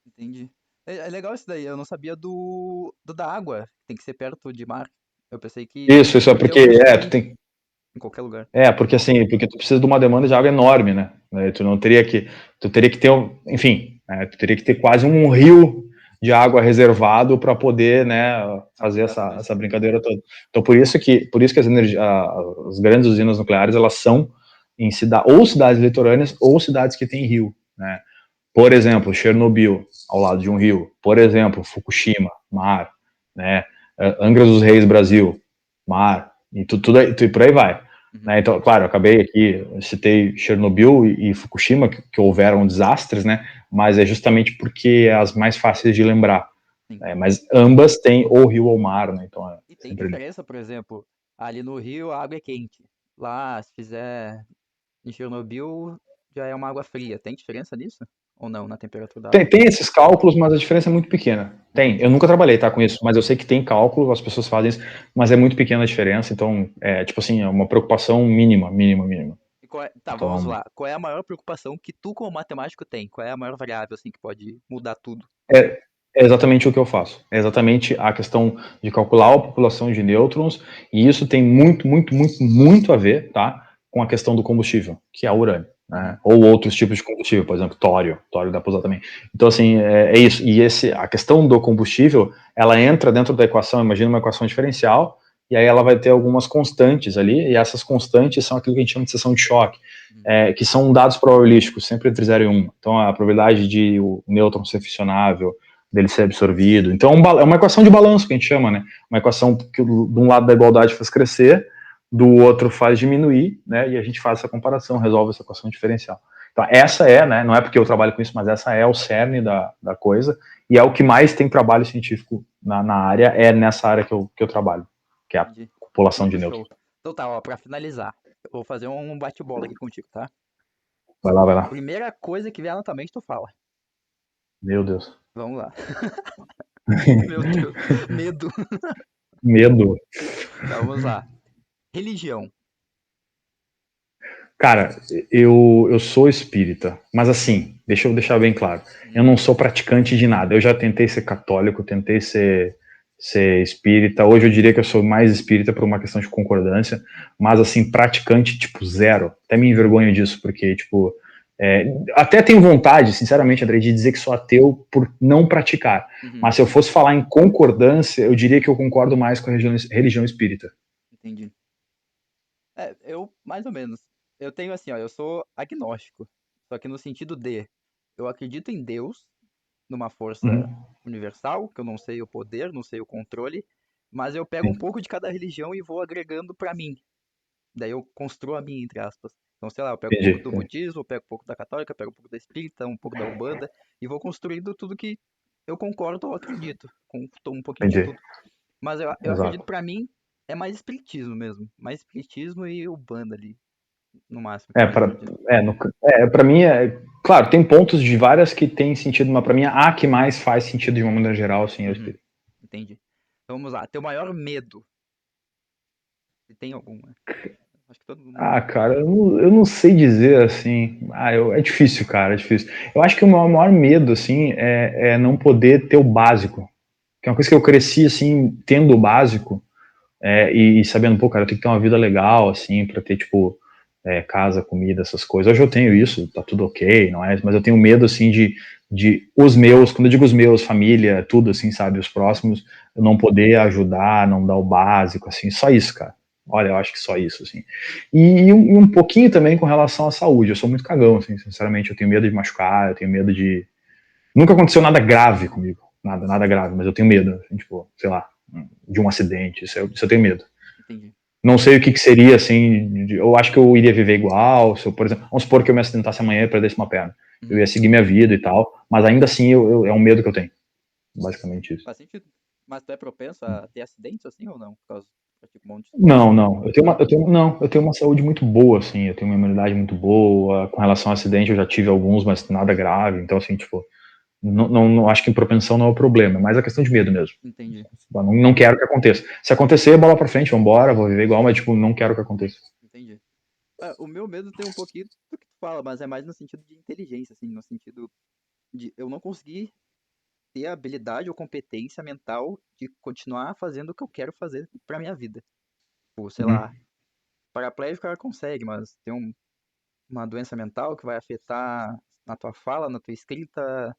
A: Entendi. É legal isso daí, eu não sabia do da água, tem que ser perto de mar. Eu pensei que
B: Isso é porque, tu tem...
A: em qualquer lugar.
B: Porque assim, porque tu precisa de uma demanda de água enorme, né? Tu teria que ter, enfim, tu teria que ter quase um rio de água reservado para poder, né, fazer essa brincadeira toda. Então por isso que as grandes usinas nucleares, elas são em cidades litorâneas ou cidades que têm rio. né? Por exemplo, Chernobyl, ao lado de um rio. Por exemplo, Fukushima, mar, né? Angra dos Reis, Brasil, mar, e tudo por aí vai.
A: Uhum.
B: Né? Então, claro, eu acabei aqui, eu citei Chernobyl e Fukushima, que houveram desastres, né? Mas é justamente porque é as mais fáceis de lembrar.
A: Sim.
B: Né? Mas ambas têm ou rio ou mar, né? Então é
A: E tem
B: sempre ali.
A: diferença, por exemplo, ali no Rio a água é quente. Lá, se fizer em Chernobyl, já é uma água fria. Tem diferença nisso? Ou não, na temperatura da água?
B: Tem esses cálculos, mas a diferença é muito pequena. Tem. Eu
A: Entendi.
B: nunca trabalhei, tá, com isso, mas eu sei que tem cálculo, as pessoas fazem isso, mas é muito pequena a diferença, então, tipo assim, é uma preocupação mínima, mínima, mínima.
A: Tá, vamos
B: Então,
A: lá. Qual é a maior preocupação que tu, como matemático, tem? Qual é a maior variável, assim, que pode mudar tudo?
B: é, é exatamente o que eu faço. É exatamente a questão de calcular a população de nêutrons, e isso tem muito, muito, muito, muito a ver, tá, com a questão do combustível, que é o urânio, né,
A: Uhum.
B: ou outros tipos de combustível, por exemplo, tório dá para usar também. Então, assim, é isso. E a questão do combustível, ela entra dentro da equação, imagina uma equação diferencial, e aí ela vai ter algumas constantes ali, e essas constantes são aquilo que a gente chama de seção de choque,
A: Uhum.
B: que são dados probabilísticos, sempre entre 0 e 1. Então, a probabilidade de o nêutron ser fissionável, dele ser absorvido. Então, é uma equação de balanço que a gente chama, né? Uma equação que de um lado da igualdade faz crescer, do outro faz diminuir, né? E a gente faz essa comparação, resolve essa equação diferencial. Então, essa é, né? Não é porque eu trabalho com isso, mas essa é o cerne da coisa, e é o que mais tem trabalho científico na área, é nessa área que eu trabalho, que é a
A: Entendi.
B: população de
A: Muito
B: nêutrons.
A: show. Então tá, ó, pra finalizar, eu vou fazer um bate-bola aqui contigo, tá?
B: Vai lá, vai lá.
A: Primeira coisa que vier na tua mente, tu fala.
B: Meu Deus.
A: Vamos lá. Meu Deus, medo.
B: Medo.
A: Tá, vamos lá. Religião.
B: Cara, eu sou espírita, mas assim, deixa eu deixar bem claro, eu
A: Uhum.
B: não sou praticante de nada. Eu já tentei ser católico, tentei ser espírita. Hoje eu diria que eu sou mais espírita por uma questão de concordância, mas assim, praticante, tipo, zero. Até me envergonho disso, porque, tipo, até tenho vontade, sinceramente, André, de dizer que sou ateu por não praticar.
A: Uhum.
B: Mas se eu fosse falar em concordância, eu diria que eu concordo mais com a religião espírita.
A: Entendi. É, eu, mais ou menos. Eu tenho assim, ó, eu sou agnóstico. Só que no sentido de, eu acredito em Deus, numa força
B: Uhum.
A: universal, que eu não sei o poder, não sei o controle, mas eu pego um
B: Sim.
A: pouco de cada religião e vou agregando pra mim. Daí eu construo a minha, entre aspas. Então, sei lá, eu pego um pouco
B: Entendi.
A: do budismo, eu pego um pouco da católica, eu pego um pouco da espírita, um pouco da umbanda, e vou construindo tudo que eu concordo ou acredito, com um pouquinho de
B: Entendi.
A: tudo. Mas eu acredito,
B: Exato.
A: pra mim, é mais espiritismo mesmo. Mais espiritismo e umbanda ali, no máximo, que
B: É,
A: eu mais
B: para
A: acredito.
B: para mim claro, tem pontos de várias que tem sentido, mas para mim a que mais faz sentido de uma maneira geral, assim, é o
A: Uhum,
B: espírito.
A: entendi. Então vamos lá, teu maior medo, se tem algum, né? Acho que todo mundo
B: Ah,
A: tem.
B: cara, eu não sei dizer assim. É difícil, cara, é difícil. Eu acho que o meu maior medo, assim, é não poder ter o básico. Que é uma coisa que eu cresci, assim, tendo o básico, e sabendo, pô, cara, eu tenho que ter uma vida legal, assim, pra ter, tipo, casa, comida, essas coisas. Hoje eu tenho isso, tá tudo ok, não é? Mas eu tenho medo, assim, de os meus, quando eu digo os meus, família, tudo, assim, sabe, os próximos, eu não poder ajudar, não dar o básico, assim, só isso, cara. Olha, eu acho que só isso, assim. E um pouquinho também com relação à saúde. Eu sou muito cagão, assim, sinceramente. Eu tenho medo de machucar, eu tenho medo de. Nunca aconteceu nada grave comigo. Nada grave, mas eu tenho medo, assim, tipo, sei lá, de um acidente. Isso eu tenho medo.
A: Entendi.
B: Não sei o que seria, assim, eu acho que eu iria viver igual, se eu, por exemplo, vamos supor que eu me acidentasse amanhã e perdesse uma perna. Eu
A: Uhum,
B: ia seguir minha vida e tal, mas ainda assim é um medo que eu tenho, basicamente isso.
A: faz sentido. Mas tu é propenso a ter acidentes assim ou não? Por causa pratica um monte de esporte?
B: Não, não,
A: Não?
B: eu tenho uma saúde muito boa, assim, eu tenho uma imunidade muito boa, com relação a acidente eu já tive alguns, mas nada grave, então, assim, tipo, não acho que propensão não é o problema, é mais a questão de medo mesmo.
A: Entendi,
B: Não quero que aconteça. Se acontecer, bola pra frente, vambora, vou viver igual, mas, tipo, não quero que aconteça.
A: entendi. É, o meu medo tem um pouquinho do que tu fala, mas é mais no sentido de inteligência, assim, no sentido de eu não conseguir ter a habilidade ou competência mental de continuar fazendo o que eu quero fazer pra minha vida. Tipo, sei
B: Uhum.
A: lá, paraplégico o cara consegue, mas tem uma doença mental que vai afetar na tua fala, na tua escrita,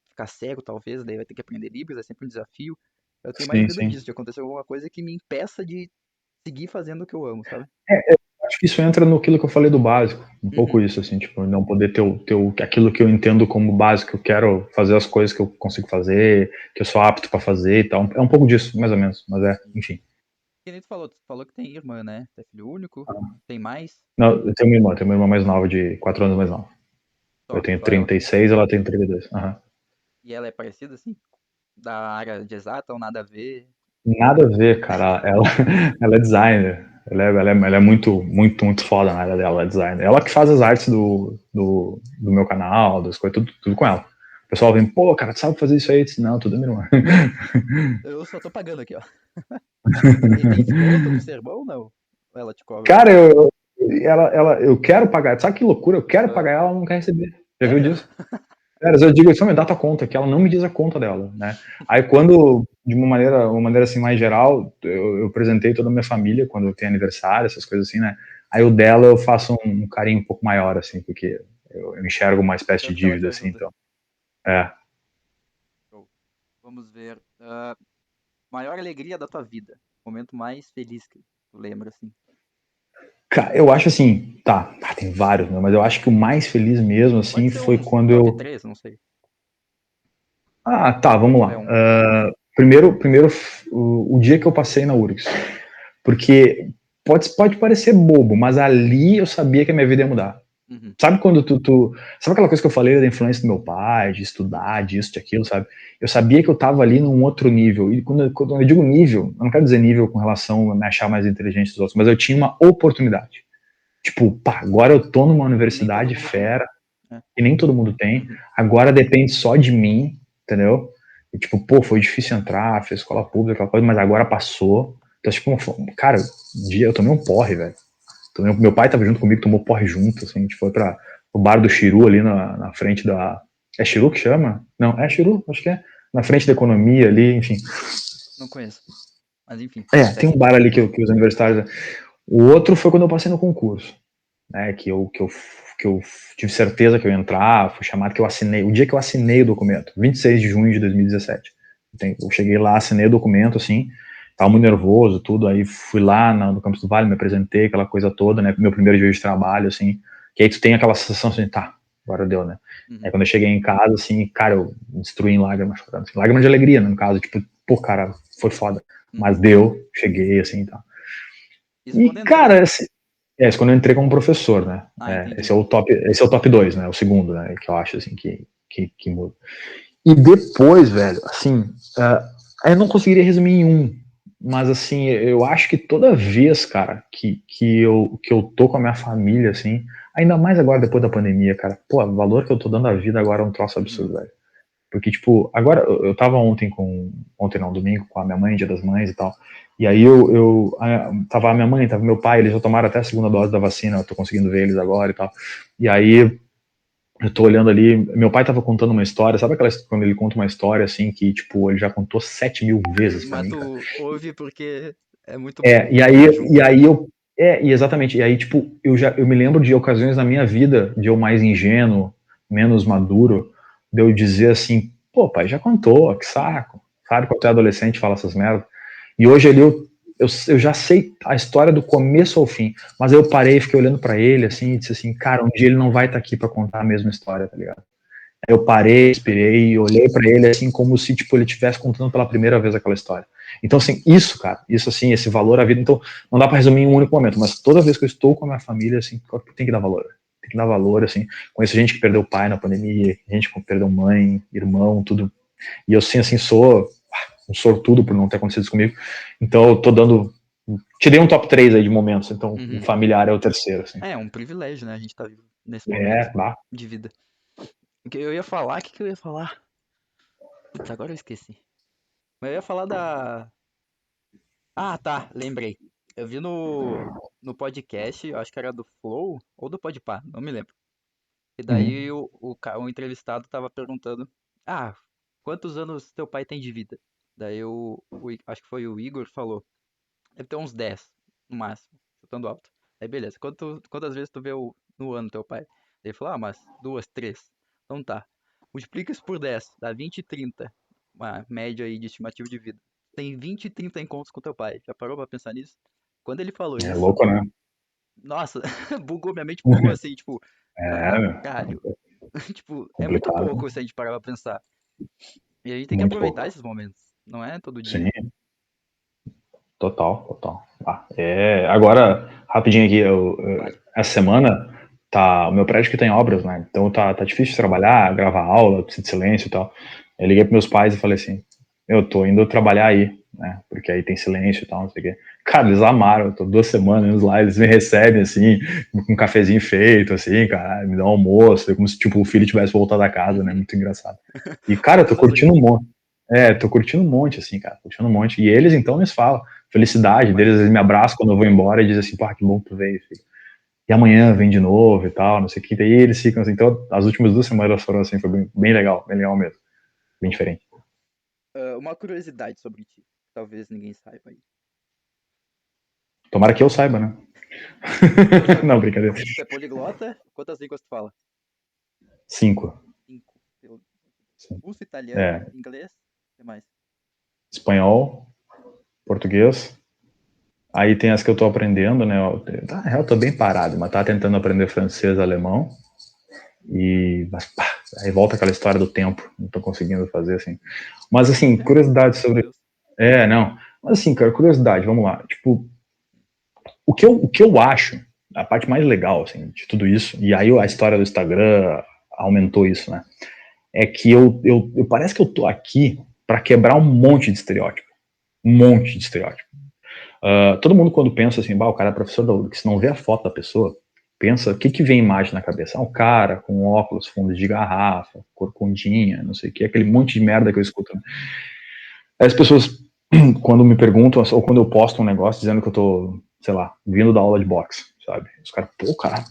A: ficar cego talvez, daí vai ter que aprender Libras, é sempre um desafio. Eu tenho mais
B: Sim,
A: medo
B: sim.
A: disso, de acontecer alguma coisa que me impeça de seguir fazendo o que eu amo, sabe?
B: acho que isso entra no aquilo que eu falei do básico. Um pouco
A: Uhum.
B: isso, assim, tipo, não poder aquilo que eu entendo como básico. Eu quero fazer as coisas que eu consigo fazer, que eu sou apto pra fazer e tal. É um pouco disso, mais ou menos. Mas enfim.
A: Que nem tu falou que tem irmã, né? Tu é filho único? Tem mais?
B: Não, eu tenho uma irmã mais nova, de 4 anos mais nova. Eu tenho
A: Só ela.
B: 36, ela tem 32. Aham.
A: E ela é parecida, assim? Da área de exata ou nada a ver?
B: Nada a ver, cara. Ela, ela é designer. Ela é muito, muito, muito foda na área dela, ela é designer. Ela que faz as artes do meu canal, das coisas, tudo com ela. O pessoal vem, pô, cara, tu sabe fazer isso aí? Eu disse, não, tudo é minha irmã.
A: Eu só tô pagando aqui, ó. E tem desconto por ser irmão ou não? Ou ela te cobra?
B: Cara, eu quero pagar. Sabe que loucura? Eu quero
A: Ah,
B: pagar, ela não quer receber. Já viu
A: sério?
B: disso? Cara, eu digo, só me dá tua conta, que ela não me diz a conta dela, né? Aí quando, de uma maneira assim mais geral, eu apresentei toda a minha família quando tem aniversário, essas coisas assim, né? Aí o dela eu faço um carinho um pouco maior, assim, porque eu enxergo uma espécie de
A: Tanto que ela te
B: dívida, assim,
A: ajuda.
B: então. É.
A: Show. Vamos ver. Maior alegria da tua vida. Momento mais feliz que tu lembra, assim.
B: Cara, eu acho assim, tá, tem vários, né? Mas eu acho que o mais feliz mesmo,
A: Pode
B: assim,
A: ser
B: foi
A: uns
B: quando
A: top
B: eu.
A: 3, não sei.
B: Ah, tá, vamos
A: É
B: lá.
A: um.
B: Primeiro o dia que eu passei na URGS. Porque pode parecer bobo, mas ali eu sabia que a minha vida ia mudar.
A: Uhum.
B: Sabe quando sabe aquela coisa que eu falei da influência do meu pai, de estudar, disso, de aquilo, sabe? Eu sabia que eu tava ali num outro nível. E quando eu digo nível, eu não quero dizer nível com relação a me achar mais inteligente dos outros, mas eu tinha uma oportunidade. Tipo, pá, agora eu tô numa
A: Que nem todo
B: universidade
A: mundo tem.
B: fera,
A: É.
B: que nem todo mundo tem.
A: Uhum.
B: Agora depende só de mim, entendeu? E, tipo, pô, foi difícil entrar, fiz escola pública, aquela coisa, mas agora passou. Então, tipo, cara, um dia eu tomei um porre, velho. Meu pai tava junto comigo, tomou porre junto, assim, a gente foi para o bar do Chiru ali na frente da. É Chiru que chama? Não, é Chiru, acho que é. Na frente da economia ali, enfim.
A: Não conheço. Mas enfim,
B: Tem
A: segue.
B: um bar ali que os universitários. O outro foi quando eu passei no concurso, né? Que eu tive certeza que eu ia entrar, fui chamado, que eu assinei. O dia que eu assinei o documento, 26 de junho de 2017. Eu cheguei lá, assinei o documento, assim, tava muito nervoso, tudo. Aí fui lá no Campus do Vale, me apresentei, aquela coisa toda, né? Meu primeiro dia de trabalho, assim. Que aí tu tem aquela sensação assim, tá, agora deu, né? Aí
A: Uhum.
B: quando eu cheguei em casa, assim, cara, eu destruí em lágrimas, chorando. Assim, lágrimas de alegria, né, no caso, tipo, pô, cara, foi foda. Mas
A: Uhum.
B: deu, cheguei, assim, tá.
A: Isso
B: E,
A: quando entrou.
B: cara, esse quando eu entrei como professor, né?
A: Ah, entendi.
B: Esse é o top 2, né? O segundo, né? Que eu acho, assim, que muda. E depois, velho, assim, eu não conseguiria resumir em um, mas, assim, eu acho que toda vez, cara, que eu tô com a minha família, assim, ainda mais agora depois da pandemia, cara, pô, o valor que eu tô dando à vida agora é um troço
A: Uhum.
B: absurdo, velho. Porque, tipo, agora eu tava ontem não, domingo, com a minha mãe, Dia das Mães e tal. E aí tava a minha mãe, tava meu pai, eles já tomaram até a segunda dose da vacina, eu tô conseguindo ver eles agora e tal. E aí eu tô olhando ali, meu pai tava contando uma história, sabe quando ele conta uma história assim, que, tipo, ele já contou 7.000 vezes pra
A: Mas
B: mim, cara?
A: tu ouve porque é muito bom
B: É, e aí,
A: estar
B: e
A: junto.
B: aí eu. E exatamente. E aí, tipo, eu me lembro de ocasiões na minha vida, de eu mais ingênuo, menos maduro, de eu dizer assim, pô, pai, já contou, que
A: Uhum.
B: saco. Sabe, quando tu é adolescente fala essas merdas. E hoje ali eu já sei a história do começo ao fim, mas eu parei, fiquei olhando para ele assim e disse assim, cara, um dia ele não vai estar aqui para contar a mesma história, tá ligado? Eu parei, respirei, olhei para ele assim como se tipo ele estivesse contando pela primeira vez aquela história. Então assim, isso, cara, isso assim, esse valor à vida, então não dá para resumir em um único momento, mas toda vez que eu estou com a minha família assim, tem que dar valor. Tem que dar valor assim. Conheço gente que perdeu pai na pandemia, gente que perdeu mãe, irmão, tudo. E eu sim assim sou um sortudo por não ter acontecido isso comigo. Então eu tô dando tirei um top 3 aí de momentos, então o
A: Uhum.
B: familiar é o terceiro assim.
A: É um privilégio, né? A gente tá vivo nesse momento
B: É, bah.
A: de vida. O que eu ia falar, o que que eu ia falar? Putz, agora eu esqueci. Mas eu ia falar da. Ah, tá, lembrei. Eu vi no podcast, eu acho que era do Flow ou do Podpah, não me lembro. E daí
B: Uhum.
A: o entrevistado tava perguntando: Ah, quantos anos teu pai tem de vida? Daí acho que foi o Igor falou: Deve ter uns 10 no máximo, chutando alto. Aí beleza, quantas vezes tu vê no ano teu pai? Ele falou: Ah, mas duas, três. Então tá. Multiplica isso por 10, dá 20 e 30. Uma média aí de estimativa de vida. Tem 20 e 30 encontros com teu pai. Já parou pra pensar nisso? Quando ele falou
B: É
A: isso,
B: louco, né?
A: Nossa, bugou, minha mente bugou assim, tipo,
B: É, meu,
A: caralho. Tipo, é muito
B: complicado.
A: pouco se a gente parar pra pensar. E a gente tem que
B: Muito
A: aproveitar
B: pouco.
A: esses momentos. Não é todo dia.
B: Sim, total, total. Agora, rapidinho aqui,
A: Vale.
B: essa semana o meu prédio que tem obras, né? Então tá difícil de trabalhar, gravar aula, precisa de silêncio e tal. Eu liguei pros meus pais e falei assim, eu tô indo trabalhar aí, né? Porque aí tem silêncio e tal, não sei o quê. Cara, eles amaram, eu tô 2 semanas lá, eles me recebem assim, com um cafezinho feito, assim, cara, me dão um almoço, como se tipo o filho tivesse voltado da casa, né?
A: Uhum.
B: Muito engraçado. E, cara, eu tô curtindo um
A: Gasolina.
B: monte. Tô curtindo um monte, assim, cara, curtindo um monte. E eles, então, eles falam, felicidade deles, eles
A: Imagina.
B: me abraçam quando eu vou embora e dizem assim, pá, que bom que tu veio, filho. E amanhã vem de novo e tal, não sei o que. Daí eles ficam assim, então, as últimas 2 semanas foram assim, foi bem legal mesmo, bem diferente.
A: Uma curiosidade sobre ti. Talvez ninguém saiba aí.
B: Tomara que eu saiba, né? Não, brincadeira.
A: Você é poliglota? Quantas línguas tu fala?
B: 5.
A: 5.
B: Sim.
A: Russo, italiano,
B: É,
A: inglês. O que mais?
B: espanhol, português. Aí tem as que eu tô aprendendo, né? Na real, eu tô bem parado, mas tá tentando aprender francês, alemão. Mas, pá, aí volta aquela história do tempo, não tô conseguindo fazer assim. Mas assim,
A: É,
B: curiosidade
A: graças a
B: sobre.
A: Deus.
B: Não. Mas assim, cara, curiosidade, vamos lá. Tipo, o que eu acho, a parte mais legal assim, de tudo isso, e aí a história do Instagram aumentou isso, né? É que eu parece que eu tô aqui para quebrar um monte de estereótipo. Um monte de estereótipo. Todo mundo, quando pensa assim, o cara é professor da URGS, se não vê a foto da pessoa, pensa, o que vem imagem na cabeça? Um cara com óculos, fundos de garrafa, corcundinha, não sei o que, aquele monte de merda que eu escuto. Né? Aí as pessoas, quando me perguntam, ou quando eu posto um negócio dizendo que eu tô, sei lá, vindo da aula de boxe, sabe? Os caras, pô, cara,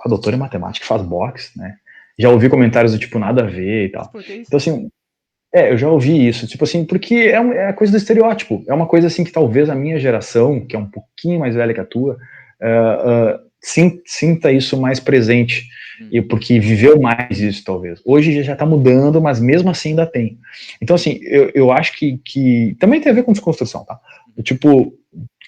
B: doutor em matemática faz boxe, né? Já ouvi comentários do tipo, nada a ver e
A: Mas
B: tal.
A: por que
B: Então,
A: isso?
B: assim, eu já ouvi isso, tipo assim, porque é a coisa do estereótipo, é uma coisa assim que talvez a minha geração, que é um pouquinho mais velha que a tua, sinta isso mais presente, e
A: Uhum.
B: porque viveu mais isso, talvez. Hoje já está mudando, mas mesmo assim ainda tem. Então, assim, eu acho que também tem a ver com desconstrução, tá?
A: Uhum.
B: Tipo,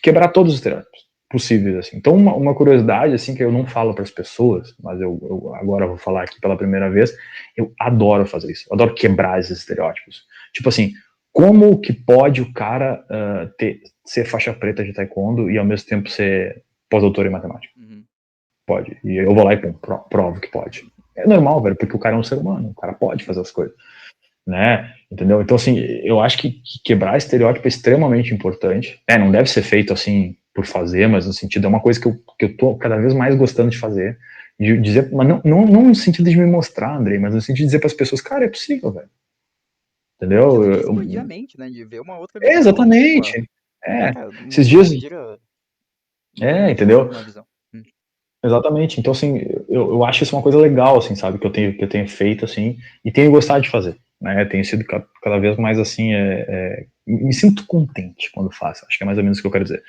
B: quebrar todos os estereótipos possíveis, assim. Então, uma curiosidade, assim, que eu não falo para as pessoas, mas eu agora vou falar aqui pela primeira vez, eu adoro fazer isso, eu adoro quebrar esses estereótipos. Tipo assim, como que pode o cara ser faixa preta de taekwondo e ao mesmo tempo ser pós-doutor em matemática?
A: Uhum.
B: Pode. E eu vou lá e provo que pode. É normal, velho, porque o cara é um ser humano, o cara pode fazer as coisas, né? Entendeu? Então, assim, eu acho que quebrar estereótipo é extremamente importante. Não deve ser feito assim por fazer, mas no sentido, é uma coisa que eu tô cada vez mais gostando de fazer. De dizer, mas não no sentido de me mostrar, Andrei, mas no sentido de dizer para as pessoas, cara, é possível, velho. Entendeu?
A: Aquilo de expandir a mente, né? De ver uma outra visão. Tipo,
B: Exatamente. É.
A: cara, o
B: Esses
A: mundo
B: dias.
A: gira muito em cima
B: Entendeu?
A: de uma visão.
B: Exatamente. Então, assim, eu acho isso uma coisa legal, assim, sabe? Que eu tenho feito, assim, e tenho gostado de fazer. Né? Tenho sido cada vez mais, assim, me sinto contente quando faço. Acho que é mais ou menos o que eu quero dizer.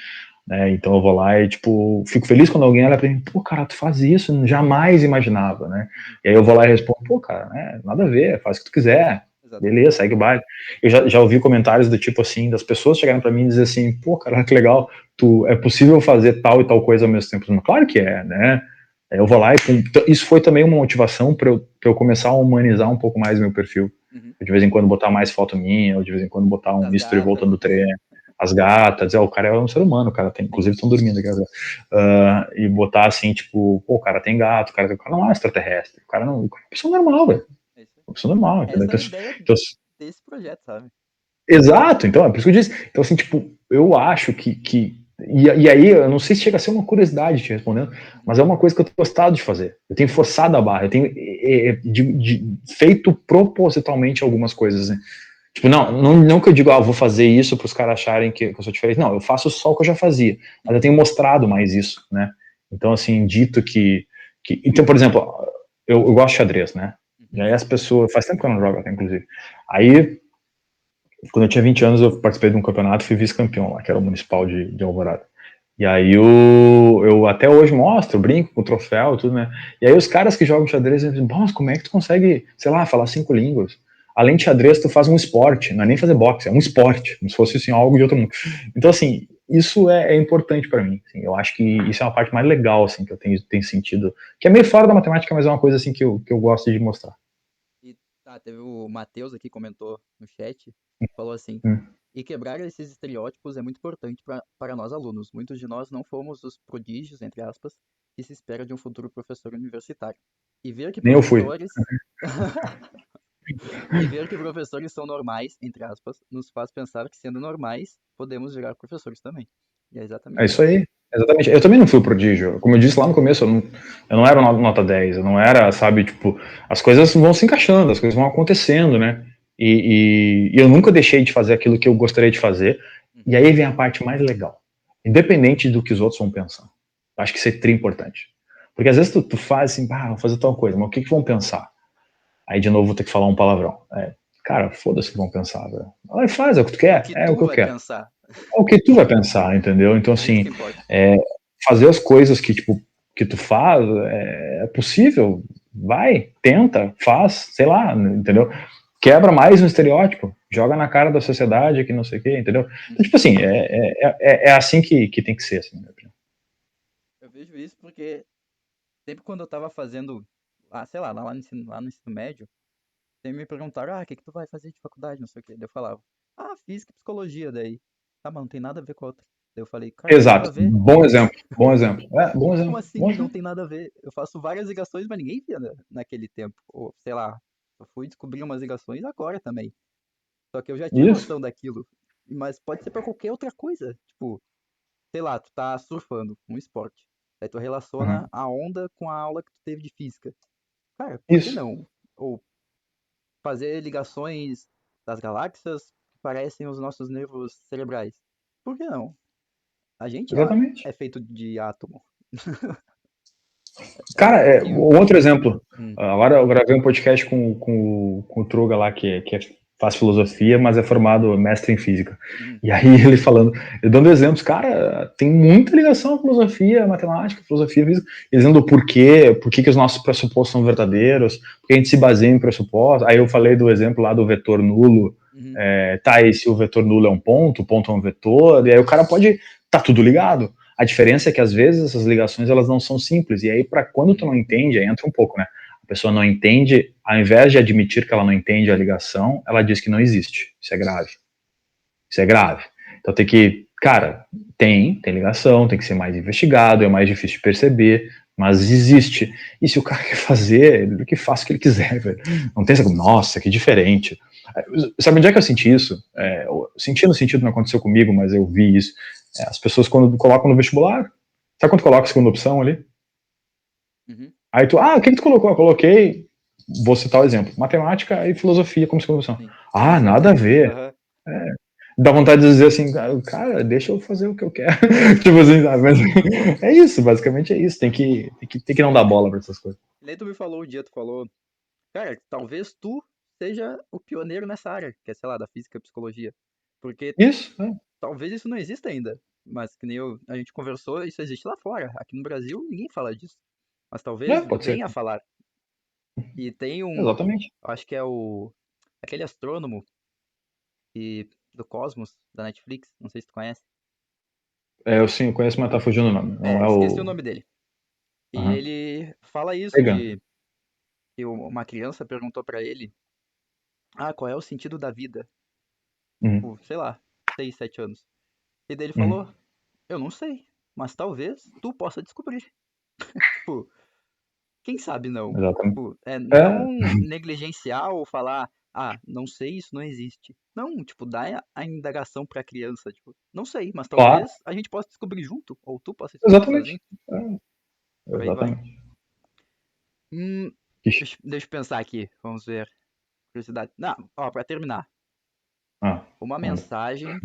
B: Né? Então eu vou lá e, tipo, fico feliz quando alguém olha pra mim, pô, cara, tu faz isso, eu jamais imaginava, né?
A: Uhum.
B: E aí eu vou lá e respondo, pô, cara, né, nada a ver, faz o que tu quiser,
A: Exatamente.
B: beleza, segue o baile. Eu já ouvi comentários do tipo assim, das pessoas chegarem pra mim e dizer assim, pô, cara, que legal, é possível fazer tal e tal coisa ao mesmo tempo. Mas, claro que é, né? Aí eu vou lá e então, isso foi também uma motivação pra eu começar a humanizar um pouco mais meu perfil.
A: Uhum.
B: De vez em quando botar mais foto minha, ou de vez em quando botar um
A: Das
B: history
A: gatas.
B: voltando do treino, as gatas, dizer, o cara é um ser humano, o cara tem,
A: Sim.
B: inclusive estão dormindo aqui, e botar assim, tipo, pô, o cara tem gato, o cara não é extraterrestre, o cara não, é uma pessoa normal, velho,
A: É isso aí.
B: uma pessoa normal, entendeu?
A: Essa é a
B: Então,
A: ideia
B: então,
A: desse projeto, sabe?
B: exato, então, é por isso que eu disse. Então, assim, tipo, eu acho e aí, eu não sei se chega a ser uma curiosidade te respondendo,
A: Uhum.
B: mas é uma coisa que eu tenho gostado de fazer. Eu tenho forçado a barra, eu tenho feito propositalmente algumas coisas, né? Tipo, não que eu digo, vou fazer isso para os caras acharem que eu sou diferente. Não, eu faço só o que eu já fazia. Mas eu
A: Uhum.
B: tenho mostrado mais isso, né? Então, assim, dito que então, por exemplo, eu gosto de xadrez, né? E
A: Uhum.
B: aí as pessoas. Faz tempo que eu não jogo até, inclusive. Aí, quando eu tinha 20 anos, eu participei de um campeonato e fui vice-campeão lá, que era o municipal de Alvorada. E aí eu até hoje mostro, brinco com o troféu e tudo, né? E aí os caras que jogam xadrez dizem, mas como é que tu consegue, sei lá, falar 5 línguas? Além de xadrez, tu faz um esporte, não é nem fazer boxe, é um esporte, como se fosse assim, algo de outro mundo. Então, assim, isso é importante para mim. Assim, eu acho que isso é uma parte mais legal assim, que eu tenho sentido, que é meio fora da matemática, mas é uma coisa assim que eu gosto de mostrar.
A: E teve o Matheus aqui comentou no chat, falou assim:
B: Hum.
A: e quebrar esses estereótipos é muito importante para nós alunos. Muitos de nós não fomos os prodígios, entre aspas, que se espera de um futuro professor universitário. E ver que
B: Nem eu fui.
A: professores e ver que professores são normais, entre aspas, nos faz pensar que sendo normais, podemos virar professores também. E é
B: É
A: exatamente
B: isso
A: isso.
B: aí. Exatamente. Eu também não fui o prodígio. Como eu disse lá no começo, eu não era nota 10, eu não era, sabe, tipo, as coisas vão se encaixando, as coisas vão acontecendo, né? E eu nunca deixei de fazer aquilo que eu gostaria de fazer. E
A: Uhum.
B: aí vem a parte mais legal. Independente do que os outros vão pensar. Eu acho que isso é tri importante. Porque às vezes tu faz assim, vou fazer tal coisa, mas o que vão pensar? Aí de novo vou ter que falar um palavrão. Cara, foda-se o que vão pensar, velho. Vai, faz, é o que tu
A: O
B: quer,
A: que
B: é o
A: tu
B: que eu
A: vai
B: quero.
A: pensar?
B: É o que tu vai pensar, entendeu? Então,
A: É isso
B: assim,
A: que importa.
B: é, fazer as coisas que, tipo, que tu faz é possível. Vai, tenta, faz, sei lá, entendeu? Quebra mais um estereótipo, joga na cara da sociedade que não sei o quê, entendeu? Então,
A: Uhum.
B: tipo assim, é assim que tem que ser, assim, na minha opinião.
A: Eu vejo isso porque sempre quando eu tava fazendo, sei lá, lá no ensino médio, sempre me perguntaram, o que que tu vai fazer de faculdade, não sei o quê. Daí eu falava, física e psicologia, daí. Tá, mas não tem nada a ver com a outra. Daí eu falei, cara, tem tudo a
B: Exato,
A: ver.
B: bom exemplo, bom exemplo. Bom
A: Como
B: exemplo,
A: assim
B: bom
A: não
B: exemplo.
A: tem nada a ver? Eu faço várias ligações, mas ninguém via naquele tempo. Ou, sei lá, eu fui descobrir umas ligações agora também. Só que eu já tinha
B: Isso.
A: noção daquilo. Mas pode ser pra qualquer outra coisa. Tipo, sei lá, tu tá surfando, um esporte. Aí tu relaciona
B: Uhum.
A: a onda com a aula que tu teve de física. Cara, por que
B: Isso,
A: não? Ou fazer ligações das galáxias que parecem os nossos nervos cerebrais. Por que não? A gente é
B: exatamente.
A: feito de átomo.
B: Cara,
A: E,
B: um outro exemplo.
A: hum,
B: Agora eu gravei um podcast com o Truga lá, faz filosofia, mas é formado mestre em física.
A: hum,
B: E aí ele dando exemplos, cara, tem muita ligação à filosofia, à matemática, filosofia, física, dizendo por que os nossos pressupostos são verdadeiros, porque a gente se baseia em pressupostos. Aí eu falei do exemplo lá do vetor nulo,
A: uhum,
B: e se o vetor nulo é um ponto, o ponto é um vetor, e aí o cara pode, tá tudo ligado. A diferença é que às vezes essas ligações elas não são simples, e aí para quando tu
A: hum,
B: não entende, aí entra um pouco, né? A pessoa não entende, ao invés de admitir que ela não entende a ligação, ela diz que não existe. Isso é grave. Isso é grave. Então tem que, cara, tem ligação, tem que ser mais investigado, é mais difícil de perceber, mas existe. E se o cara quer fazer, ele que faça o que ele quiser, velho. Não tem essa, nossa, que diferente. Sabe onde é que eu senti isso?
A: hum,
B: Eu senti no sentido, não aconteceu comigo, mas eu vi isso. As pessoas quando colocam no vestibular, sabe quando coloca a segunda opção ali?
A: uhum,
B: Aí tu, o que tu colocou? Eu coloquei, vou citar o exemplo, matemática e filosofia como segunda opção.
A: sim. Como
B: Nada a
A: sempre.
B: ver.
A: Aham.
B: Dá vontade de dizer assim, cara, deixa eu fazer o que eu quero. Tipo assim, sabe? Mas é isso, basicamente é isso. Tem que não dar bola pra essas coisas.
A: E nem tu me falou um dia, tu falou, cara, talvez tu seja o pioneiro nessa área, que é, sei lá, da física e psicologia. Porque
B: Isso,
A: talvez isso não exista ainda. Mas que nem a gente conversou, isso existe lá fora. Aqui no Brasil, ninguém fala disso. Mas talvez
B: pode ser.
A: venha a falar. E tem
B: Exatamente.
A: acho que é aquele astrônomo do Cosmos, da Netflix, não sei se tu conhece.
B: Eu sim, eu conheço, mas tá fugindo o nome. Não é
A: Esqueci o
B: o.
A: nome dele. E
B: Uhum.
A: ele fala isso
B: Legal.
A: de que uma criança perguntou pra ele, qual é o sentido da vida?
B: Uhum.
A: Tipo, sei lá, 6, 7 anos. E daí ele
B: Uhum.
A: falou, eu não sei, mas talvez tu possa descobrir. Tipo, quem sabe não?
B: Exatamente.
A: Tipo,
B: É,
A: não negligenciar ou falar, não sei, isso não existe. Não, tipo, dá a indagação pra criança, tipo, não sei, mas
B: claro,
A: talvez a gente possa descobrir junto, ou tu possa descobrir sozinho,
B: exatamente. É,
A: por aí vai.
B: exatamente.
A: Hum,
B: Ixi.
A: deixa eu pensar aqui, vamos ver. Curiosidade. Não, ó, pra terminar,
B: Ah,
A: uma
B: manda.
A: mensagem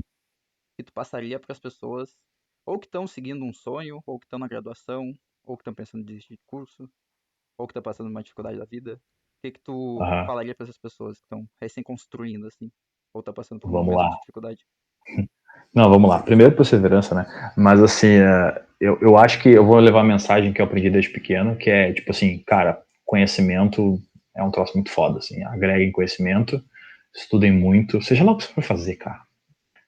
A: que tu passaria para as pessoas, ou que estão seguindo um sonho, ou que estão na graduação, ou que estão pensando em desistir de curso, ou que estão passando uma dificuldade da vida. O que que tu
B: Aham.
A: falaria para essas pessoas que estão recém construindo assim, ou estão passando por um
B: Vamos
A: momento
B: lá.
A: de dificuldade?
B: Não, vamos lá. Primeiro, perseverança, né? Mas, assim, eu acho que eu vou levar a mensagem que eu aprendi desde pequeno, que é, tipo assim, cara, conhecimento é um troço muito foda, assim. Agreguem conhecimento, estudem muito, seja lá o que você for fazer, cara.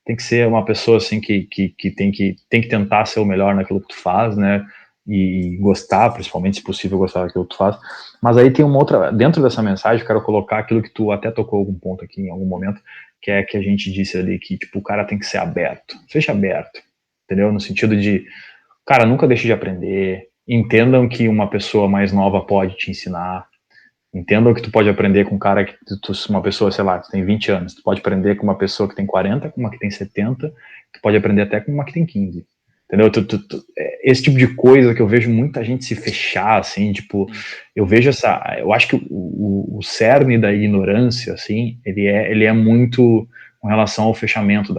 B: tem que ser uma pessoa assim que tem que tentar ser o melhor naquilo que tu faz, né? E gostar, principalmente, se possível, gostar daquilo que tu faz. Mas aí tem uma outra, dentro dessa mensagem, eu quero colocar aquilo que tu até tocou algum ponto aqui em algum momento, que é que a gente disse ali que, tipo, o cara tem que ser aberto. Seja aberto, entendeu? No sentido de, cara, nunca deixe de aprender, entendam que uma pessoa mais nova pode te ensinar, entendam que tu pode aprender com um cara que uma pessoa, sei lá, que tem 20 anos, tu pode aprender com uma pessoa que tem 40, com uma que tem 70, tu pode aprender até com uma que tem 15. Entendeu? Esse tipo de coisa que eu vejo muita gente se fechar, assim, tipo,
A: Sim.
B: eu acho que o cerne da ignorância, assim, ele é muito com relação ao fechamento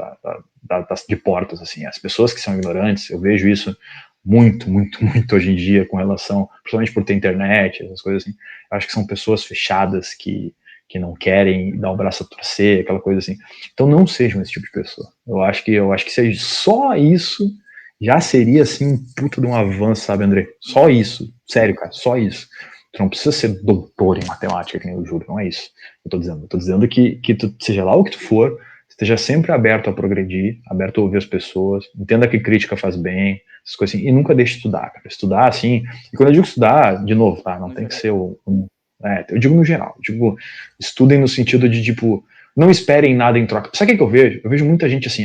B: de portas, assim, as pessoas que são ignorantes, eu vejo isso muito, muito, muito hoje em dia com relação, principalmente por ter internet, essas coisas assim, eu acho que são pessoas fechadas que não querem dar o braço a torcer, aquela coisa assim. Então não sejam esse tipo de pessoa. Eu acho que seja só isso já seria assim um puta de um avanço, sabe, André? Só isso. Sério, cara, só isso. Tu não precisa ser doutor em matemática, que nem eu juro, não é isso. Eu tô dizendo. Eu tô dizendo que tu, seja lá o que tu for, esteja sempre aberto a progredir, aberto a ouvir as pessoas, entenda que crítica faz bem, essas coisas assim, e nunca deixe de estudar, cara. Estudar, assim, e quando eu digo estudar, de novo, tá? Não
A: No
B: tem que
A: geral.
B: ser eu digo no geral, eu digo, estudem no sentido de, tipo, não esperem nada em troca. Sabe o que eu vejo? Eu vejo muita gente assim,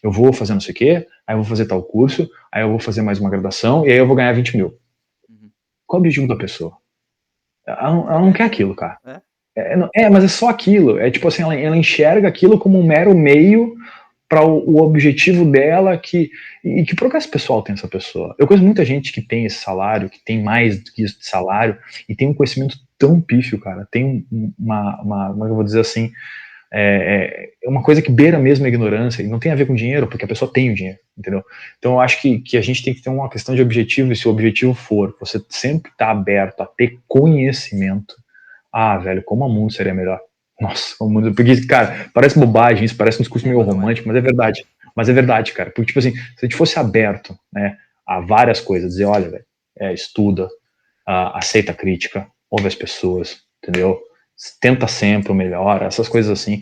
B: eu vou fazer não sei o quê, aí eu vou fazer tal curso, aí eu vou fazer mais uma graduação, e aí eu vou ganhar 20 mil.
A: Uhum.
B: Qual é o objetivo da pessoa? Ela não quer aquilo, cara.
A: É?
B: Mas é só aquilo. É tipo assim, ela enxerga aquilo como um mero meio para o objetivo dela e que progresso pessoal tem essa pessoa. Eu conheço muita gente que tem esse salário, que tem mais do que isso de salário e tem um conhecimento tão pífio, cara. Tem como é que eu vou dizer assim, é uma coisa que beira mesmo a ignorância e não tem a ver com dinheiro, porque a pessoa tem o dinheiro, entendeu? Então eu acho que a gente tem que ter uma questão de objetivo, e se o objetivo for você sempre estar aberto a ter conhecimento, velho, como o mundo seria melhor. Nossa, o mundo. Porque, cara, parece bobagem, isso parece um discurso meio
A: Mas não é.
B: romântico, mas é verdade. Mas é verdade, cara. Porque, tipo assim, se a gente fosse aberto, né, a várias coisas, dizer, olha, velho, estuda, aceita a crítica, ouve as pessoas, entendeu? Tenta sempre o melhor, essas coisas assim.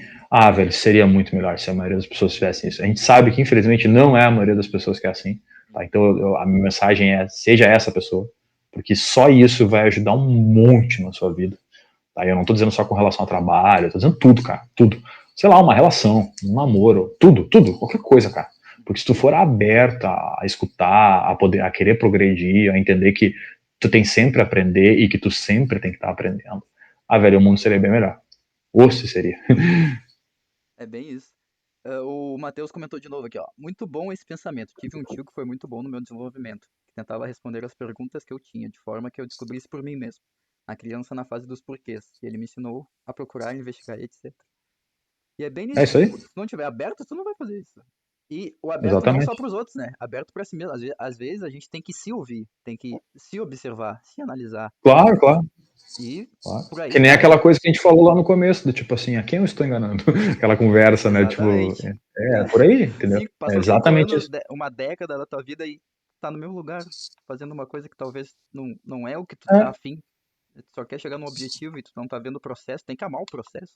B: Velho, seria muito melhor se a maioria das pessoas fizessem isso. A gente sabe que, infelizmente, não é a maioria das pessoas que é assim, tá? Então, a minha mensagem é, seja essa pessoa, porque só isso vai ajudar um monte na sua vida. Tá? Eu não tô dizendo só com relação ao trabalho, eu tô dizendo tudo, cara, tudo. Sei lá, uma relação, um namoro, tudo, qualquer coisa, cara. Porque se tu for aberta a escutar, a querer progredir, a entender que tu tem sempre a aprender e que tu sempre tem que estar aprendendo, velho, o mundo seria bem melhor. Ou se seria.
A: É bem isso. O Matheus comentou de novo aqui, ó. Muito bom esse pensamento. Tive um tio que foi muito bom no meu desenvolvimento, que tentava responder as perguntas que eu tinha, de forma que eu descobrisse por mim mesmo. A criança na fase dos porquês. E ele me ensinou a procurar, investigar, etc. E é bem
B: É
A: nisso,
B: isso aí?
A: tipo, se tu não tiver aberto, tu não vai fazer isso. E o aberto não só
B: Exatamente.
A: para os outros, né? Aberto para si mesmo. Às vezes a gente tem que se ouvir, tem que se observar, se analisar.
B: Claro, claro.
A: E
B: Claro.
A: por aí
B: Que nem
A: vai,
B: aquela
A: né?
B: coisa que a gente falou lá no começo, do tipo assim, a quem eu estou enganando? Aquela conversa, né? Tipo,
A: Exatamente.
B: por aí, entendeu? É
A: Passou 5 anos,
B: exatamente isso.
A: uma década da tua vida e tá no mesmo lugar, fazendo uma coisa que talvez não é o que tu tá
B: É,
A: afim. Tu só quer chegar no objetivo e tu não tá vendo o processo, tem que amar o processo.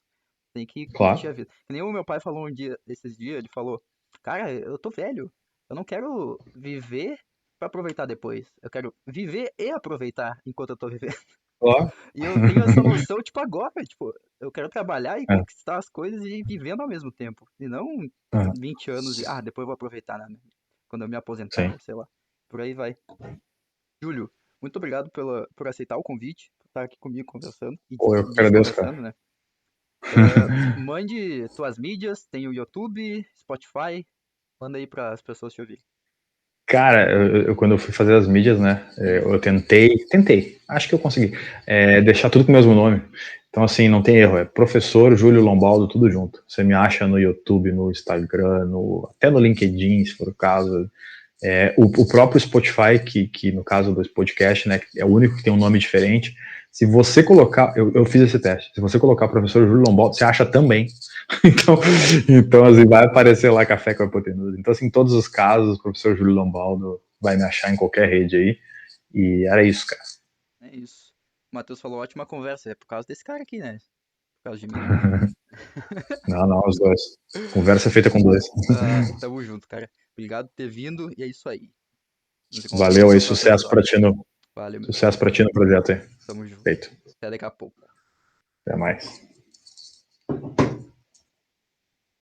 A: Tem que curtir a
B: claro.
A: vida. Que nem o meu pai falou um dia, esses dias, ele falou, cara, eu tô velho. Eu não quero viver pra aproveitar depois. Eu quero viver e aproveitar enquanto eu tô vivendo.
B: Claro.
A: E eu tenho essa noção, tipo, agora, tipo, eu quero trabalhar e
B: É,
A: conquistar as coisas e ir vivendo ao mesmo tempo. E não
B: é,
A: 20 anos e, depois eu vou aproveitar, né? Quando eu me aposentar,
B: sim.
A: ou sei lá. Por aí vai. Júlio, muito obrigado por aceitar o convite, por estar aqui comigo conversando e
B: Pô, eu que agradeço, cara.
A: desconversando, né? Mande tuas mídias, tem o YouTube, Spotify, manda aí para as pessoas te ouvirem.
B: Cara, quando eu fui fazer as mídias, né,
A: Hum,
B: eu tentei, acho que eu consegui, deixar tudo com o mesmo nome. Então, assim, não tem erro, é Professor Júlio Lombaldo, tudo junto. Você me acha no YouTube, no Instagram, até no LinkedIn, se for o caso. O próprio Spotify, que no caso do podcast, né, é o único que tem um nome diferente. Se você colocar, eu fiz esse teste, se você colocar Professor Júlio Lombaldo, você acha também. Então, então assim, vai aparecer lá Café com a Hipotenusa. Então, assim, em todos os casos, o professor Júlio Lombaldo vai me achar em qualquer rede aí. E era isso, cara.
A: é isso. O Matheus falou, ótima conversa, é por causa desse cara aqui, né? por causa de mim.
B: Não, não, os dois. Conversa é feita com dois.
A: Tamo junto, cara. Obrigado por ter vindo e é isso aí. Nos encontramos
B: Valeu aí,
A: no próximo episódio. Valeu, meu querido.
B: sucesso pra ti no projeto aí.
A: Tamo junto.
B: Feito.
A: Até daqui a pouco.
B: Até mais.